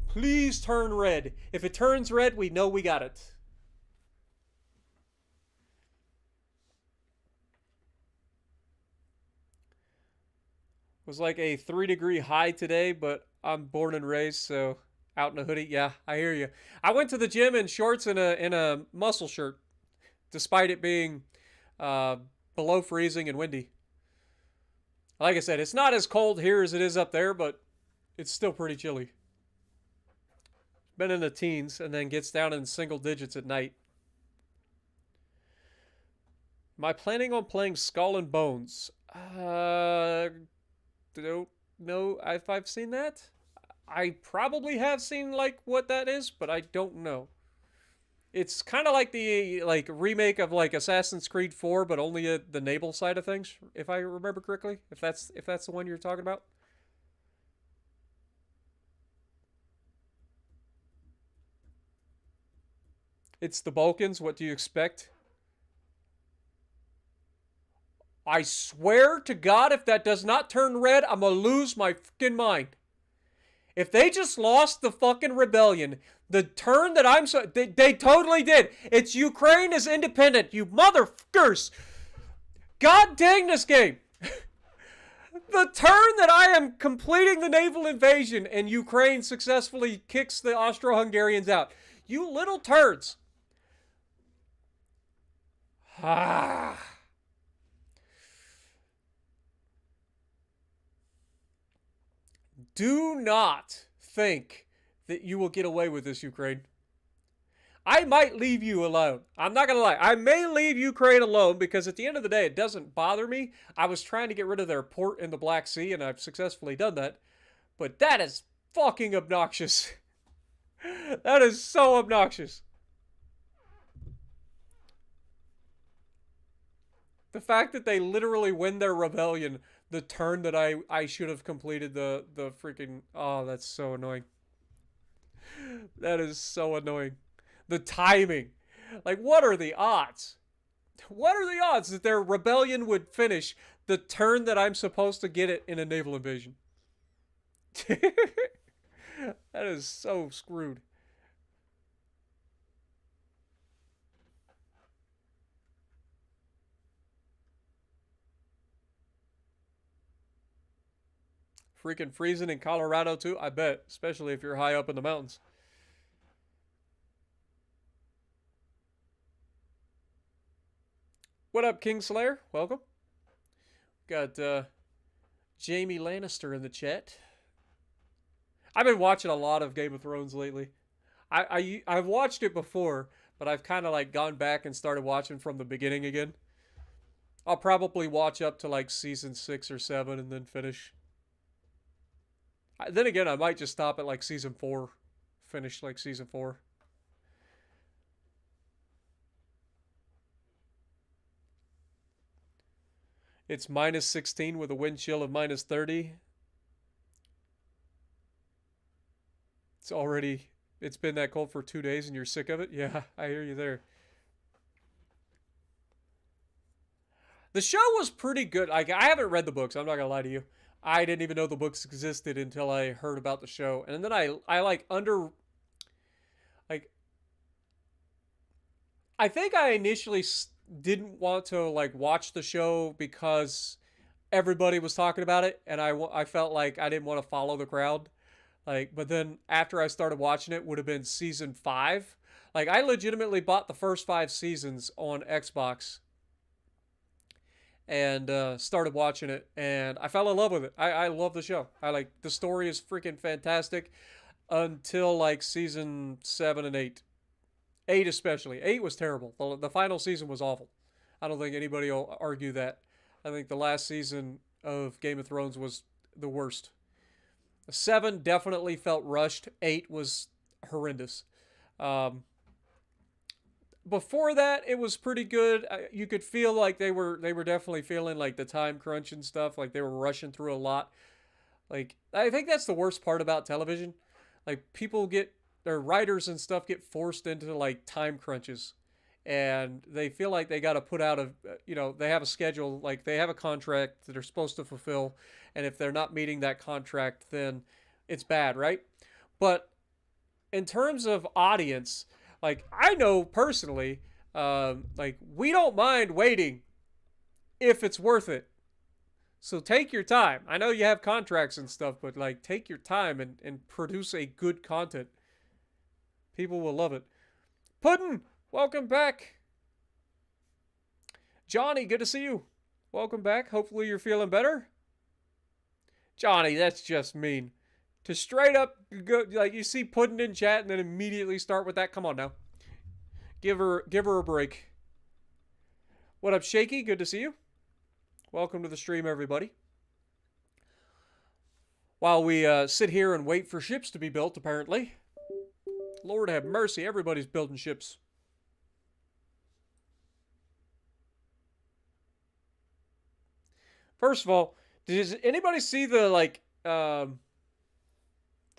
Please turn red. If it turns red, we know we got it. It was like a 3-degree high today, but I'm born and raised, so Out in a hoodie. Yeah, I hear you. I went to the gym in shorts and a muscle shirt, despite it being uh, below freezing and windy. Like I said, it's not as cold here as it is up there, but it's still pretty chilly. Been in the teens and then gets down in single digits at night. Am I planning on playing Skull and Bones? Don't know if I've seen that. I probably have seen like what that is, but I don't know. It's kind of like the like remake of like Assassin's Creed 4, but only the naval side of things, if I remember correctly. If that's the one you're talking about. It's the Balkans. What do you expect? I swear to God, if that does not turn red, I'm gonna lose my fucking mind. If they just lost the fucking rebellion, the turn that I'm so... They totally did. It's Ukraine is independent, you motherfuckers. God dang this game. The turn that I am completing the naval invasion and Ukraine successfully kicks the Austro-Hungarians out. You little turds. Ah. Do not think that you will get away with this, Ukraine. I might leave you alone. I'm not going to lie. I may leave Ukraine alone because at the end of the day, it doesn't bother me. I was trying to get rid of their port in the Black Sea, and I've successfully done that. But that is fucking obnoxious. That is so obnoxious. The fact that they literally win their rebellion the turn that I should have completed the freaking... Oh, that's so annoying. That is so annoying. The timing. Like, what are the odds? What are the odds that their rebellion would finish the turn that I'm supposed to get it in a naval invasion? That is so screwed. Freaking freezing in Colorado too, I bet. Especially if you're high up in the mountains. What up, Kingslayer? Welcome. Got Jamie Lannister in the chat. I've been watching a lot of Game of Thrones lately. I've watched it before, but I've kind of like gone back and started watching from the beginning again. I'll probably watch up to like season 6 or 7 and then finish. Then again, I might just stop at like season 4. Finish like season 4. It's minus 16 with a wind chill of minus 30. It's been that cold for 2 days and you're sick of it? Yeah, I hear you there. The show was pretty good. Like, I haven't read the books, I'm not gonna lie to you. I didn't even know the books existed until I heard about the show. And then I like like, I think I initially didn't want to like watch the show because everybody was talking about it. And I felt like I didn't want to follow the crowd. Like, but then after I started watching it would have been season 5. Like, I legitimately bought the first 5 seasons on Xbox and started watching it, and I fell in love with it. I love the show. The story is freaking fantastic until like season 7 and 8. 8 especially. 8 was terrible. The final season was awful. I don't think anybody will argue that. I think the last season of Game of Thrones was the worst. 7 definitely felt rushed. 8 was horrendous. Before that, it was pretty good. You could feel like they were definitely feeling like the time crunch and stuff. Like they were rushing through a lot. Like, I think that's the worst part about television. Like, their writers and stuff get forced into like time crunches, and they feel like they got to put out they have a schedule, like they have a contract that they're supposed to fulfill, and if they're not meeting that contract, then it's bad, right? But in terms of audience, like, I know personally, like, we don't mind waiting if it's worth it. So take your time. I know you have contracts and stuff, but like take your time and produce a good content. People will love it. Puddin', welcome back. Johnny, good to see you. Welcome back. Hopefully you're feeling better. Johnny, that's just mean. To straight up go like you see Puddin' in chat and then immediately start with that. Come on now. Give her a break. What up, Shaky? Good to see you. Welcome to the stream, everybody. While we sit here and wait for ships to be built, apparently. Lord have mercy, everybody's building ships. First of all, does anybody see the like the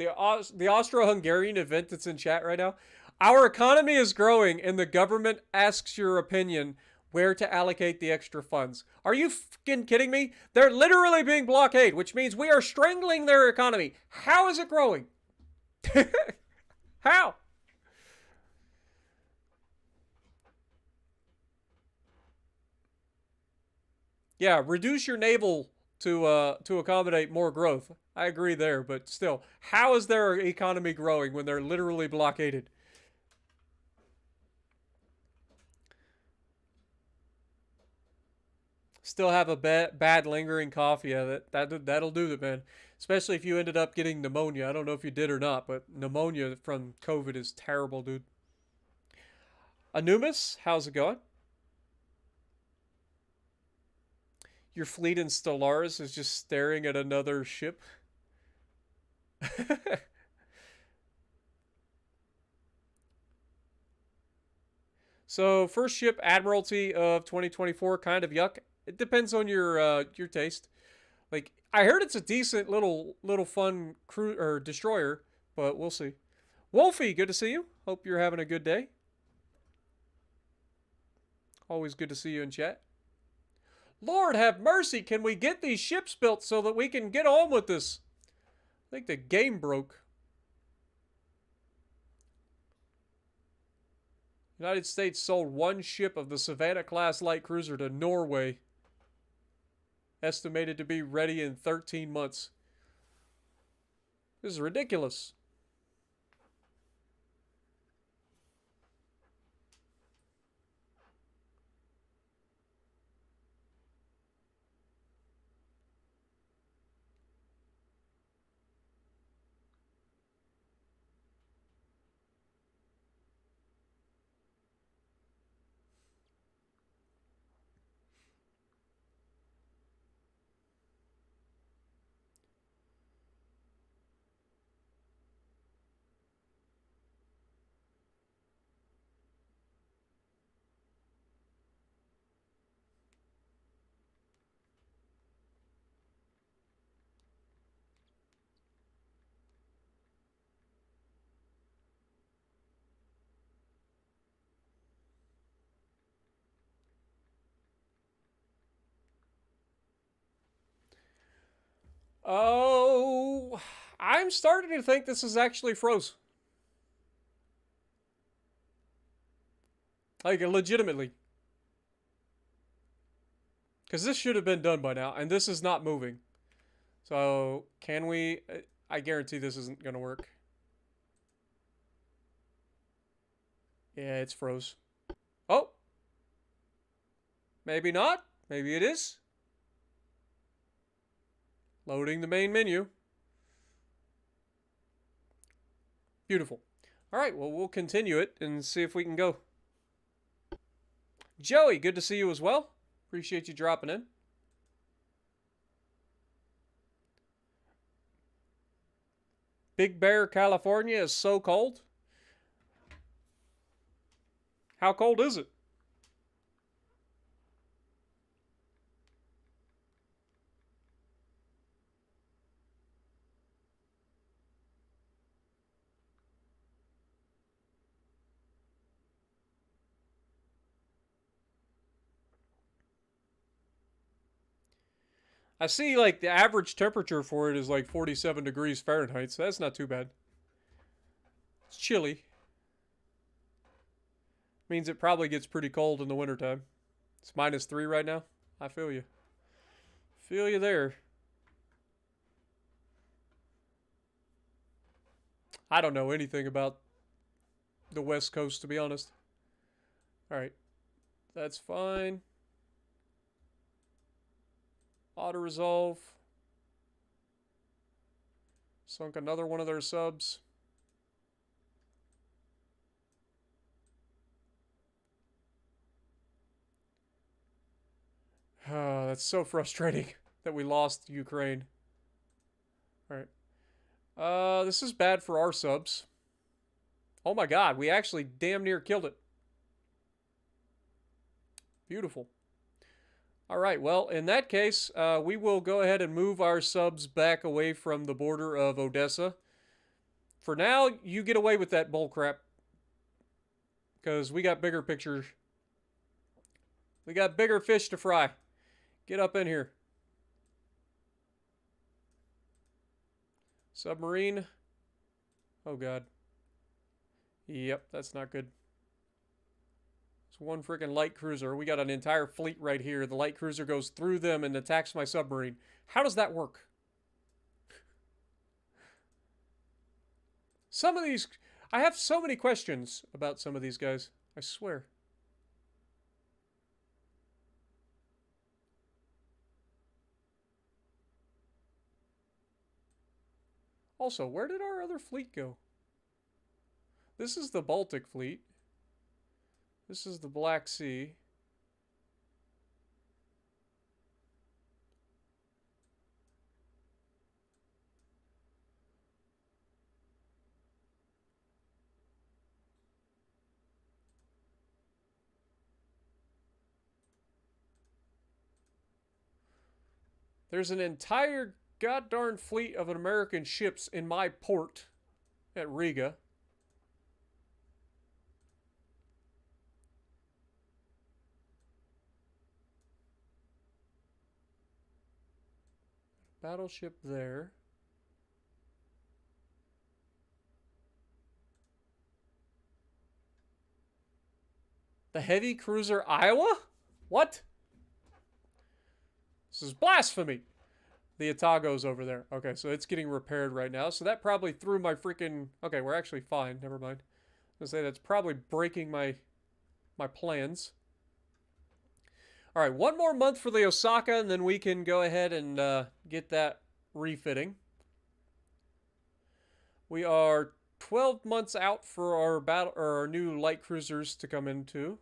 Austro-Hungarian event that's in chat right now? Our economy is growing, and the government asks your opinion where to allocate the extra funds. Are you fucking kidding me? They're literally being blockaded, which means we are strangling their economy. How is it growing? How? Yeah, reduce your naval to accommodate more growth. I agree there, but still, how is their economy growing when they're literally blockaded? Still have a bad lingering cough. Yeah, that'll do it, man. Especially if you ended up getting pneumonia. I don't know if you did or not, but pneumonia from COVID is terrible, dude. Anumis, how's it going? Your fleet in Stellaris is just staring at another ship. So first ship, Admiralty of 2024, kind of yuck. It depends on your taste. Like I heard it's a decent little fun crew or destroyer, but we'll see. Wolfie, good to see you. Hope you're having a good day. Always good to see you in chat. Lord have mercy, can we get these ships built so that we can get on with this? I think the game broke. United States sold one ship of the Savannah-class light cruiser to Norway. Estimated to be ready in 13 months. This is ridiculous. Oh, I'm starting to think this is actually froze. Like, legitimately. Because this should have been done by now, and this is not moving. So, can we... I guarantee this isn't going to work. Yeah, it's froze. Oh! Maybe not. Maybe it is. Loading the main menu. Beautiful. Alright, well, we'll continue it and see if we can go. Joey, good to see you as well. Appreciate you dropping in. Big Bear, California is so cold. How cold is it? I see like the average temperature for it is like 47 degrees Fahrenheit, so that's not too bad. It's chilly. Means it probably gets pretty cold in the wintertime. It's -3 right now. I feel you. Feel you there. I don't know anything about the West Coast, to be honest. Alright. That's fine. Auto-resolve. Sunk another one of their subs. Oh, that's so frustrating that we lost Ukraine. Alright. This is bad for our subs. Oh my god, we actually damn near killed it. Beautiful. Alright, well, in that case, we will go ahead and move our subs back away from the border of Odessa. For now, you get away with that bullcrap. Because we got bigger pictures. We got bigger fish to fry. Get up in here. Submarine. Oh, God. Yep, that's not good. It's one freaking light cruiser. We got an entire fleet right here. The light cruiser goes through them and attacks my submarine. How does that work? Some of these... I have so many questions about some of these guys. I swear. Also, where did our other fleet go? This is the Baltic fleet. This is the Black Sea. There's an entire goddarn fleet of American ships in my port at Riga. Battleship there. The heavy cruiser Iowa? What? This is blasphemy. The Otago's over there. Okay, so it's getting repaired right now. So that probably threw my freaking... Okay, we're actually fine. Never mind. I was gonna say that's probably breaking my plans. All right, one more month for the Osaka, and then we can go ahead and get that refitting. We are 12 months out for our new light cruisers to come into.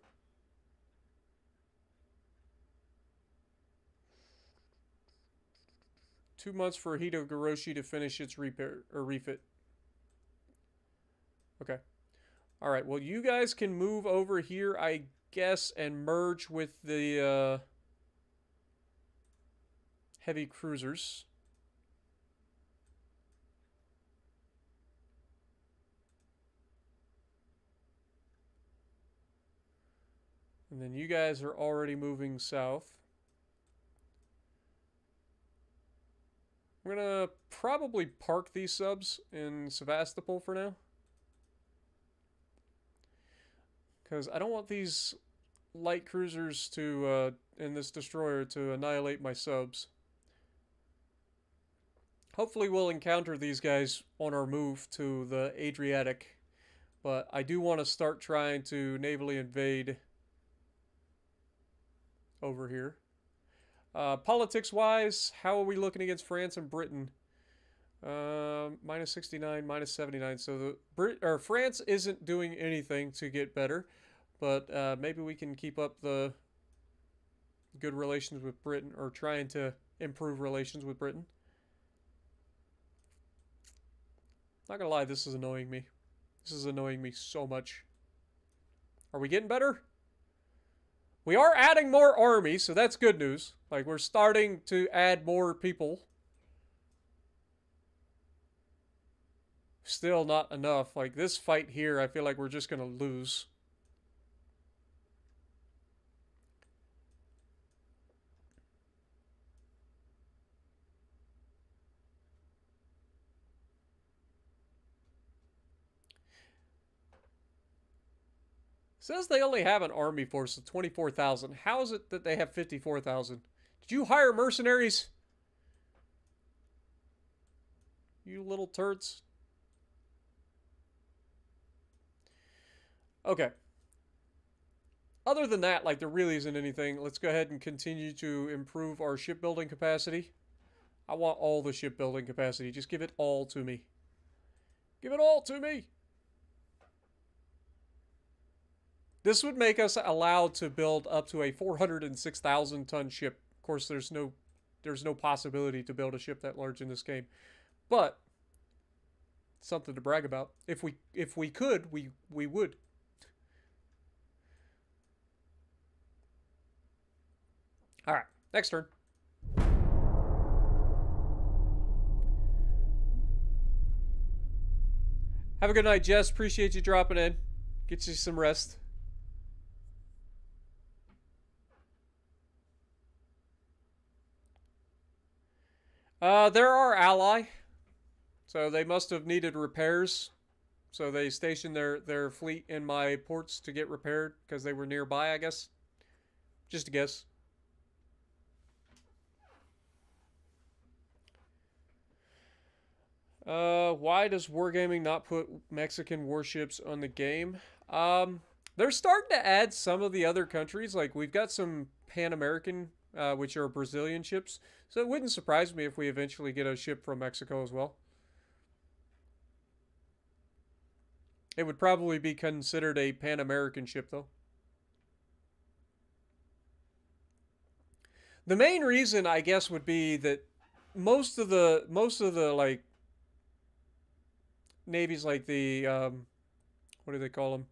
Two months for Hitogoroshi to finish its repair or refit. Okay. All right. Well, you guys can move over here, I guess, and merge with the heavy cruisers. And then you guys are already moving south. I'm gonna probably park these subs in Sevastopol for now. Because I don't want these light cruisers to, and this destroyer to annihilate my subs. Hopefully we'll encounter these guys on our move to the Adriatic. But I do want to start trying to navally invade over here. Politics-wise, how are we looking against France and Britain? Minus 69, minus 79. So France isn't doing anything to get better, but maybe we can keep up the good relations with Britain, or trying to improve relations with Britain. Not gonna lie, this is annoying me. This is annoying me so much. Are we getting better? We are adding more army, so that's good news. Like, we're starting to add more people. Still not enough. Like, this fight here, I feel like we're just gonna lose. Says they only have an army force of 24,000. How is it that they have 54,000? Did you hire mercenaries? You little turds. Okay. Other than that, like, there really isn't anything. Let's go ahead and continue to improve our shipbuilding capacity. I want all the shipbuilding capacity. Just give it all to me. Give it all to me! This would make us allowed to build up to a 406,000 ton ship. Of course, there's no possibility to build a ship that large in this game, but something to brag about. If we could, we would. All right, next turn. Have a good night, Jess. Appreciate you dropping in. Get you some rest. They're our ally, so they must have needed repairs. So they stationed their fleet in my ports to get repaired because they were nearby, I guess. Just a guess. Why does Wargaming not put Mexican warships on the game? They're starting to add some of the other countries. Like, we've got some Pan-American, which are Brazilian ships. So it wouldn't surprise me if we eventually get a ship from Mexico as well. It would probably be considered a Pan-American ship, though. The main reason, I guess, would be that most of the like navies, like the what do they call them?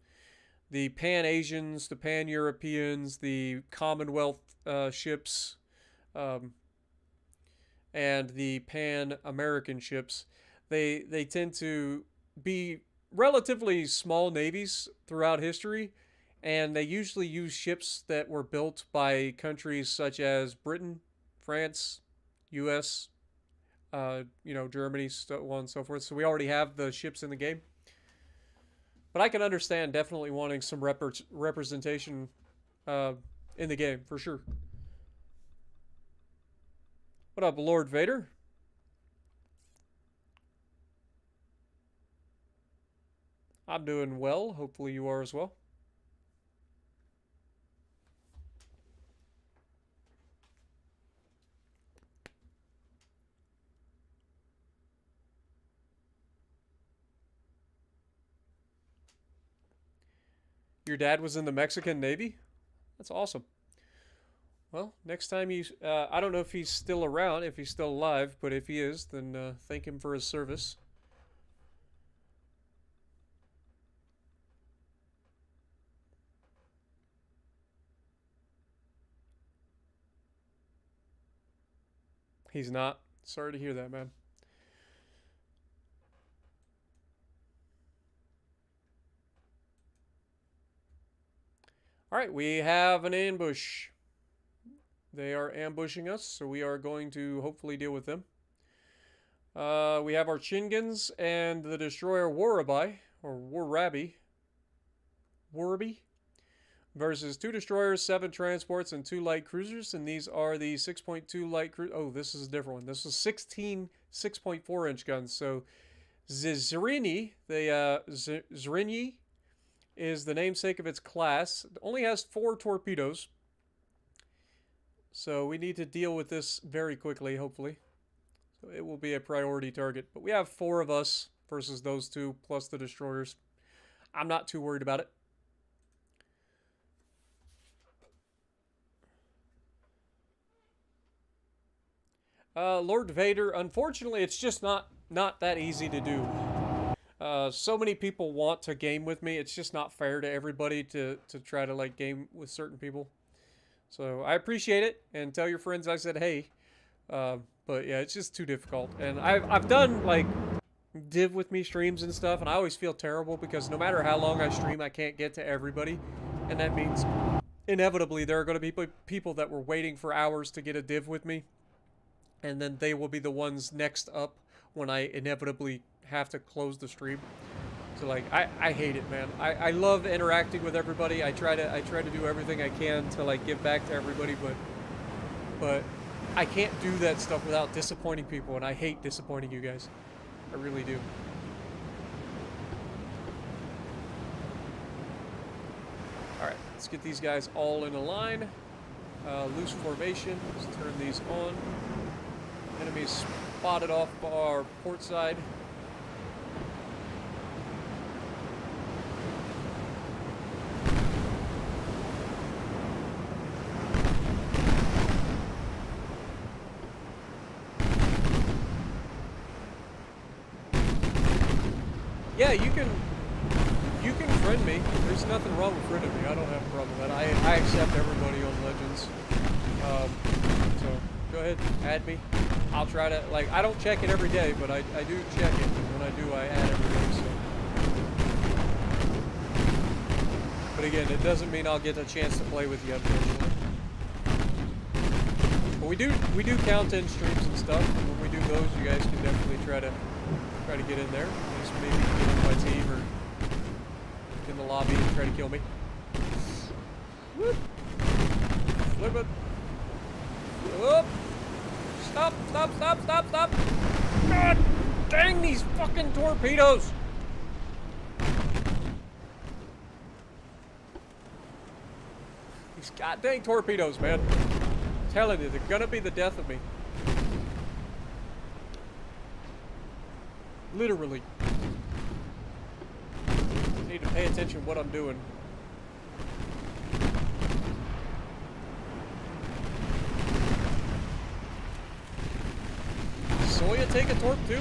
The Pan-Asians, the Pan-Europeans, the Commonwealth ships, and the Pan-American ships, they tend to be relatively small navies throughout history, and they usually use ships that were built by countries such as Britain, France, U.S., Germany, so on and so forth. So we already have the ships in the game. But I can understand definitely wanting some representation in the game, for sure. What up, Lord Vader? I'm doing well. Hopefully you are as well. Your dad was in the Mexican Navy? That's awesome. Well, next time you... I don't know if he's still around, if he's still alive, but if he is, then thank him for his service. He's not. Sorry to hear that, man. Alright, we have an ambush. They are ambushing us, so we are going to hopefully deal with them. We have our Chingans and the destroyer Warabi, or Warabi. Warabi? Versus 2 destroyers, 7 transports, and 2 light cruisers. And these are the 6.2 light cruisers. Oh, this is a different one. This is 16 6.4 inch guns. So Zrinyi, the Zrinyi is the namesake of its class. It only has 4 torpedoes. So we need to deal with this very quickly, hopefully. So it will be a priority target. But we have 4 of us versus those 2, plus the destroyers. I'm not too worried about it. Lord Vader, unfortunately, it's just not that easy to do. So many people want to game with me. It's just not fair to everybody to try to like game with certain people. So I appreciate it, and tell your friends I said hey. But yeah, it's just too difficult. And I've done like Div with me streams and stuff, and I always feel terrible because no matter how long I stream, I can't get to everybody, and that means inevitably there are going to be people that were waiting for hours to get a Div with me, and then they will be the ones next up when I inevitably have to close the stream. So like I hate it, man. I love interacting with everybody. I try to do everything I can to like give back to everybody, but I can't do that stuff without disappointing people, and I hate disappointing you guys. I really do. Alright, let's get these guys all in a line. Loose formation. Let's turn these on. Enemies spotted off our port side. Yeah, you can friend me. There's nothing wrong with friending me. I don't have a problem with that. I accept everybody on Legends. So go ahead, add me. I'll try to, like, I don't check it every day, but I do check it. And when I do, I add every day. So. But again, it doesn't mean I'll get a chance to play with you, unfortunately. But we do content streams and stuff. And when we do those, you guys can definitely try to get in there. Just maybe get in my team or in the lobby and try to kill me. Whoop. Flip it. Whoop. Stop, stop, stop, stop, stop. God dang these fucking torpedoes. These god dang torpedoes, man. I'm telling you, they're gonna be the death of me. Literally. I need to pay attention to what I'm doing. Soya take a torp too?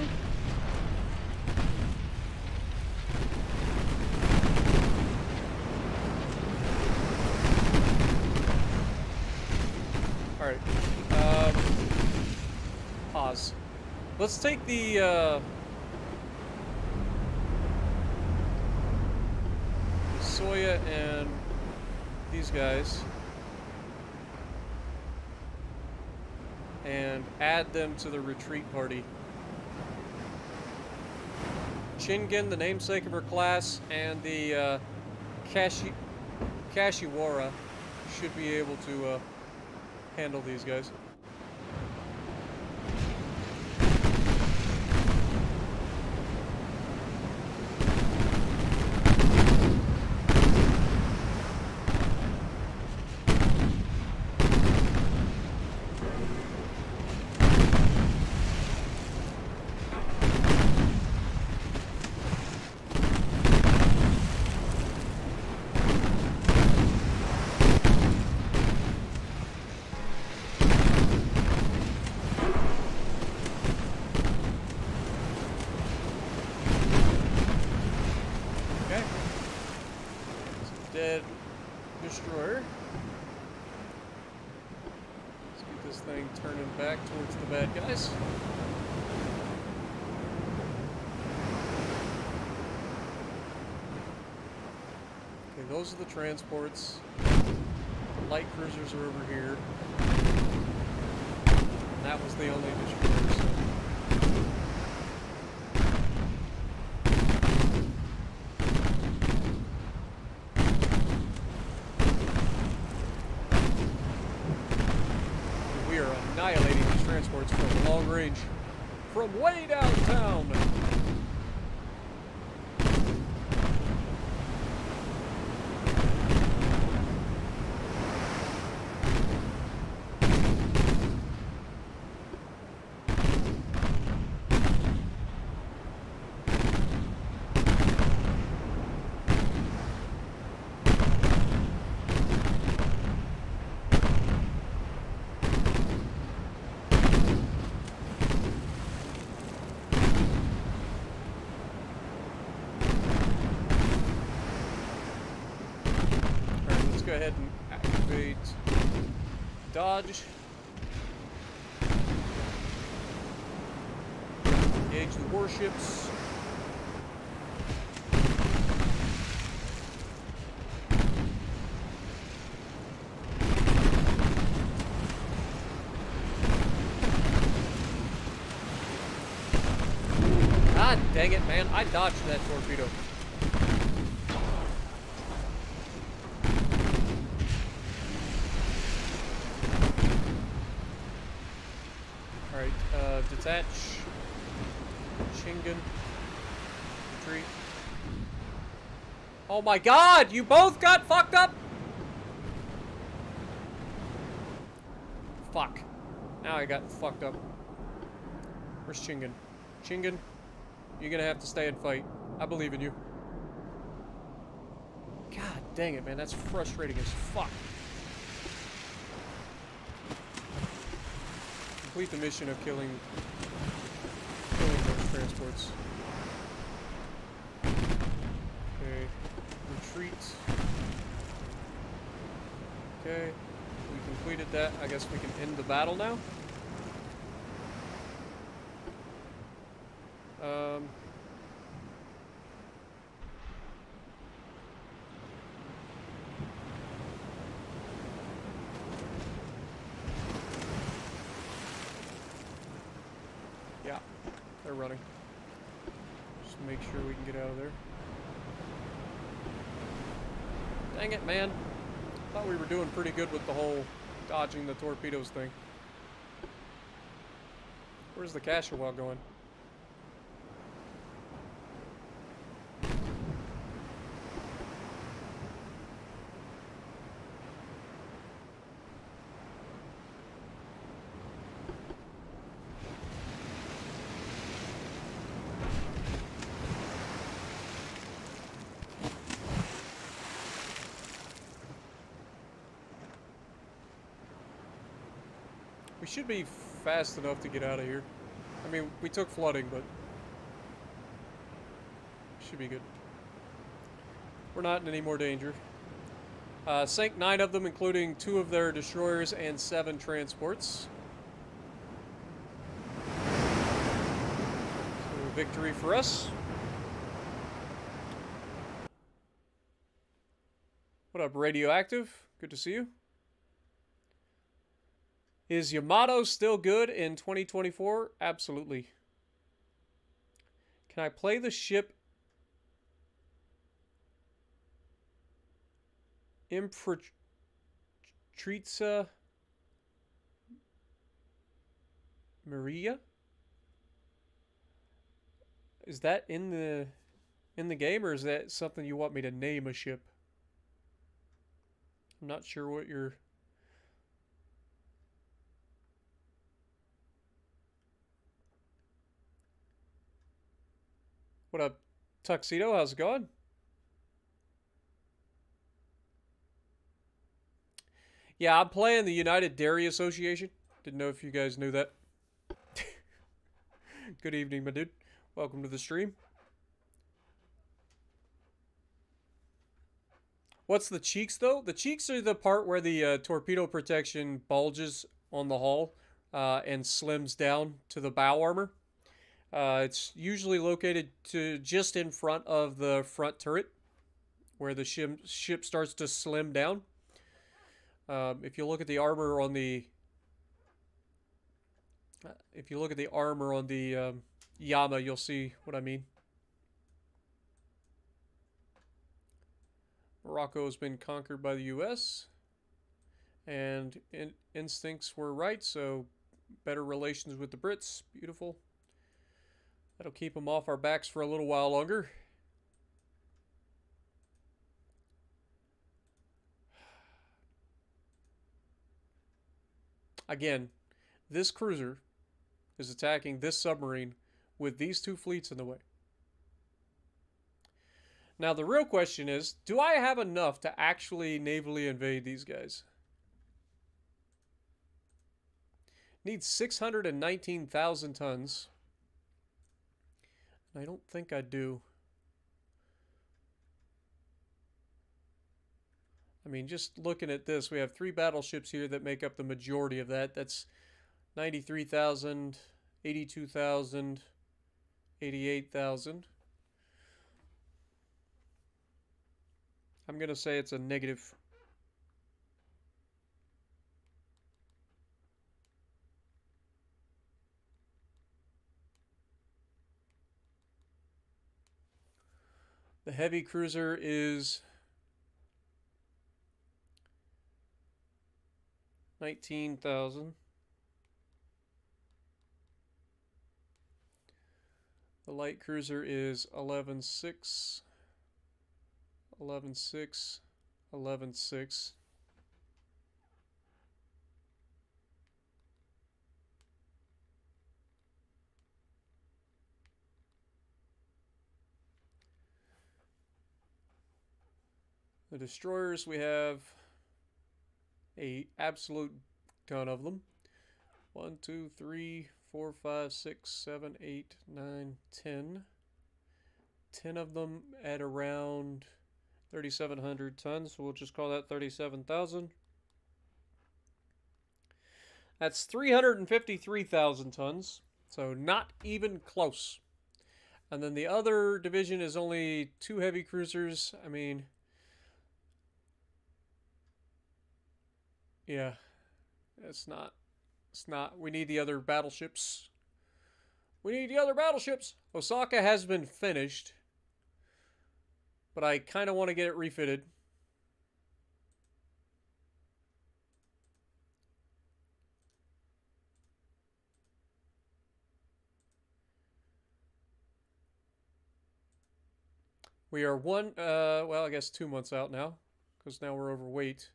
Alright. Pause. Let's take the, Soya and these guys and add them to the retreat party. Shingen, the namesake of her class, and the Kashiwara should be able to handle these guys. Dead destroyer. Let's get this thing turning back towards the bad guys. Okay, those are the transports. The light cruisers are over here. And that was the only destroyer. So. Annihilating these transports from long range, from way downtown. Go ahead and activate dodge. Engage the warships. God dang it, man. I dodged that torpedo. Detach Shingen. Retreat. Oh my god! You both got fucked up? Fuck. Now I got fucked up. Where's Shingen? Shingen, you're gonna have to stay and fight. I believe in you. God dang it, man. That's frustrating as fuck. Complete the mission of killing those transports. Okay. Retreat. Okay. We completed that. I guess we can end the battle now. Yeah, they're running. Just make sure we can get out of there. Dang it, man. Thought we were doing pretty good with the whole dodging the torpedoes thing. Where's the Casherwell going? We should be fast enough to get out of here. I mean, we took flooding, but should be good. We're not in any more danger. Sank 9 of them, including 2 of their destroyers and 7 transports. So, victory for us. What up, Radioactive? Good to see you. Is Yamato still good in 2024? Absolutely. Can I play the ship Imperatriza Maria? Is that in the game, or is that something you want me to name a ship? I'm not sure what you're... What up, Tuxedo? How's it going? Yeah, I'm playing the United Dairy Association. Didn't know if you guys knew that. Good evening, my dude. Welcome to the stream. What's the cheeks, though? The cheeks are the part where the torpedo protection bulges on the hull and slims down to the bow armor. It's usually located to just in front of the front turret, where the ship starts to slim down. If you look at the armor on the Yama, you'll see what I mean. Morocco has been conquered by the U.S. and instincts were right, so better relations with the Brits. Beautiful. That'll keep them off our backs for a little while longer. Again, this cruiser is attacking this submarine with these 2 fleets in the way. Now, the real question is, do I have enough to actually navally invade these guys? Need 619,000 tons. I don't think I do. I mean, just looking at this, we have 3 battleships here that make up the majority of that. That's 93,000, 82,000, 88,000. I'm going to say it's a negative. The heavy cruiser is 19,000. The light cruiser is 11.6, 11.6, 11.6. The destroyers, we have a absolute ton of them. 1, 2, 3, 4, 5, 6, 7, 8, 9, 10. 10 of them at around 3,700 tons, so we'll just call that 37,000. That's 353,000 tons, so not even close. And then the other division is only 2 heavy cruisers. I mean, yeah, it's not. We need the other battleships. We need the other battleships. Osaka has been finished, but I kind of want to get it refitted. We are well, I guess 2 months out now, because now we're overweight.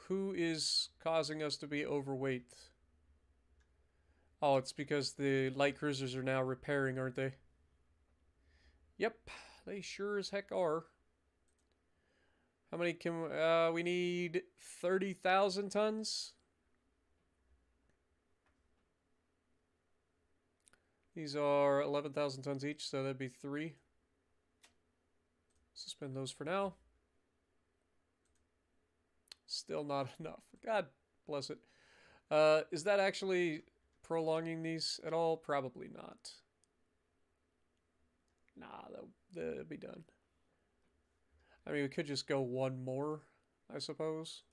Who is causing us to be overweight? Oh, it's because the light cruisers are now repairing, aren't they? Yep, they sure as heck are. How many can we need? 30,000 tons. These are 11,000 tons each, so that'd be 3. Suspend those for now. Still not enough. God bless it. Is that actually prolonging these at all? Probably not. Nah, that'll be done. I mean, we could just go 1 more, I suppose.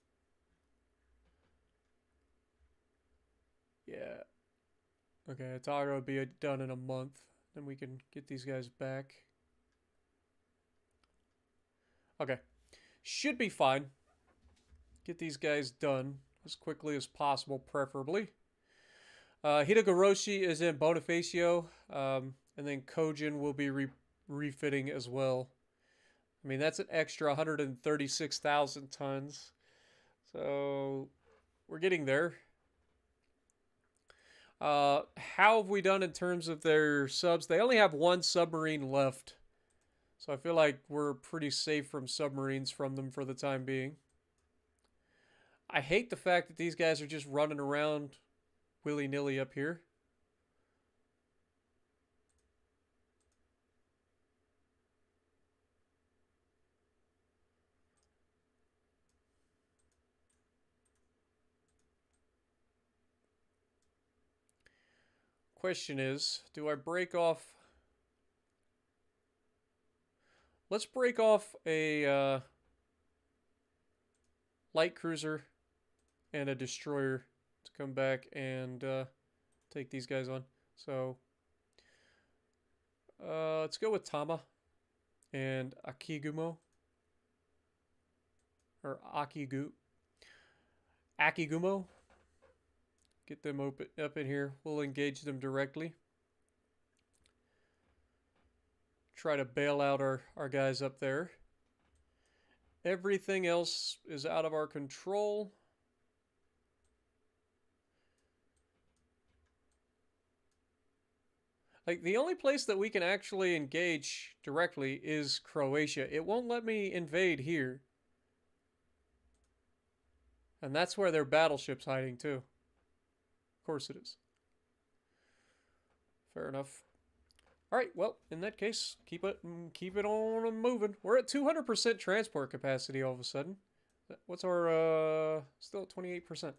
Yeah. Okay, Otago would be done in a month. Then we can get these guys back. Okay. Should be fine. Get these guys done as quickly as possible, preferably. Hidegoroshi is in Bonifacio, and then Kojin will be refitting as well. I mean, that's an extra 136,000 tons. So, we're getting there. How have we done in terms of their subs? They only have 1 submarine left. So I feel like we're pretty safe from submarines from them for the time being. I hate the fact that these guys are just running around willy-nilly up here. Question is, do I break off... Let's break off a light cruiser and a destroyer to come back and take these guys on. So, let's go with Tama and Akigumo. Or Akigumo. Get them up in here. We'll engage them directly. Try to bail out our guys up there. Everything else is out of our control. Like, the only place that we can actually engage directly is Croatia. It won't let me invade here. And that's where their battleship's hiding, too. Of course it is. Fair enough. Alright, well, in that case, keep it on moving. We're at 200% transport capacity all of a sudden. What's our, still at 28%.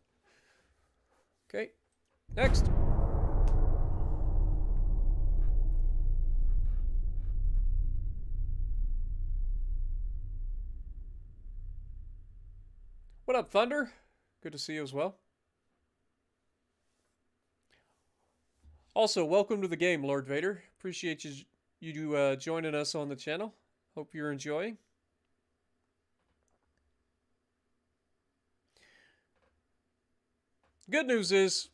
Okay, next. What up, Thunder? Good to see you as well. Also, welcome to the game, Lord Vader. Appreciate you joining us on the channel. Hope you're enjoying. Good news is,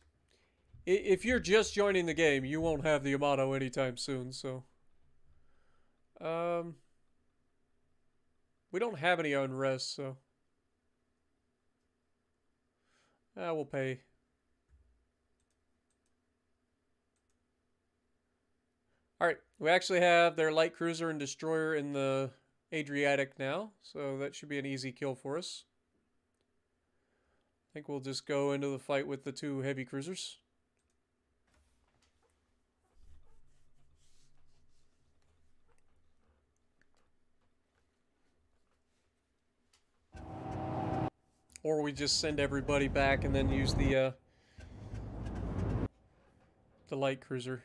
if you're just joining the game, you won't have the Yamato anytime soon, so. We don't have any unrest, so. We'll pay. Alright, we actually have their light cruiser and destroyer in the Adriatic now, so that should be an easy kill for us. I think we'll just go into the fight with the two heavy cruisers. Or we just send everybody back and then use the light cruiser.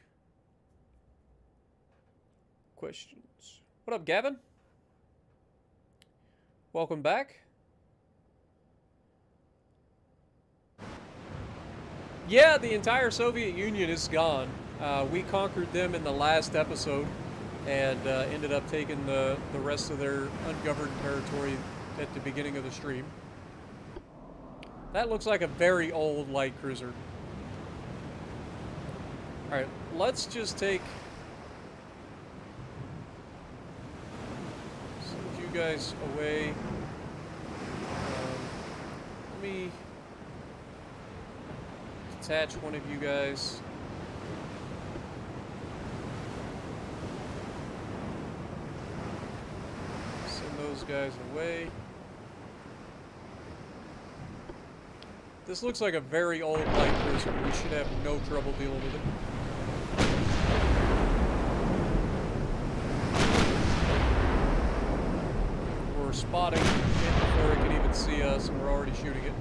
Questions. What up, Gavin? Welcome back. Yeah, the entire Soviet Union is gone. We conquered them in the last episode and ended up taking the rest of their ungoverned territory at the beginning of the stream. That looks like a very old light cruiser. Alright, let's just take... send you guys away. Let me detach one of you guys. Send those guys away. This looks like a very old light cruiser. We should have no trouble dealing with it. We're spotting it before it can even see us, and we're already shooting it.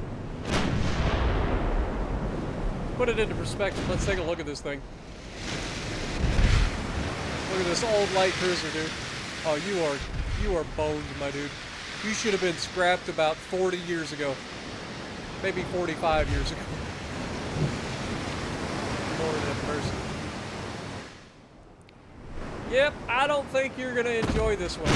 Put it into perspective. Let's take a look at this thing. Look at this old light cruiser, dude. Oh, you are boned, my dude. You should have been scrapped about 40 years ago. Maybe 45 years ago. Lord have mercy. Yep, I don't think you're gonna enjoy this one.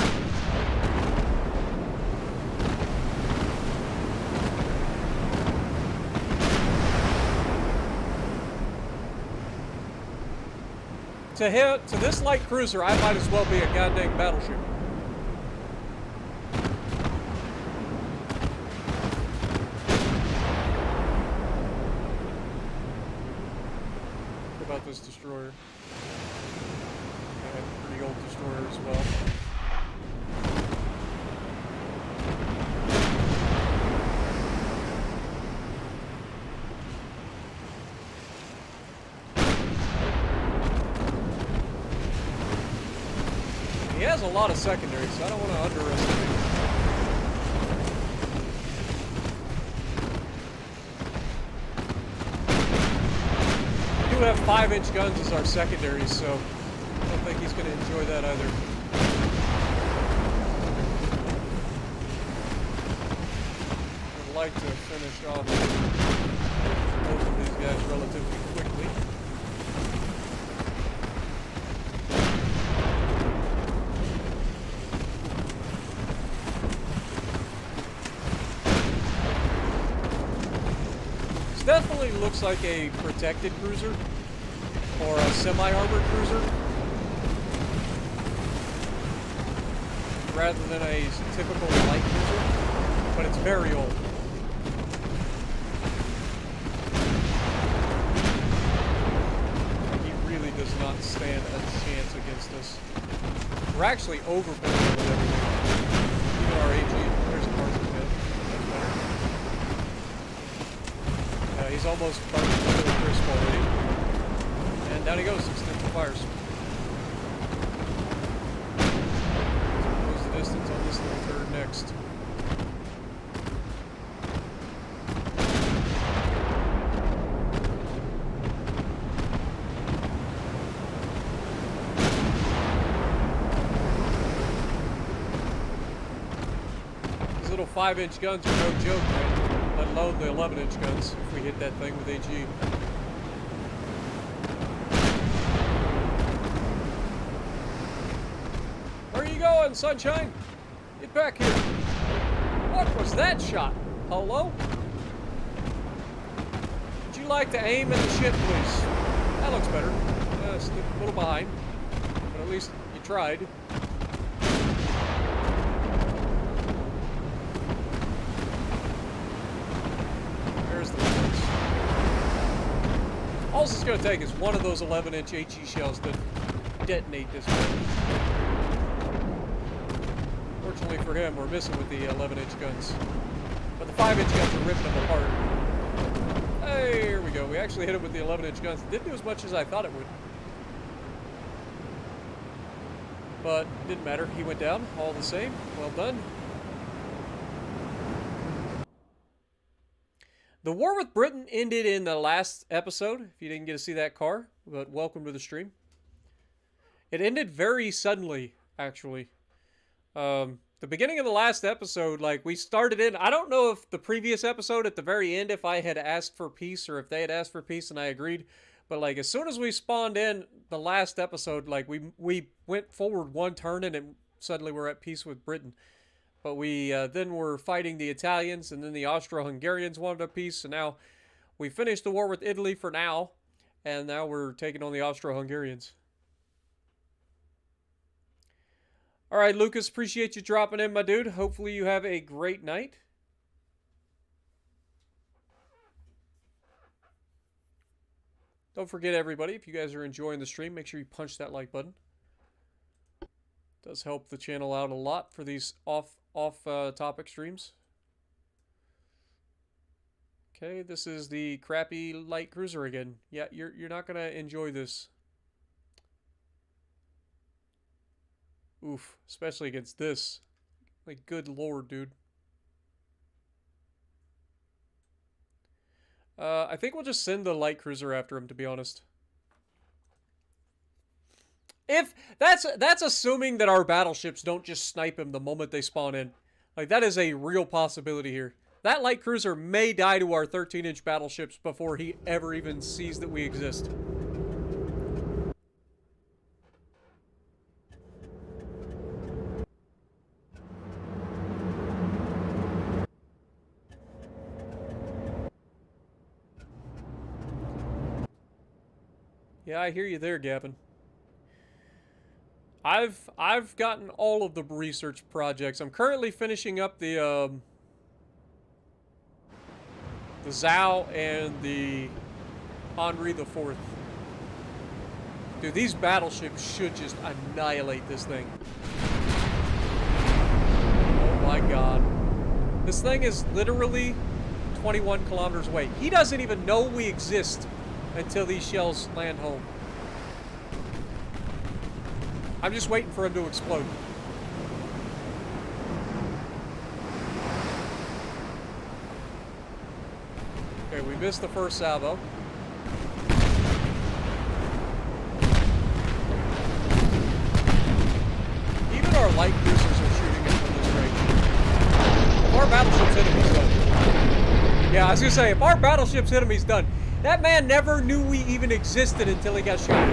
To this light cruiser, I might as well be a goddamn battleship. This destroyer. Pretty old destroyer as well. He has a lot of secondaries, so I don't want to underestimate him. We have 5-inch guns as our secondaries, so I don't think he's going to enjoy that either. I'd like to finish off both of these guys relatively quickly. This definitely looks like a protected cruiser. Or a semi-armored cruiser, rather than a typical light cruiser, but it's very old. He really does not stand a chance against us. We're actually overbuilding with everything. Even our AG. There's a marksman head. That's better. He's almost burnt to a crisp already. And down he goes, extensive fires. Close the distance on this little turd next. These little 5-inch guns are no joke, man. Let alone the 11-inch guns if we hit that thing with AG. Sunshine, get back here. What was that shot? Hello? Did you like to aim at the ship, please? That looks better. It's a little behind, but at least you tried. There's the weapons. All it's going to take is one of those 11-inch HE shells to detonate this one. Fortunately for him, we're missing with the 11-inch guns. But the 5-inch guns are ripping them apart. Hey, here we go. We actually hit him with the 11-inch guns. It didn't do as much as I thought it would. But it didn't matter. He went down all the same. Well done. The war with Britain ended in the last episode, if you didn't get to see that car, but welcome to the stream. It ended very suddenly, actually. The beginning of the last episode, like, we started in, I don't know if the previous episode at the very end, if I had asked for peace or if they had asked for peace and I agreed, but like, as soon as we spawned in the last episode, like, we went forward one turn and it, suddenly we're at peace with Britain. But we then were fighting the Italians, and then the Austro-Hungarians wanted a peace, and now we finished the war with Italy for now, and now we're taking on the Austro-Hungarians. All right, Lucas, appreciate you dropping in, my dude. Hopefully you have a great night. Don't forget, everybody, if you guys are enjoying the stream, make sure you punch that like button. It does help the channel out a lot for these off-topic streams. Okay, this is the crappy light cruiser again. Yeah, you're not gonna enjoy this. Oof, especially against this. Like, good lord, dude. I think we'll just send the light cruiser after him, to be honest. If that's assuming that our battleships don't just snipe him the moment they spawn in. Like, that is a real possibility here. That light cruiser may die to our 13-inch battleships before he ever even sees that we exist. Yeah, I hear you there, Gavin. I've gotten all of the research projects. I'm currently finishing up the Zhao and the Henri IV. Dude, these battleships should just annihilate this thing. Oh my god. This thing is literally 21 kilometers away. He doesn't even know we exist until these shells land home. I'm just waiting for him to explode. Okay, we missed the first salvo. Even our light cruisers are shooting it from this range. If our battleship's hit him, he's done. Yeah, I was gonna say, if our battleship's hit him, he's done. That man never knew we even existed until he got shot.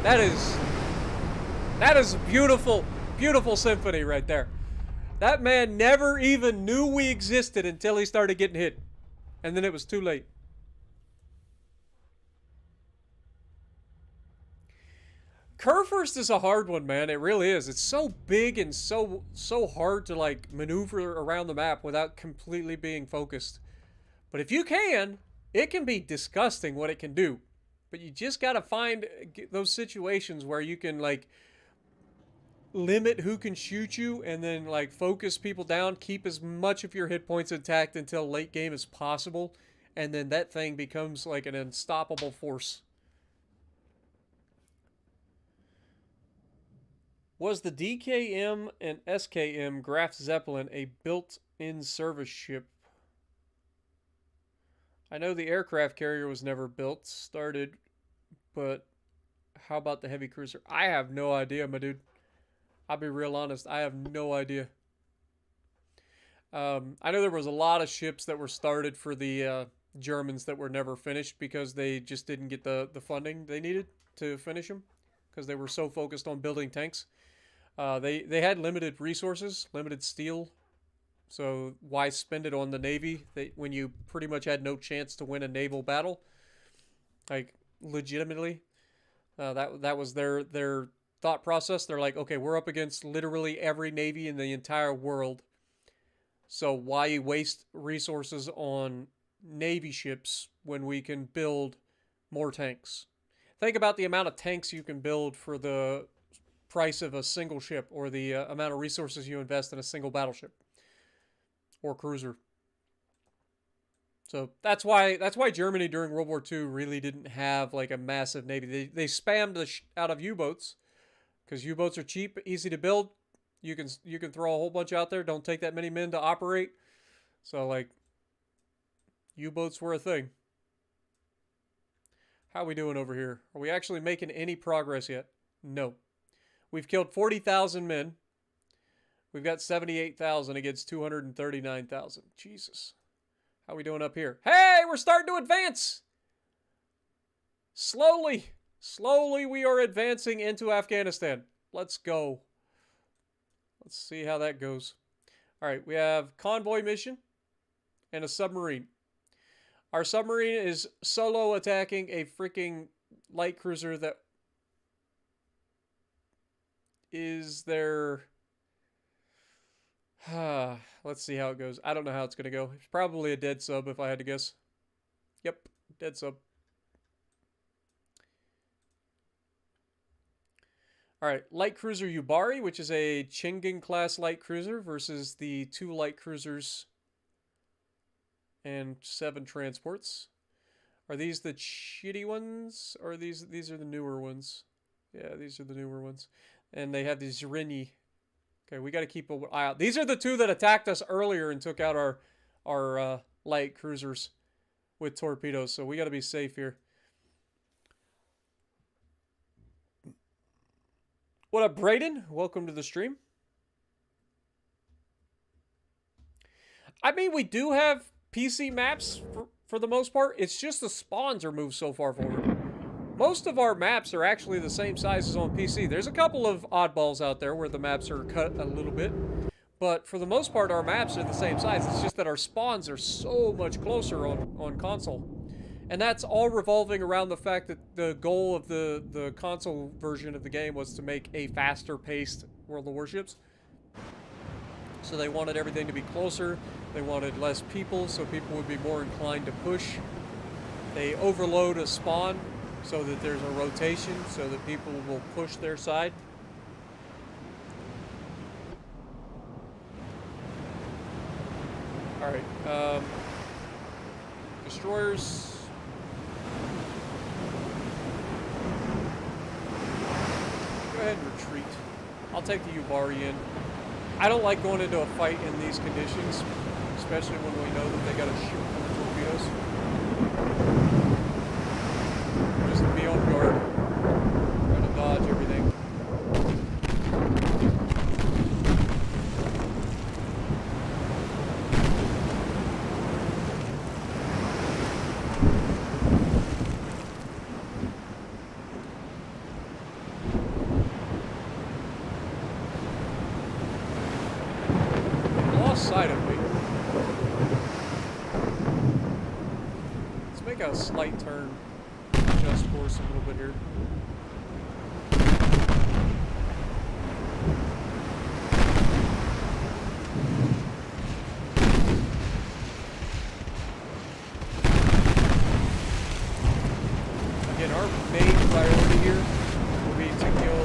That is a beautiful, beautiful symphony right there. That man never even knew we existed until he started getting hit. And then it was too late. Kurfürst is a hard one, man. It really is. It's so big and so hard to, like, maneuver around the map without completely being focused. But if you can, it can be disgusting what it can do. But you just gotta find those situations where you can, like, limit who can shoot you and then, like, focus people down, keep as much of your hit points intact until late game as possible, and then that thing becomes like an unstoppable force. Was the DKM and SKM Graf Zeppelin a built-in service ship? I know the aircraft carrier was never built, started, but how about the heavy cruiser? I have no idea, my dude. I'll be real honest, I have no idea. I know there was a lot of ships that were started for the Germans that were never finished because they just didn't get the funding they needed to finish them because they were so focused on building tanks. They had limited resources, limited steel, So why spend it on the Navy when you pretty much had no chance to win a naval battle? Like, legitimately. That was their thought process. They're like, okay, we're up against literally every Navy in the entire world. So why waste resources on Navy ships when we can build more tanks? Think about the amount of tanks you can build for the price of a single ship, or the amount of resources you invest in a single battleship or cruiser. So that's why Germany during World War II really didn't have like a massive navy. They spammed the out of U-boats because U-boats are cheap, easy to build. You can throw a whole bunch out there. Don't take that many men to operate. So like U-boats were a thing. How are we doing over here? Are we actually making any progress yet? No. We've killed 40,000 men. We've got 78,000 against 239,000. Jesus. How are we doing up here? Hey, we're starting to advance! Slowly we are advancing into Afghanistan. Let's go. Let's see how that goes. Alright, we have convoy mission and a submarine. Our submarine is solo attacking a freaking light cruiser that is there. Let's see how it goes. I don't know how it's going to go. It's probably a dead sub if I had to guess. Yep, dead sub. Alright, light cruiser Yubari, which is a Chingin class light cruiser versus the 2 light cruisers and 7 transports. Are these the shitty ones? Or these are the newer ones? Yeah, these are the newer ones. And they have these Zrinyi. Okay, we got to keep an eye out. These are the 2 that attacked us earlier and took out our light cruisers with torpedoes. So we got to be safe here. What up, Brayden? Welcome to the stream. I mean, we do have PC maps for the most part. It's just the spawns are moved so far forward. Most of our maps are actually the same size as on PC. There's a couple of oddballs out there where the maps are cut a little bit. But for the most part, our maps are the same size. It's just that our spawns are so much closer on console. And that's all revolving around the fact that the goal of the console version of the game was to make a faster-paced World of Warships. So they wanted everything to be closer. They wanted less people, so people would be more inclined to push. They overload a spawn so that there's a rotation, so that people will push their side. Alright, destroyers. Go ahead and retreat. I'll take the Yubari in. I don't like going into a fight in these conditions, especially when we know that they gotta shoot torpedoes. Just be on guard. Try to dodge everything. Lost sight of me. Let's make a slight turn. Adjust course a little bit here. Again, our main priority here will be to kill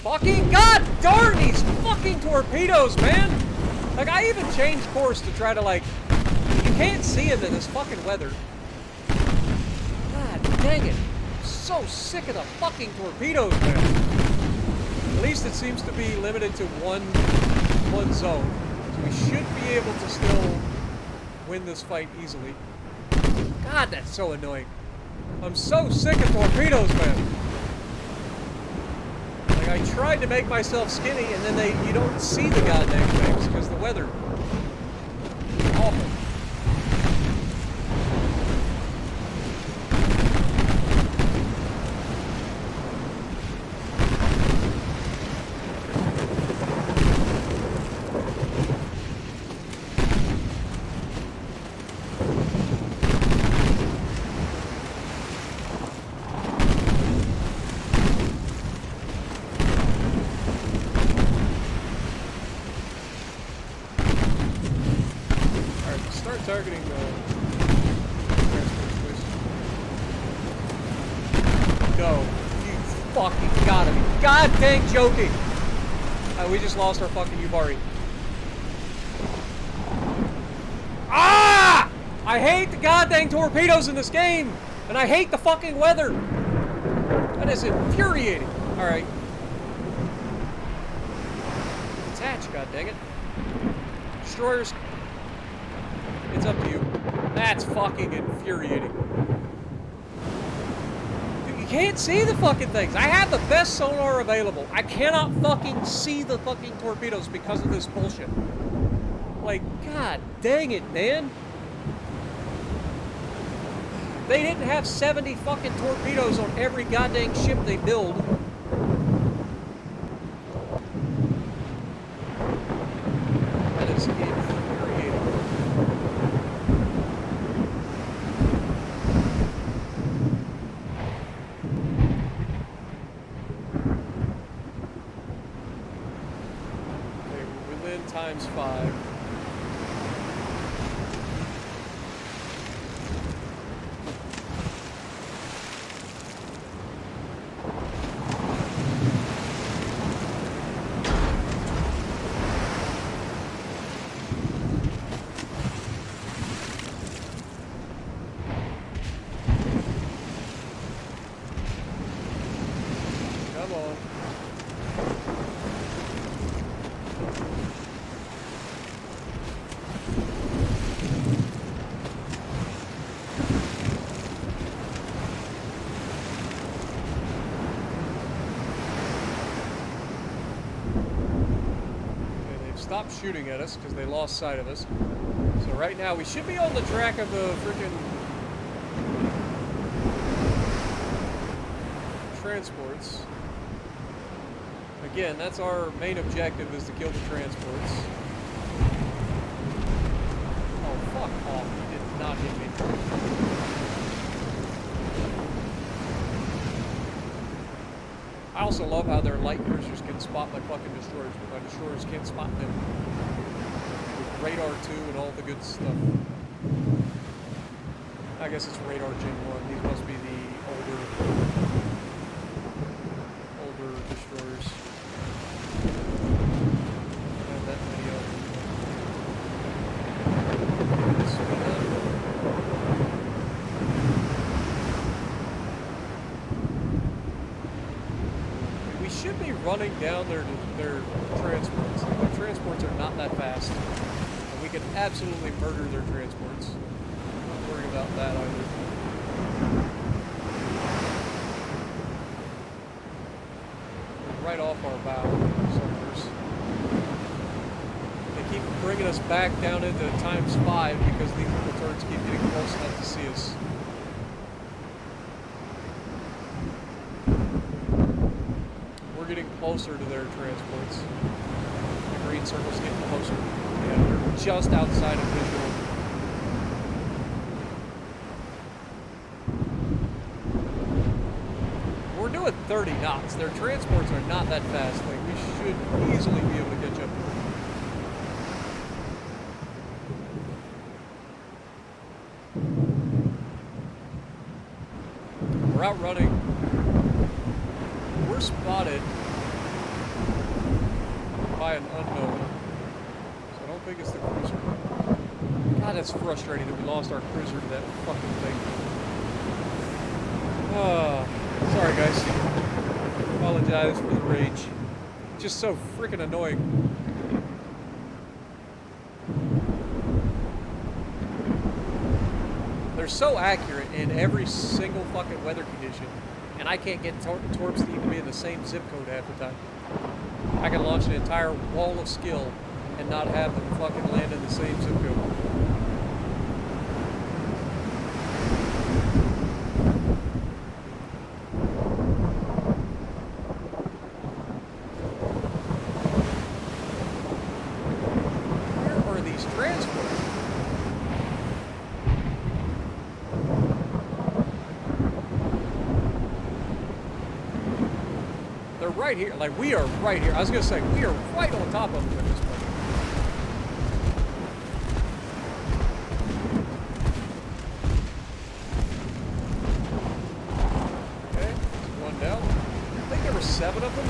fucking god darn these fucking torpedoes, man! Like, I even changed course to try to, like, you can't see them in this fucking weather. God dang it. I'm so sick of the fucking torpedoes, man. At least it seems to be limited to one zone. So we should be able to still win this fight easily. God, that's so annoying. I'm so sick of torpedoes, man. Like, I tried to make myself skinny, and then you don't see the goddamn things because the weather. Awful. targeting transports, please. No. You fucking gotta be god dang joking! We just lost our fucking Yubari. Ah! I hate the goddamn torpedoes in this game! And I hate the fucking weather! That is infuriating. Alright. Attach, god dang it. Destroyers. It's up to you. That's fucking infuriating. Dude, you can't see the fucking things. I have the best sonar available. I cannot fucking see the fucking torpedoes because of this bullshit. Like, god dang it, man. They didn't have 70 fucking torpedoes on every goddamn ship they build. That is infuriating. Okay, we're within ×5. Stopped shooting at us because they lost sight of us. So right now we should be on the track of the freaking transports. Again, that's our main objective, is to kill the transports. Oh, fuck off. You did not hit me. I also love how their light cruisers can spot my fucking destroyers, but my destroyers can't spot them. With radar 2 and all the good stuff. I guess it's radar Gen 1. These must be the older destroyers. And that video. Should be running down their transports. Their transports are not that fast. And we can absolutely murder their transports. Don't worry about that either. Right off our bow somewhere. They keep bringing us back down into ×5 because these little turrets keep getting close enough to see us. Getting closer to their transports. The green circle's getting closer. Yeah, they're just outside of visual. We're doing 30 knots. Their transports are not that fast. Like, we should easily be able to catch up to them. We're outrunning. We're spotted by an unknown, so I don't think it's the cruiser. God, that's frustrating that we lost our cruiser to that fucking thing. Sorry guys. Apologize for the rage. Just so freaking annoying. They're so accurate in every single fucking weather condition, and I can't get torps to even be in the same zip code half the time. I can launch an entire wall of skill and not have them fucking land in the same zip code. Where are these transports? They're right here. Like, we are right here. I was gonna say, we are right on top of them at this point. 7 of them.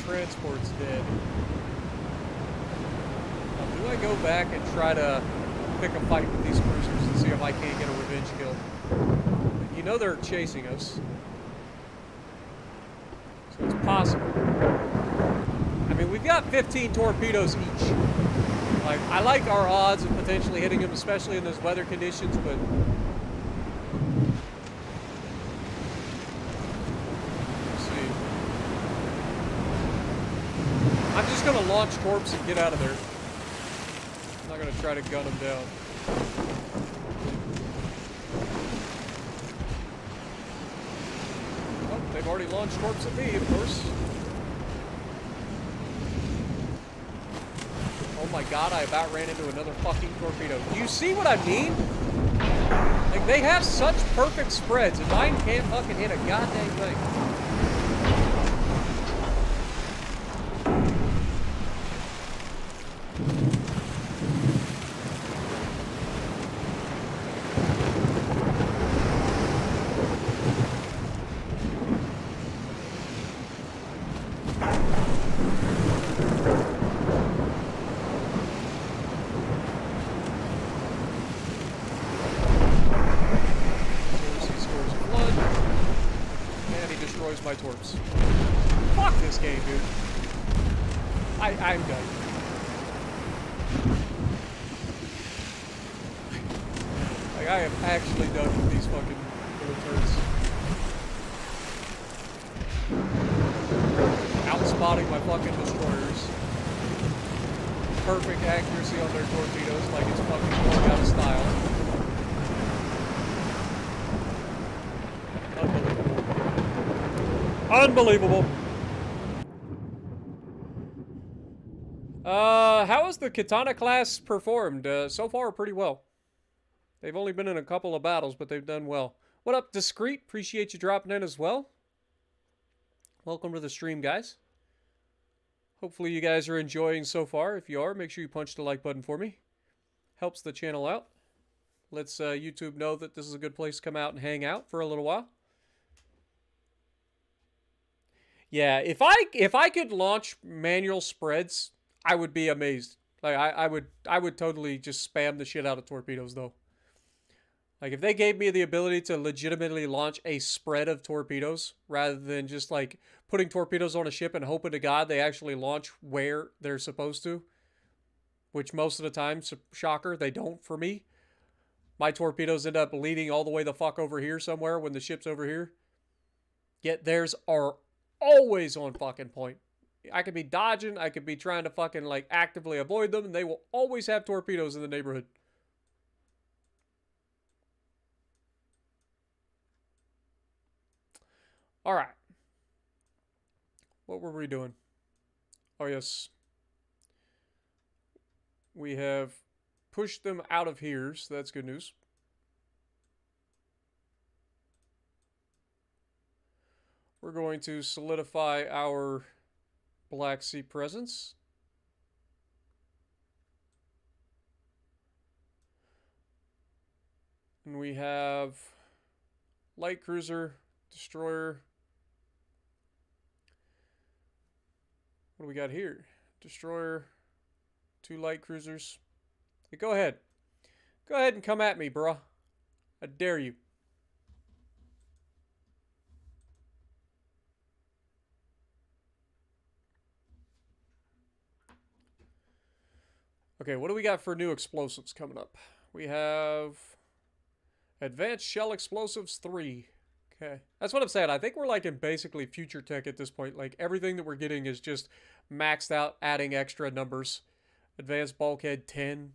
Transport's dead. Now, do I go back and try to pick a fight with these cruisers and see if I can't get a revenge kill? You know they're chasing us, so it's possible. I mean, we've got 15 torpedoes each. Like, I like our odds of potentially hitting them, especially in those weather conditions, but I'm just going to launch torps and get out of there. I'm not going to try to gun them down. Oh, they've already launched torps at me, of course. Oh my god, I about ran into another fucking torpedo. Do you see what I mean? Like, they have such perfect spreads, and mine can't fucking hit a goddamn thing. My torps. Fuck this game, dude. I'm done. Like, I am actually done with these fucking little turds. Outspotting my fucking destroyers. Perfect accuracy on their torpedoes, like it's fucking going out of style. Unbelievable. How has the Katana class performed? So far, pretty well. They've only been in a couple of battles, but they've done well. What up, Discreet? Appreciate you dropping in as well. Welcome to the stream, guys. Hopefully you guys are enjoying so far. If you are, make sure you punch the like button for me. Helps the channel out. Lets YouTube know that this is a good place to come out and hang out for a little while. Yeah, if I could launch manual spreads, I would be amazed. Like I would totally just spam the shit out of torpedoes though. Like if they gave me the ability to legitimately launch a spread of torpedoes rather than just like putting torpedoes on a ship and hoping to God they actually launch where they're supposed to, which most of the time, shocker, they don't for me. My torpedoes end up leading all the way the fuck over here somewhere when the ship's over here. Yet theirs are always on fucking point. I could be dodging, I could be trying to fucking like actively avoid them, and they will always have torpedoes in the neighborhood. Alright. What were we doing? Oh yes. We have pushed them out of here, so that's good news. We're going to solidify our Black Sea presence. And we have light cruiser, destroyer. What do we got here? Destroyer, 2 light cruisers. Hey, go ahead. Go ahead and come at me, bruh. I dare you. Okay, what do we got for new explosives coming up? We have Advanced Shell Explosives 3. Okay. That's what I'm saying. I think we're like in basically future tech at this point. Like everything that we're getting is just maxed out, adding extra numbers. Advanced Bulkhead 10.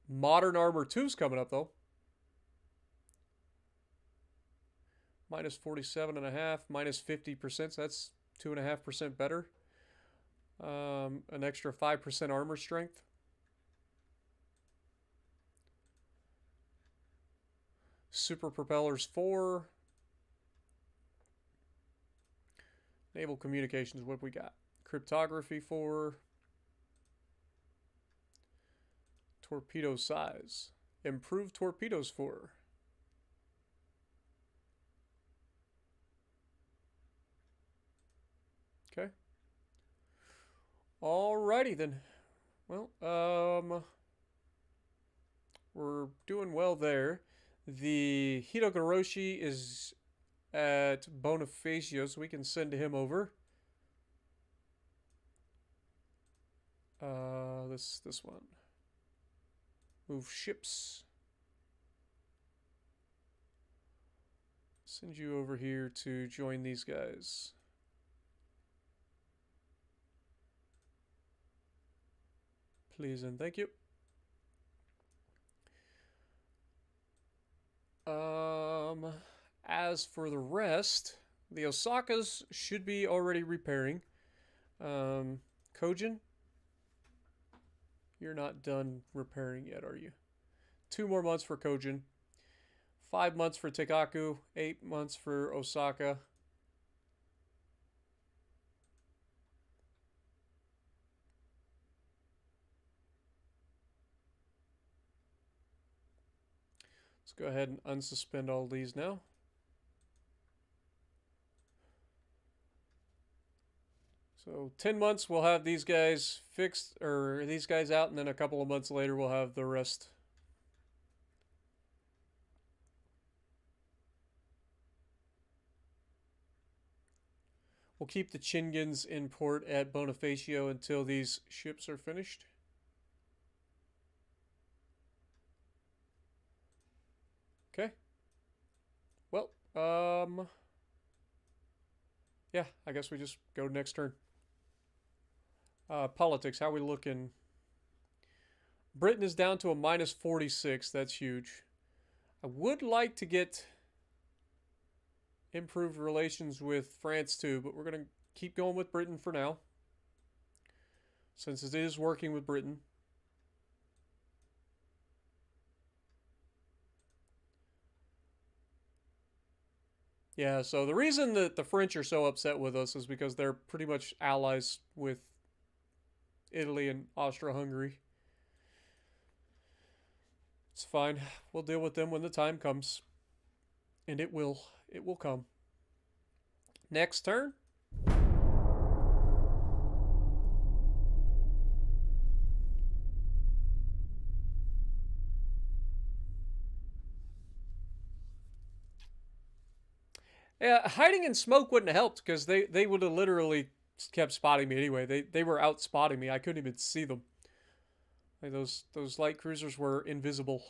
Modern Armor 2's coming up though. Minus 47.5, minus 50%. So that's 2.5% better. An extra 5% armor strength. Super Propellers 4. Naval Communications, what we got? Cryptography 4. Torpedo size. Improved torpedoes 4. Okay. Alrighty then. Well, we're doing well there. The Hitogoroshi is at Bonifacio, so we can send him over. This one. Move ships. Send you over here to join these guys. Please and thank you. As for the rest, the Osakas should be already repairing. Kojin, you're not done repairing yet, are you? 2 more months for Kojin. 5 months for Tekaku. 8 months for Osaka. Let's go ahead and unsuspend all these now. So 10 months we'll have these guys fixed, or these guys out, and then a couple of months later we'll have the rest. We'll keep the Chingans in port at Bonifacio until these ships are finished. Okay. Well, yeah, I guess we just go next turn. Politics, how are we looking? Britain is down to a minus 46. That's huge. I would like to get improved relations with France too, but we're going to keep going with Britain for now, since it is working with Britain. Yeah, so the reason that the French are so upset with us is because they're pretty much allies with Italy and Austria-Hungary. It's fine. We'll deal with them when the time comes. And it will. It will come. Next turn. Yeah, hiding in smoke wouldn't have helped because they would have literally kept spotting me anyway. They were out spotting me. I couldn't even see them. Like those light cruisers were invisible.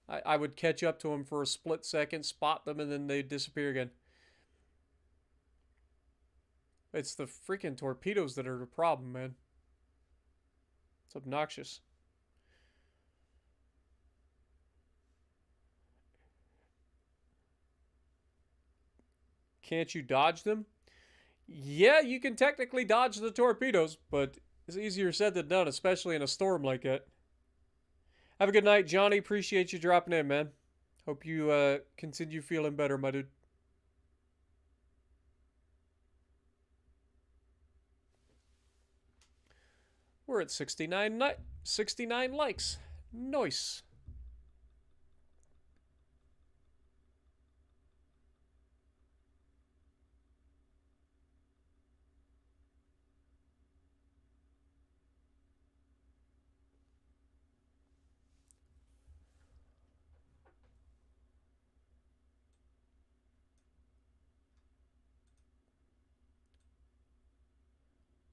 I would catch up to them for a split second, spot them, and then they'd disappear again. It's the freaking torpedoes that are the problem, man. It's obnoxious. Can't you dodge them? Yeah, you can technically dodge the torpedoes, but it's easier said than done, especially in a storm like that. Have a good night, Johnny. Appreciate you dropping in, man. Hope you continue feeling better, my dude. We're at 69 likes. Nice.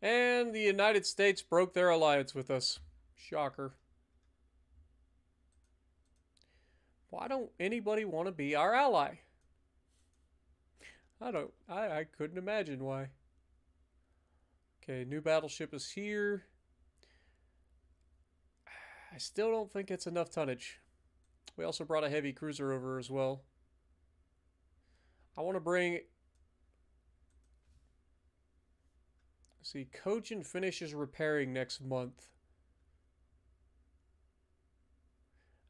And the United States broke their alliance with us. Shocker. Why don't anybody want to be our ally? I couldn't imagine why. Okay, new battleship is here. I still don't think it's enough tonnage. We also brought a heavy cruiser over as well. I want to bring... See, Kojin finishes repairing next month.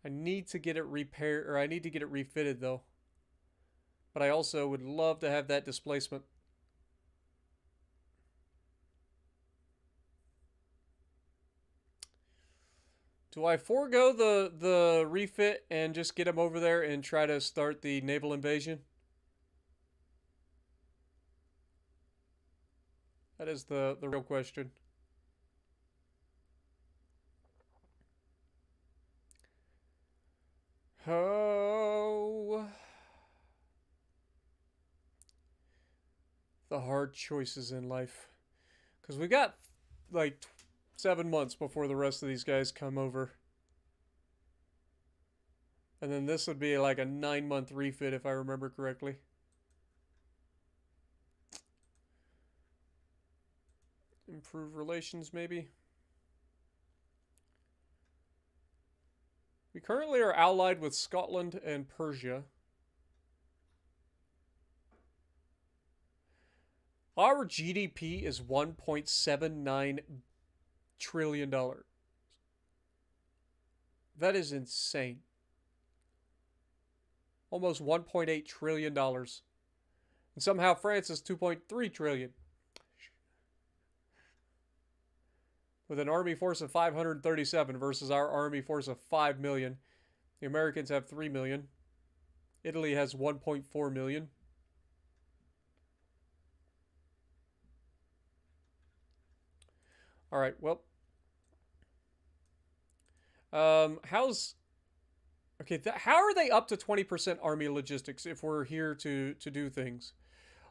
I need to get it repaired, or I need to get it refitted though. But I also would love to have that displacement. Do I forego the refit and just get him over there and try to start the naval invasion? That is the real question. Oh. The hard choices in life. Because we got like 7 months before the rest of these guys come over. And then this would be like a 9-month refit if I remember correctly. Improve relations maybe. We currently are allied with Scotland and Persia. Our GDP is $1.79 trillion. That is insane. Almost $1.8 trillion. And somehow France is $2.3 trillion. With an army force of 537 versus our army force of 5 million. The Americans have 3 million. Italy has 1.4 million. All right, well. How are they up to 20% army logistics if we're here to do things?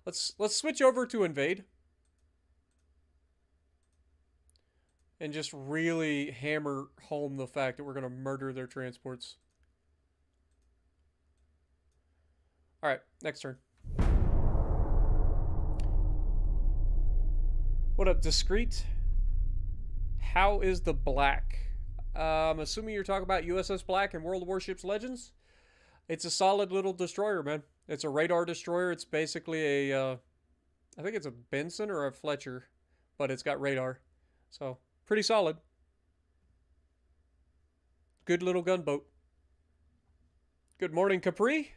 Let's switch over to invade. And just really hammer home the fact that we're going to murder their transports. Alright, next turn. What up, Discreet? How is the Black? I'm assuming you're talking about USS Black and World of Warships Legends? It's a solid little destroyer, man. It's a radar destroyer. It's basically a... I think it's a Benson or a Fletcher. But it's got radar. So... pretty solid. Good little gunboat. Good morning, Capri.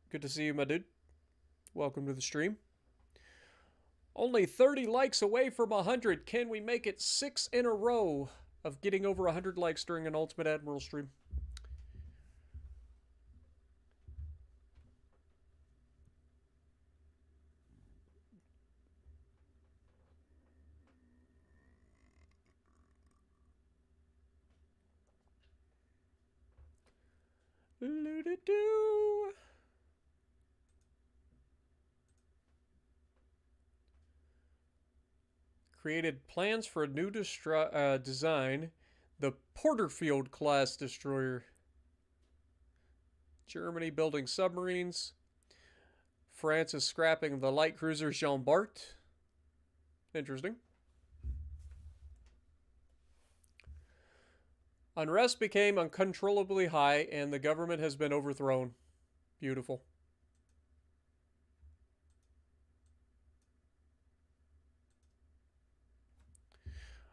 Good to see you, my dude. Welcome to the stream. Only 30 likes away from 100. Can we make it 6 in a row of getting over 100 likes during an Ultimate Admiral stream? Loo-doo-doo. Created plans for a new design, the Porterfield class destroyer. Germany building submarines. France is scrapping the light cruiser Jean Bart. Interesting. Unrest became uncontrollably high and the government has been overthrown. Beautiful.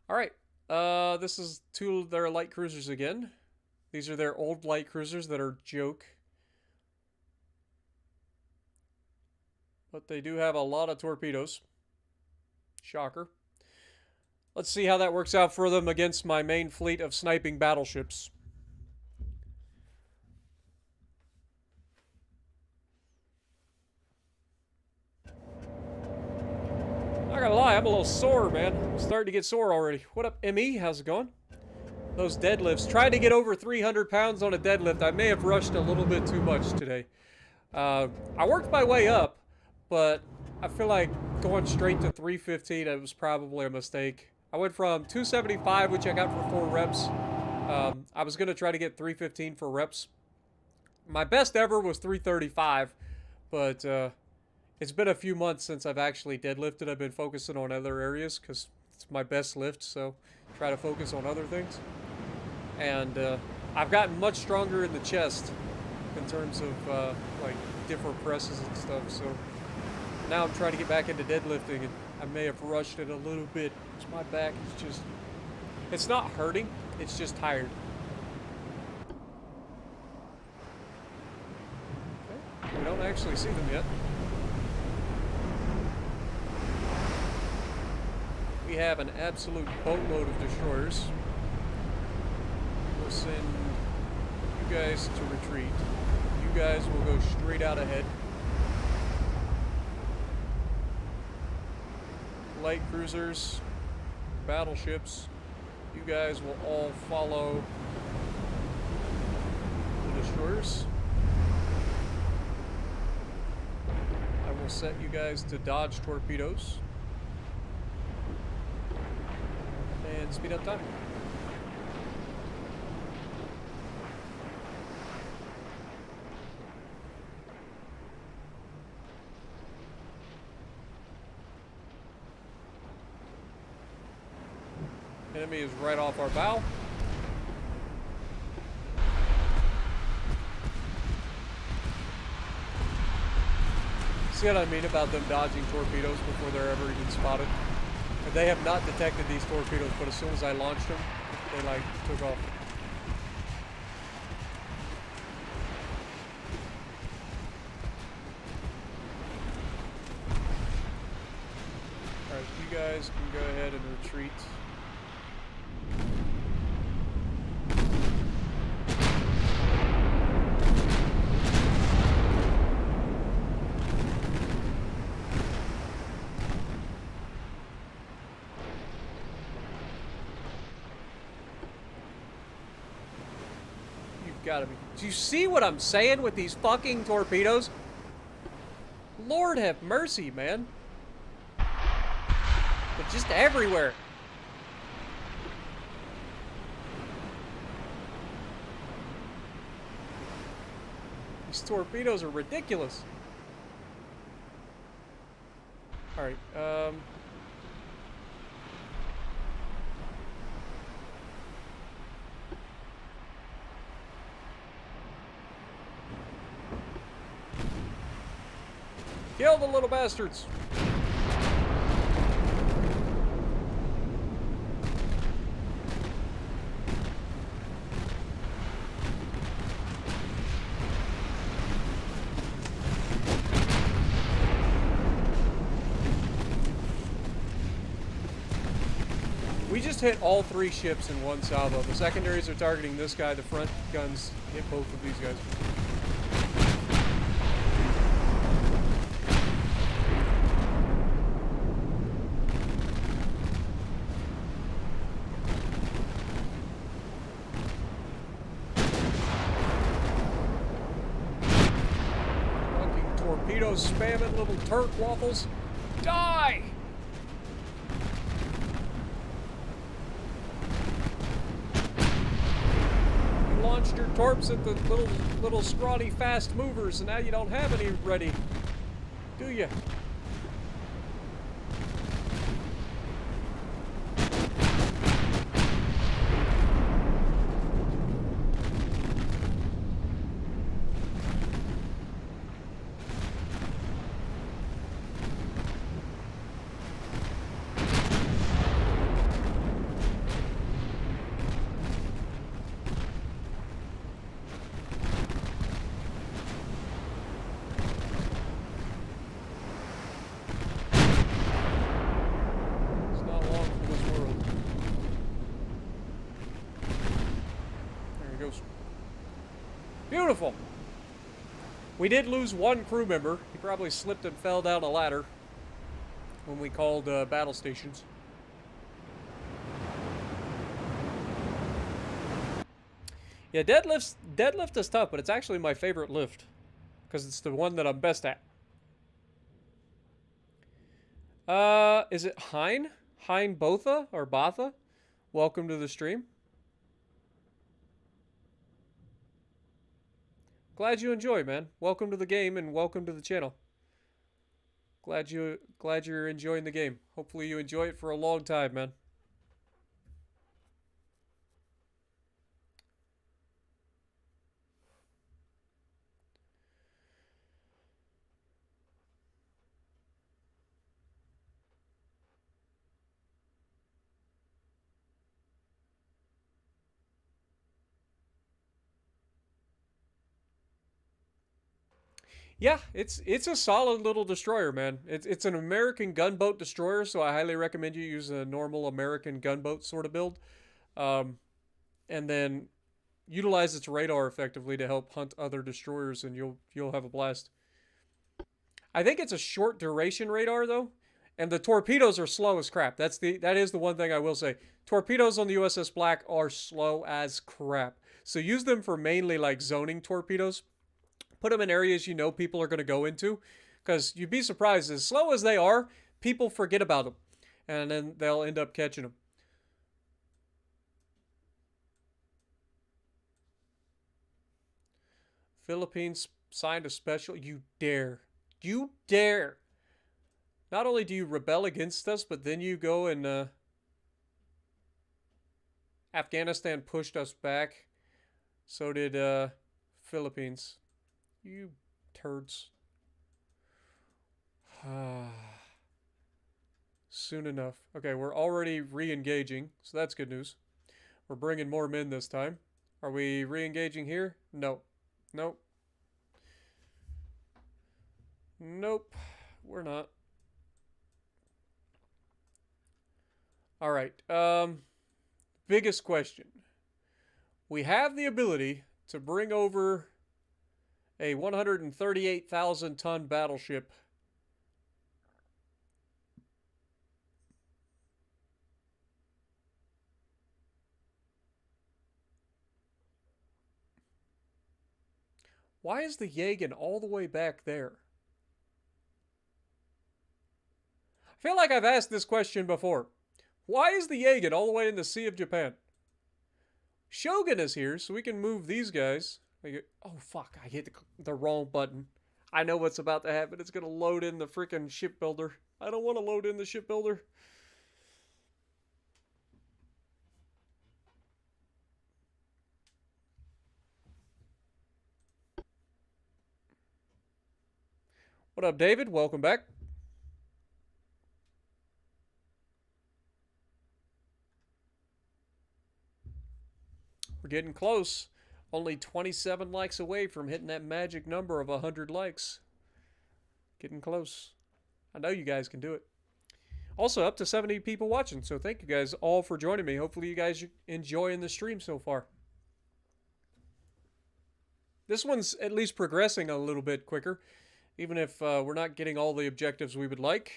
Alright. This is 2 of their light cruisers again. These are their old light cruisers that are joke. But they do have a lot of torpedoes. Shocker. Let's see how that works out for them against my main fleet of sniping battleships. Not gonna lie, I'm a little sore, man. I'm starting to get sore already. What up, ME? How's it going? Those deadlifts. Trying to get over 300 pounds on a deadlift. I may have rushed a little bit too much today. I worked my way up, but I feel like going straight to 315, it was probably a mistake. I went from 275, which I got for 4 reps. I was going to try to get 315 for reps. My best ever was 335, but it's been a few months since I've actually deadlifted. I've been focusing on other areas because it's my best lift, so try to focus on other things. And I've gotten much stronger in the chest in terms of like different presses and stuff, so now I'm trying to get back into deadlifting, and I may have rushed it a little bit because my back is just, it's not hurting, it's just tired. Okay. We don't actually see them yet. We have an absolute boatload of destroyers. We'll send you guys to retreat. You guys will go straight out ahead. Light cruisers, battleships, you guys will all follow the destroyers. I will set you guys to dodge torpedoes and speed up time. Enemy is right off our bow. See what I mean about them dodging torpedoes before they're ever even spotted? And they have not detected these torpedoes, but as soon as I launched them, they like took off. Alright, you guys can go ahead and retreat. Gotta be. Do you see what I'm saying with these fucking torpedoes? Lord have mercy, man. They're just everywhere. These torpedoes are ridiculous. Alright, kill the little bastards! We just hit all 3 ships in one salvo. The secondaries are targeting this guy, the front guns hit both of these guys. Torpedoes spamming, little Turk waffles. Die! You launched your torps at the little scrawny fast movers, and now you don't have any ready, do you? Beautiful. We did lose 1 crew member. He probably slipped and fell down a ladder when we called battle stations. Yeah, deadlift is tough, but it's actually my favorite lift because it's the one that I'm best at. Is it Hein? Hein Botha or Botha? Welcome to the stream. Glad you enjoy, man. Welcome to the game and welcome to the channel. Glad you're enjoying the game. Hopefully you enjoy it for a long time, man. Yeah, it's a solid little destroyer, man. It's an American gunboat destroyer, so I highly recommend you use a normal American gunboat sort of build, and then utilize its radar effectively to help hunt other destroyers, and you'll have a blast. I think it's a short duration radar though, and the torpedoes are slow as crap. That is the one thing I will say. Torpedoes on the USS Black are slow as crap. So use them for mainly like zoning torpedoes. Put them in areas you know people are going to go into, because you'd be surprised, as slow as they are, people forget about them, and then they'll end up catching them. Philippines signed a special. You dare. You dare. Not only do you rebel against us, but then you go and Afghanistan pushed us back. So did Philippines. You turds. Soon enough. Okay, we're already re-engaging, so that's good news. We're bringing more men this time. Are we re-engaging here? No. Nope. Nope. We're not. Alright. Biggest question. We have the ability to bring over a 138,000 ton battleship. Why is the Jagen all the way back there? I feel like I've asked this question before. Why is the Jagen all the way in the Sea of Japan? Shogun is here, so we can move these guys. Oh, fuck. I hit the wrong button. I know what's about to happen. It's going to load in the freaking shipbuilder. I don't want to load in the shipbuilder. What up, David? Welcome back. We're getting close. Only 27 likes away from hitting that magic number of 100 likes. Getting close. I know you guys can do it. Also, up to 70 people watching, so thank you guys all for joining me. Hopefully you guys are enjoying the stream so far. This one's at least progressing a little bit quicker, even if we're not getting all the objectives we would like.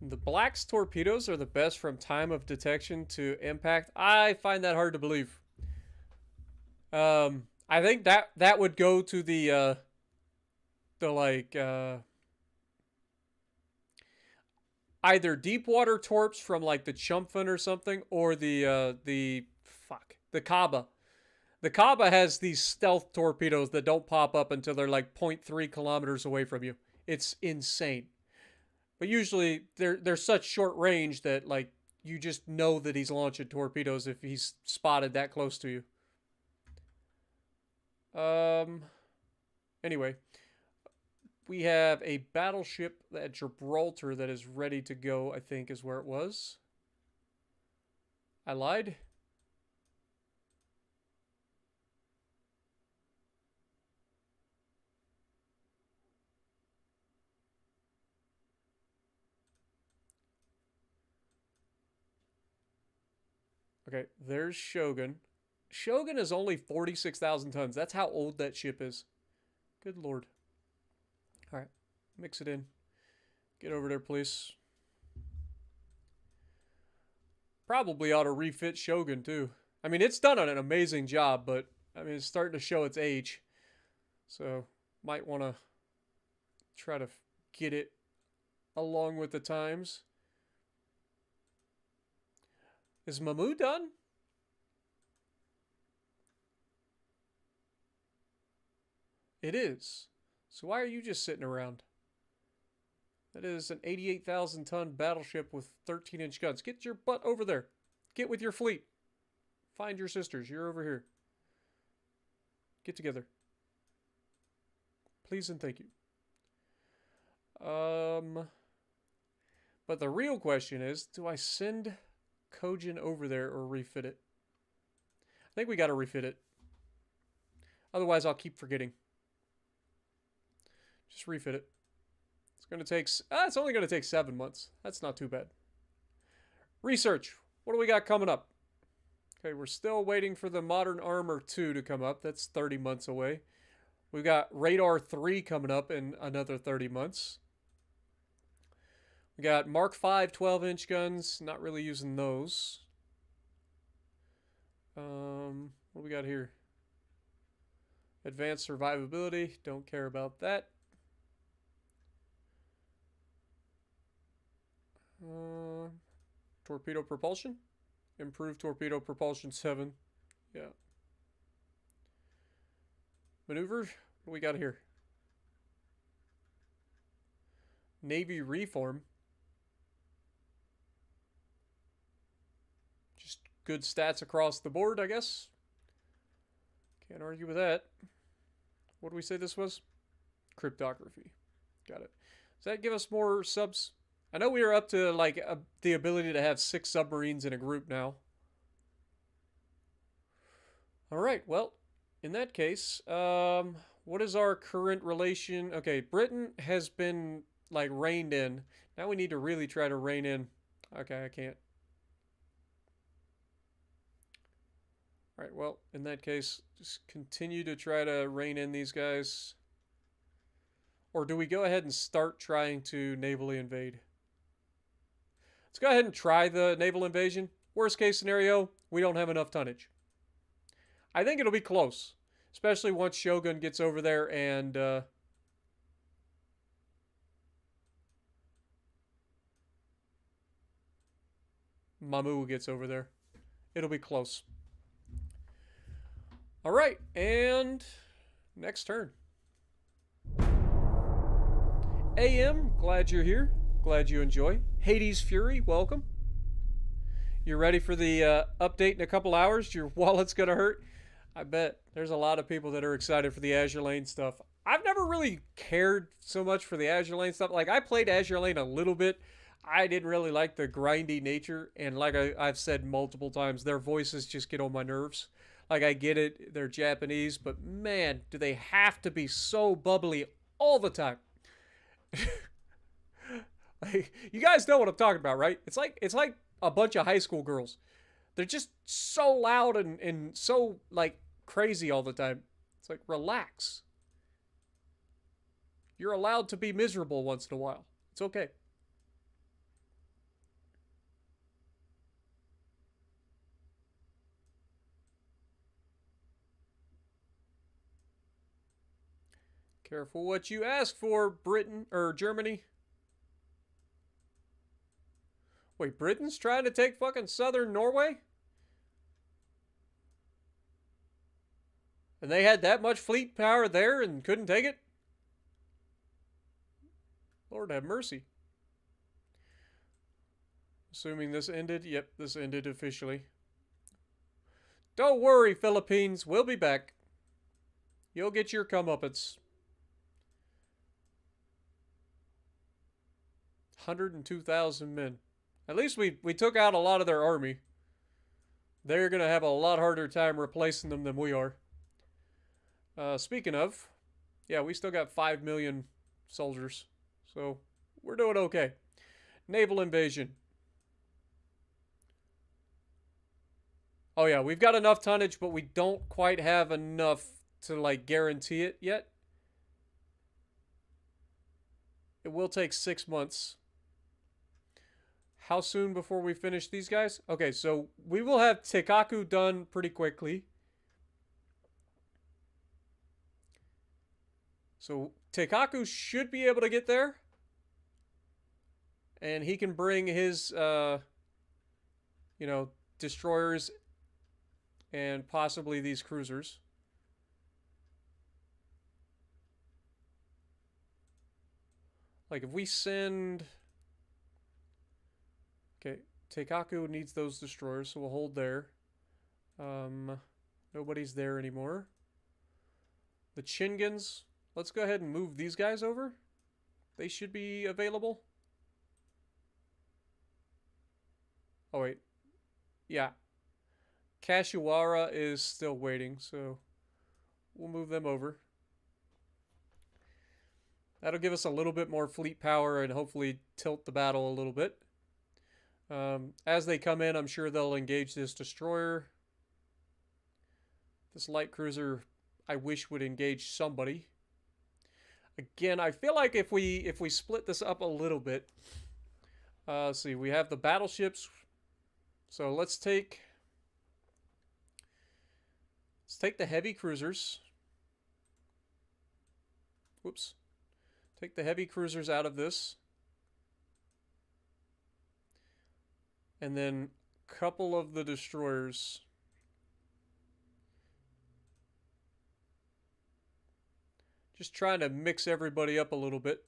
The Black's torpedoes are the best from time of detection to impact. I find that hard to believe. I think that would go to the like either deep water torps from like the Chumpfin or something, or the Kaba. The Kaba has these stealth torpedoes that don't pop up until they're like 0.3 kilometers away from you. It's insane. But usually they're such short range that like you just know that he's launching torpedoes if he's spotted that close to you. Anyway, we have a battleship at Gibraltar that is ready to go, I think is where it was. I lied. Okay, there's Shogun. Shogun is only 46,000 tons. That's how old that ship is. Good lord. All right, mix it in. Get over there, please. Probably ought to refit Shogun too. I mean, it's done an amazing job, but I mean, it's starting to show its age. So, might want to try to get it along with the times. Is Mamu done? It is. So why are you just sitting around? That is an 88,000 ton battleship with 13-inch guns. Get your butt over there. Get with your fleet. Find your sisters. You're over here. Get together. Please and thank you. But the real question is, do I send Kojin over there or refit it? I think we got to refit it. Otherwise, I'll keep forgetting. Just refit it. It's going to take... it's only going to take 7 months. That's not too bad. Research. What do we got coming up? Okay, we're still waiting for the Modern Armor 2 to come up. That's 30 months away. We've got Radar 3 coming up in another 30 months. We got Mark 5 12-inch guns. Not really using those. What do we got here? Advanced survivability. Don't care about that. Torpedo propulsion. Improved torpedo propulsion 7. Yeah. Maneuver. What do we got here? Navy reform. Just good stats across the board, I guess. Can't argue with that. What do we say this was? Cryptography. Got it. Does that give us more subs? I know we are up to like the ability to have 6 submarines in a group now. All right. Well, in that case, what is our current relation? Okay, Britain has been like reined in. Now we need to really try to rein in. Okay, I can't. All right, well, in that case, just continue to try to rein in these guys. Or do we go ahead and start trying to navally invade? Let's go ahead and try the naval invasion. Worst case scenario, we don't have enough tonnage. I think it'll be close, especially once Shogun gets over there and Mamu gets over there. It'll be close. All right, and next turn. AM, glad you're here. Glad you enjoy. Hades Fury, welcome. You ready for the update in a couple hours? Your wallet's going to hurt? I bet there's a lot of people that are excited for the Azure Lane stuff. I've never really cared so much for the Azure Lane stuff. Like, I played Azure Lane a little bit. I didn't really like the grindy nature. And like I've said multiple times, their voices just get on my nerves. Like, I get it. They're Japanese. But, man, do they have to be so bubbly all the time. Like, you guys know what I'm talking about, right? It's like a bunch of high school girls. They're just so loud and so, like, crazy all the time. It's like, relax. You're allowed to be miserable once in a while. It's okay. Careful what you ask for, Britain or Germany. Wait, Britain's trying to take fucking southern Norway? And they had that much fleet power there and couldn't take it? Lord have mercy. Assuming this ended. Yep, this ended officially. Don't worry, Philippines. We'll be back. You'll get your comeuppance. 102,000 men. At least we took out a lot of their army. They're going to have a lot harder time replacing them than we are. Speaking of, yeah, we still got 5 million soldiers. So, we're doing okay. Naval invasion. Oh yeah, we've got enough tonnage, but we don't quite have enough to, like, guarantee it yet. It will take 6 months. How soon before we finish these guys? Okay, so we will have Teikaku done pretty quickly. So Teikaku should be able to get there. And he can bring his, destroyers and possibly these cruisers. Like if we send... Okay, Teikaku needs those destroyers, so we'll hold there. Nobody's there anymore. The Chingans, let's go ahead and move these guys over. They should be available. Oh, wait. Yeah. Kashiwara is still waiting, so we'll move them over. That'll give us a little bit more fleet power and hopefully tilt the battle a little bit. As they come in, I'm sure they'll engage this destroyer. This light cruiser, I wish would engage somebody. Again, I feel like if we split this up a little bit, let's see, we have the battleships. So let's take the heavy cruisers. Whoops. Take the heavy cruisers out of this. And then a couple of the destroyers. Just trying to mix everybody up a little bit.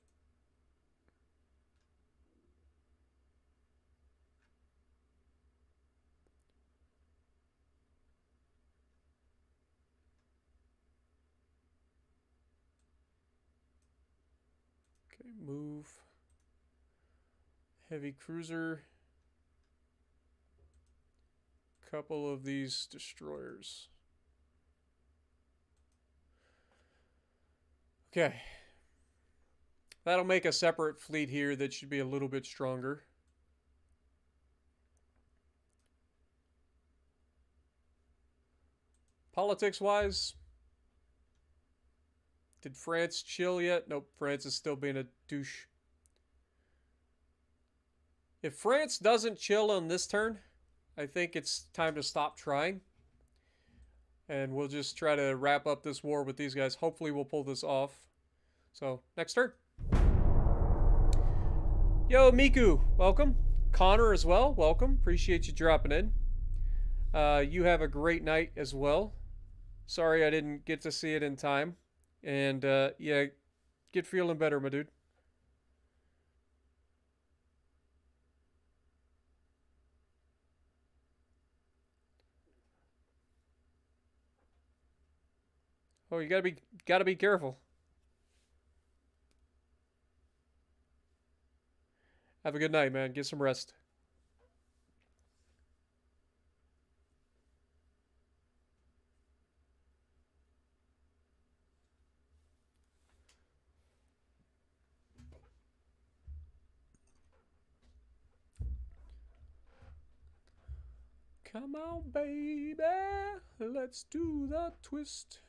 Okay, move. Heavy cruiser. Couple of these destroyers. Okay. That'll make a separate fleet here that should be a little bit stronger. Politics-wise, did France chill yet? Nope, France is still being a douche. If France doesn't chill on this turn, I think it's time to stop trying. And we'll just try to wrap up this war with these guys. Hopefully we'll pull this off. So, next turn. Yo, Miku, welcome. Connor as well, welcome. Appreciate you dropping in. You have a great night as well. Sorry I didn't get to see it in time. And, yeah, get feeling better, my dude. Oh, you gotta be careful. Have a good night, man. Get some rest. Come on, baby. Let's do the twist.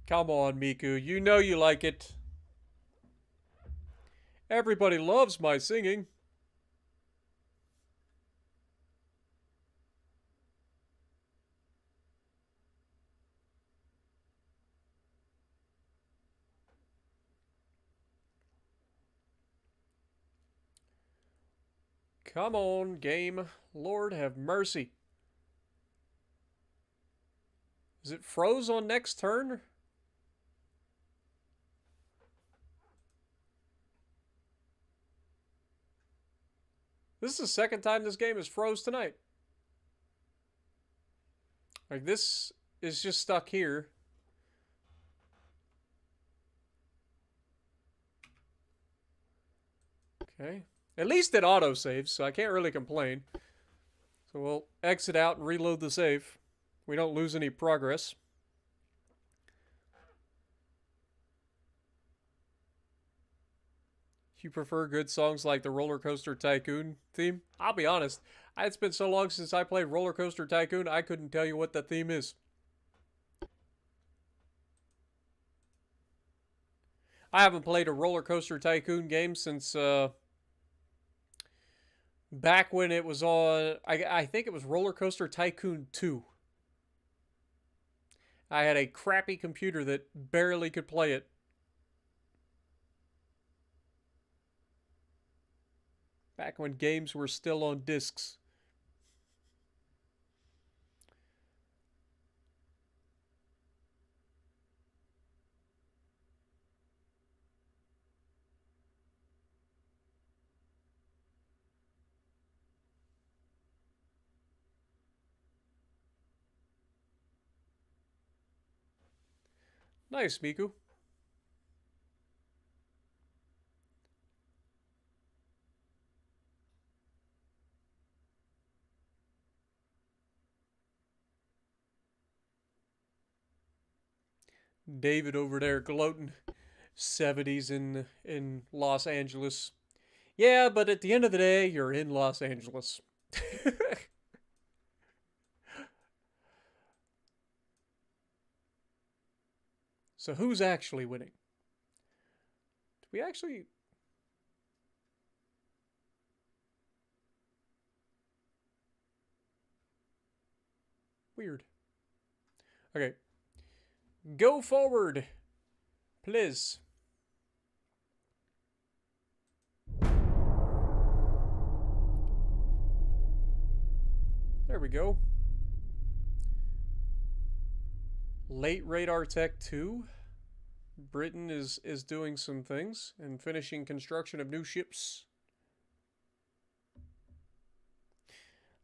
Come on, Miku. You know you like it. Everybody loves my singing. Come on, game. Lord have mercy. Is it froze on next turn? This is the second time this game is froze tonight. Like, this is just stuck here. Okay. At least it autosaves, so I can't really complain. So we'll exit out and reload the save. We don't lose any progress. You prefer good songs like the Roller Coaster Tycoon theme? I'll be honest, it's been so long since I played Roller Coaster Tycoon, I couldn't tell you what the theme is. I haven't played a Roller Coaster Tycoon game since back when it was on, I think it was Roller Coaster Tycoon 2. I had a crappy computer that barely could play it. Back when games were still on discs. Nice, Miku. David over there gloating. 70s in Los Angeles. Yeah, but at the end of the day, you're in Los Angeles. So who's actually winning? Do we actually... Weird. Okay. Go forward, please. There we go. Late Radar Tech 2. Britain is doing some things and finishing construction of new ships.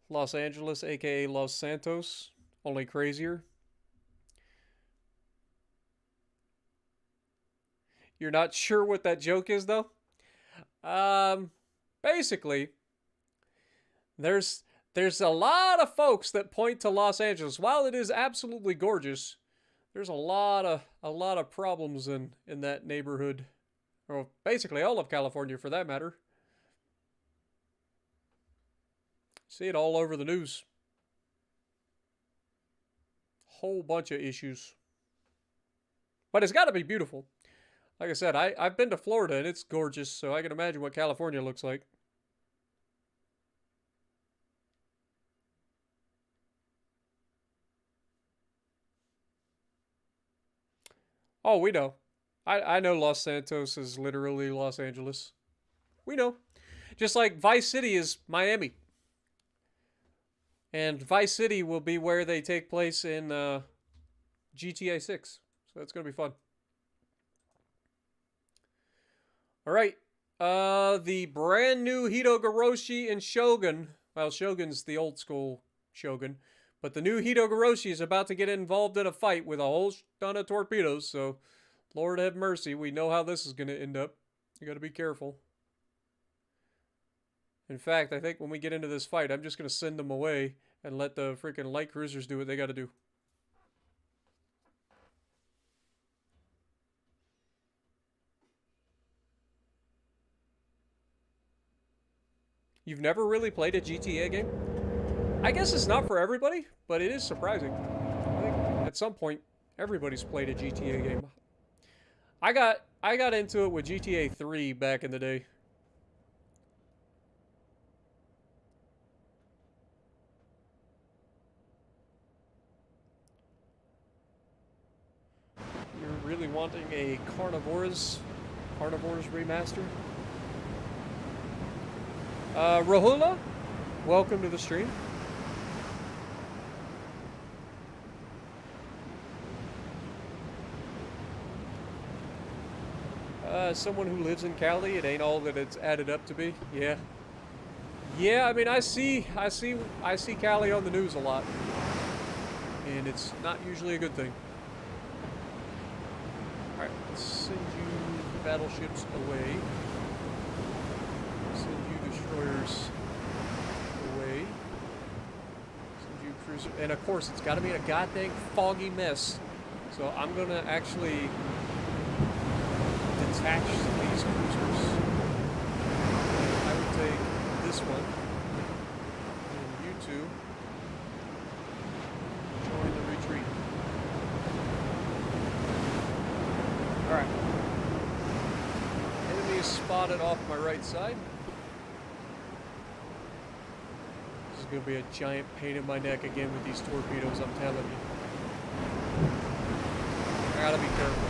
Los Angeles, aka Los Santos, only crazier. You're not sure what that joke is, though? Basically, there's a lot of folks that point to Los Angeles. While it is absolutely gorgeous, there's a lot of problems in that neighborhood, or basically all of California for that matter. See it all over the news. Whole bunch of issues. But it's got to be beautiful. Like I said, I've been to Florida and it's gorgeous, so I can imagine what California looks like. Oh, we know. I know Los Santos is literally Los Angeles. We know. Just like Vice City is Miami. And Vice City will be where they take place in GTA 6. So that's going to be fun. All right. The brand new Hitogoroshi and Shogun. Well, Shogun's the old school Shogun. But the new Hitogoroshi is about to get involved in a fight with a whole ton of torpedoes. So, Lord have mercy. We know how this is going to end up. You got to be careful. In fact, I think when we get into this fight, I'm just going to send them away and let the freaking light cruisers do what they got to do. You've never really played a GTA game? I guess it's not for everybody, but it is surprising. I think at some point, everybody's played a GTA game. I got into it with GTA 3 back in the day. You're really wanting a Carnivores remaster? Rahula, welcome to the stream. Someone who lives in Cali, it ain't all that it's added up to be. Yeah. Yeah, I mean, I see Cali on the news a lot. And it's not usually a good thing. Alright, let's send you battleships away. Send you destroyers away. Send you cruiser, and of course it's got to be a goddamn foggy mess. So I'm gonna actually detach these cruisers. I would take this one, and you two join the retreat. All right. Enemy is spotted off my right side. This is gonna be a giant pain in my neck again with these torpedoes, I'm telling you. I gotta be careful.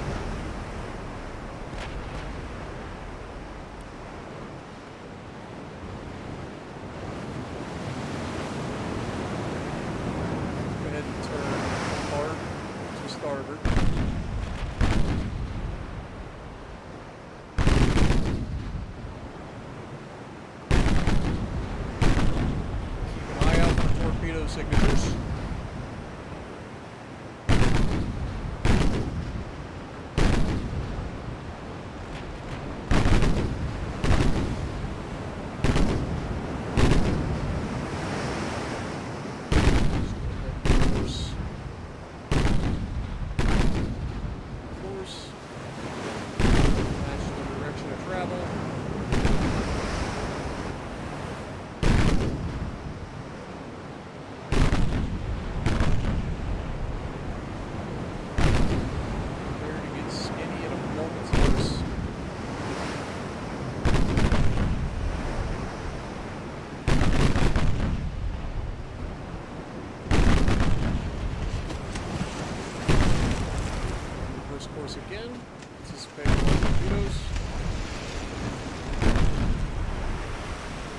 Go ahead and turn hard to starboard. Torpedo signatures. Course. Match the direction of travel. Course again. Anticipate more torpedoes.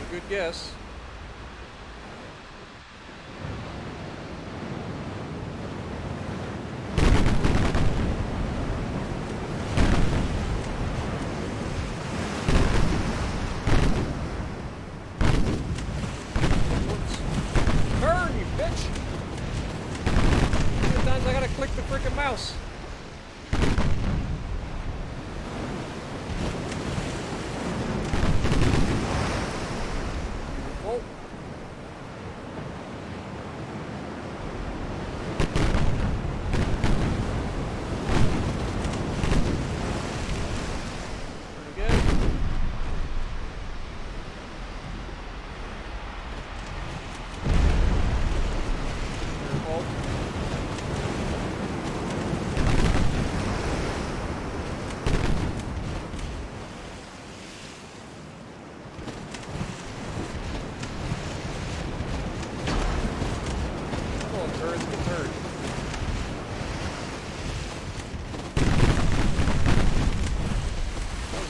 A good guess. Turn, you bitch! How many times I gotta click the frickin' mouse?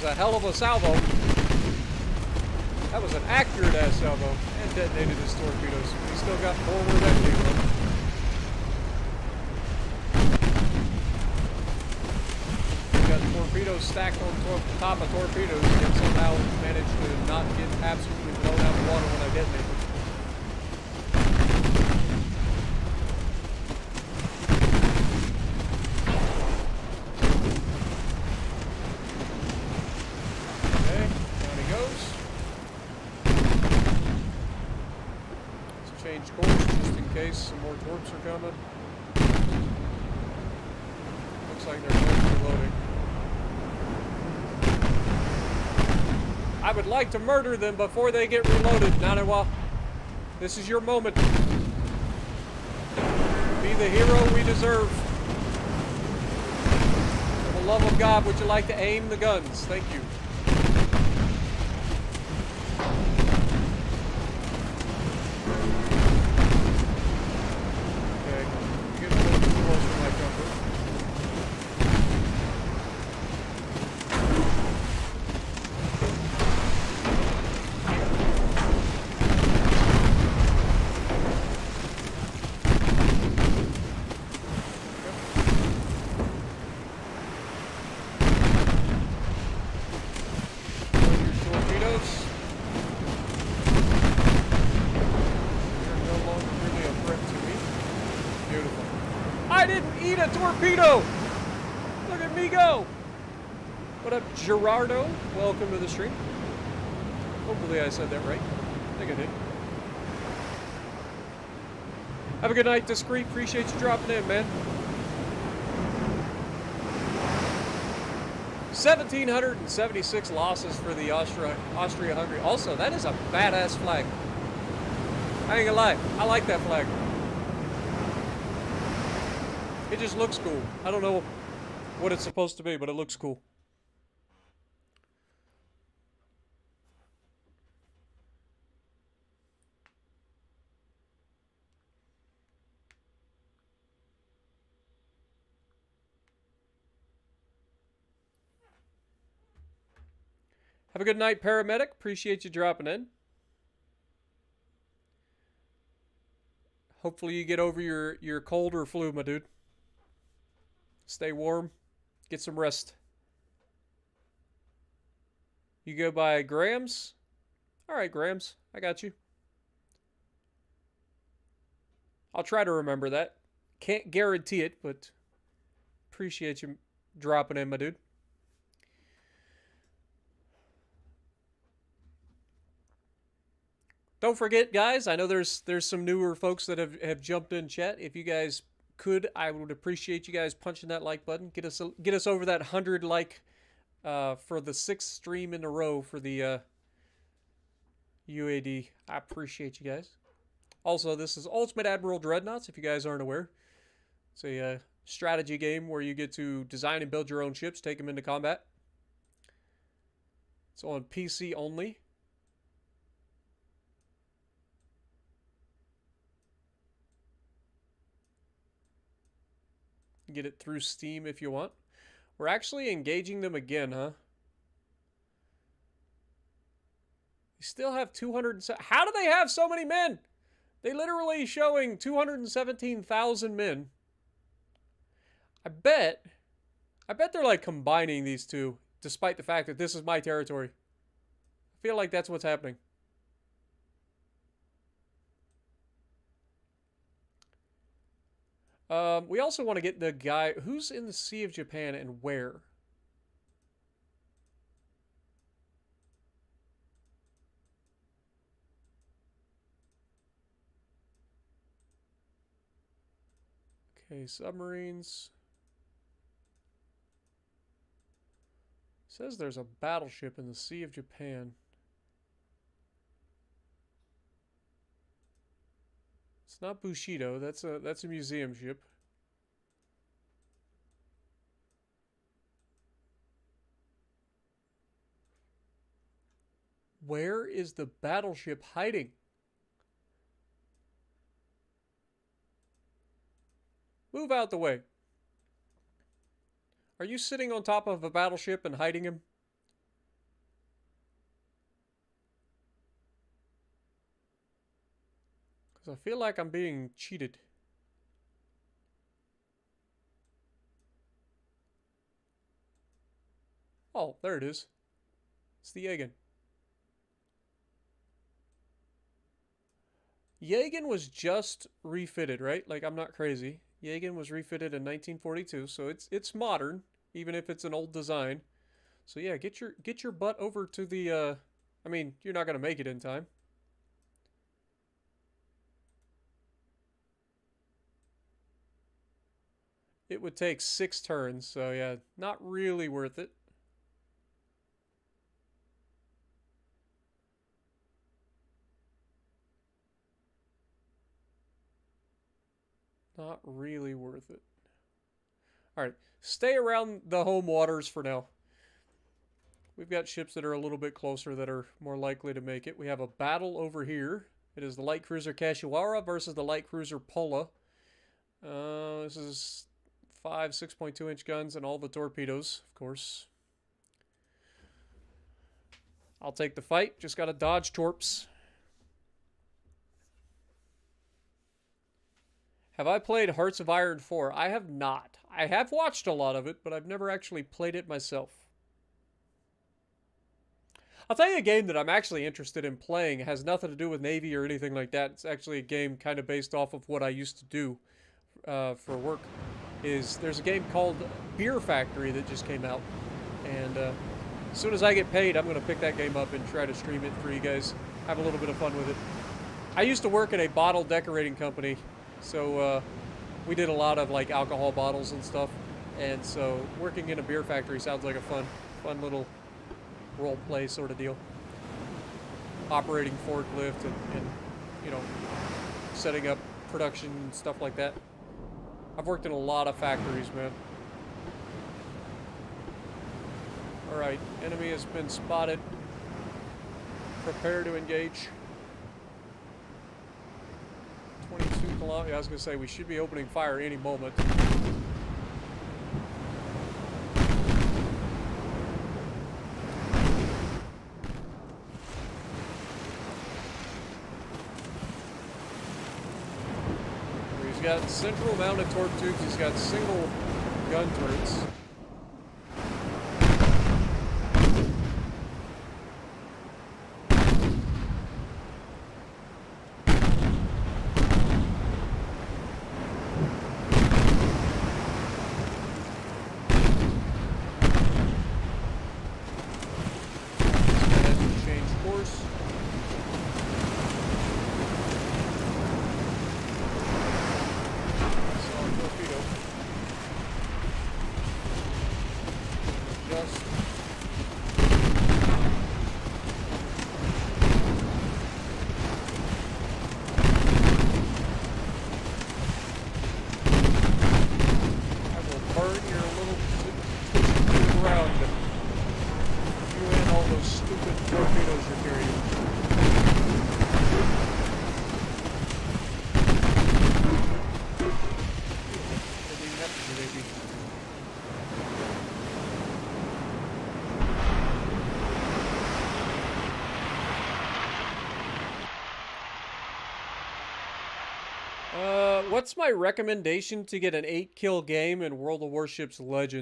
A hell of a salvo. That was an accurate ass salvo and detonated his torpedoes. He still got more where that came from. He got torpedoes stacked on top of torpedoes and somehow managed to not get absolutely blown out of water when I detonated. Change course just in case some more torps are coming. Looks like they're both reloading. I would like to murder them before they get reloaded, Nanawa. This is your moment. Be the hero we deserve. For the love of God, would you like to aim the guns? Thank you. A torpedo! Look at me go! What up, Gerardo? Welcome to the stream. Hopefully I said that right. I think I did. Have a good night, Discreet. Appreciate you dropping in, man. 1,776 losses for the Austria-Hungary. Also, that is a badass flag. I ain't gonna lie. I like that flag. It just looks cool. I don't know what it's supposed to be, but it looks cool. Have a good night, paramedic. Appreciate you dropping in. Hopefully you get over your cold or flu, my dude. Stay warm. Get some rest. You go by Grams? Alright, Grams. I got you. I'll try to remember that. Can't guarantee it, but appreciate you dropping in, my dude. Don't forget, guys, I know there's some newer folks that have jumped in chat. If you guys could, I would appreciate you guys punching that like button. Get us over that 100 like for the 6th stream in a row for the UAD. I appreciate you guys. Also, this is Ultimate Admiral Dreadnoughts, if you guys aren't aware. It's a strategy game where you get to design and build your own ships, take them into combat. It's on PC only. Get it through Steam if you want. We're actually engaging them again, huh? They still have 200. How do they have so many men? They literally showing 217,000 men. I bet they're like combining these two, despite the fact that this is my territory. I feel like that's what's happening. We also want to get the guy who's in the Sea of Japan and where. Okay, submarines. It says there's a battleship in the Sea of Japan. It's not Bushido. That's a museum ship. Where is the battleship hiding? Move out the way. Are you sitting on top of a battleship and hiding him? I feel like I'm being cheated. Oh, there it is. It's the Jagen. Jagen was just refitted, right? Like, I'm not crazy. Jagen was refitted in 1942, so it's modern, even if it's an old design. So yeah, get your butt over to the I mean, you're not gonna make it in time. It would take 6 turns, so yeah, not really worth it. Not really worth it. Alright, stay around the home waters for now. We've got ships that are a little bit closer that are more likely to make it. We have a battle over here. It is the light cruiser Kashiwara versus the light cruiser Pola. This is 5 6.2 inch guns and all the torpedoes, of course. I'll take the fight. Just got to dodge torps. Have I played Hearts of Iron 4? I have not. I have watched a lot of it, but I've never actually played it myself. I'll tell you a game that I'm actually interested in playing. It has nothing to do with Navy or anything like that. It's actually a game kind of based off of what I used to do for work. There's a game called Beer Factory that just came out. And as soon as I get paid, I'm going to pick that game up and try to stream it for you guys. Have a little bit of fun with it. I used to work at a bottle decorating company, So we did a lot of like alcohol bottles and stuff, and so working in a beer factory sounds like a fun little role play sort of deal. Operating forklift and you know, setting up production and stuff like that. I've worked in a lot of factories, man. Alright, enemy has been spotted. Prepare to engage. 22 kilometers. Yeah, I was going to say, we should be opening fire any moment. He's got central mounted torque tubes. He's got single gun turrets. What's my recommendation to get an 8-kill game in World of Warships Legends?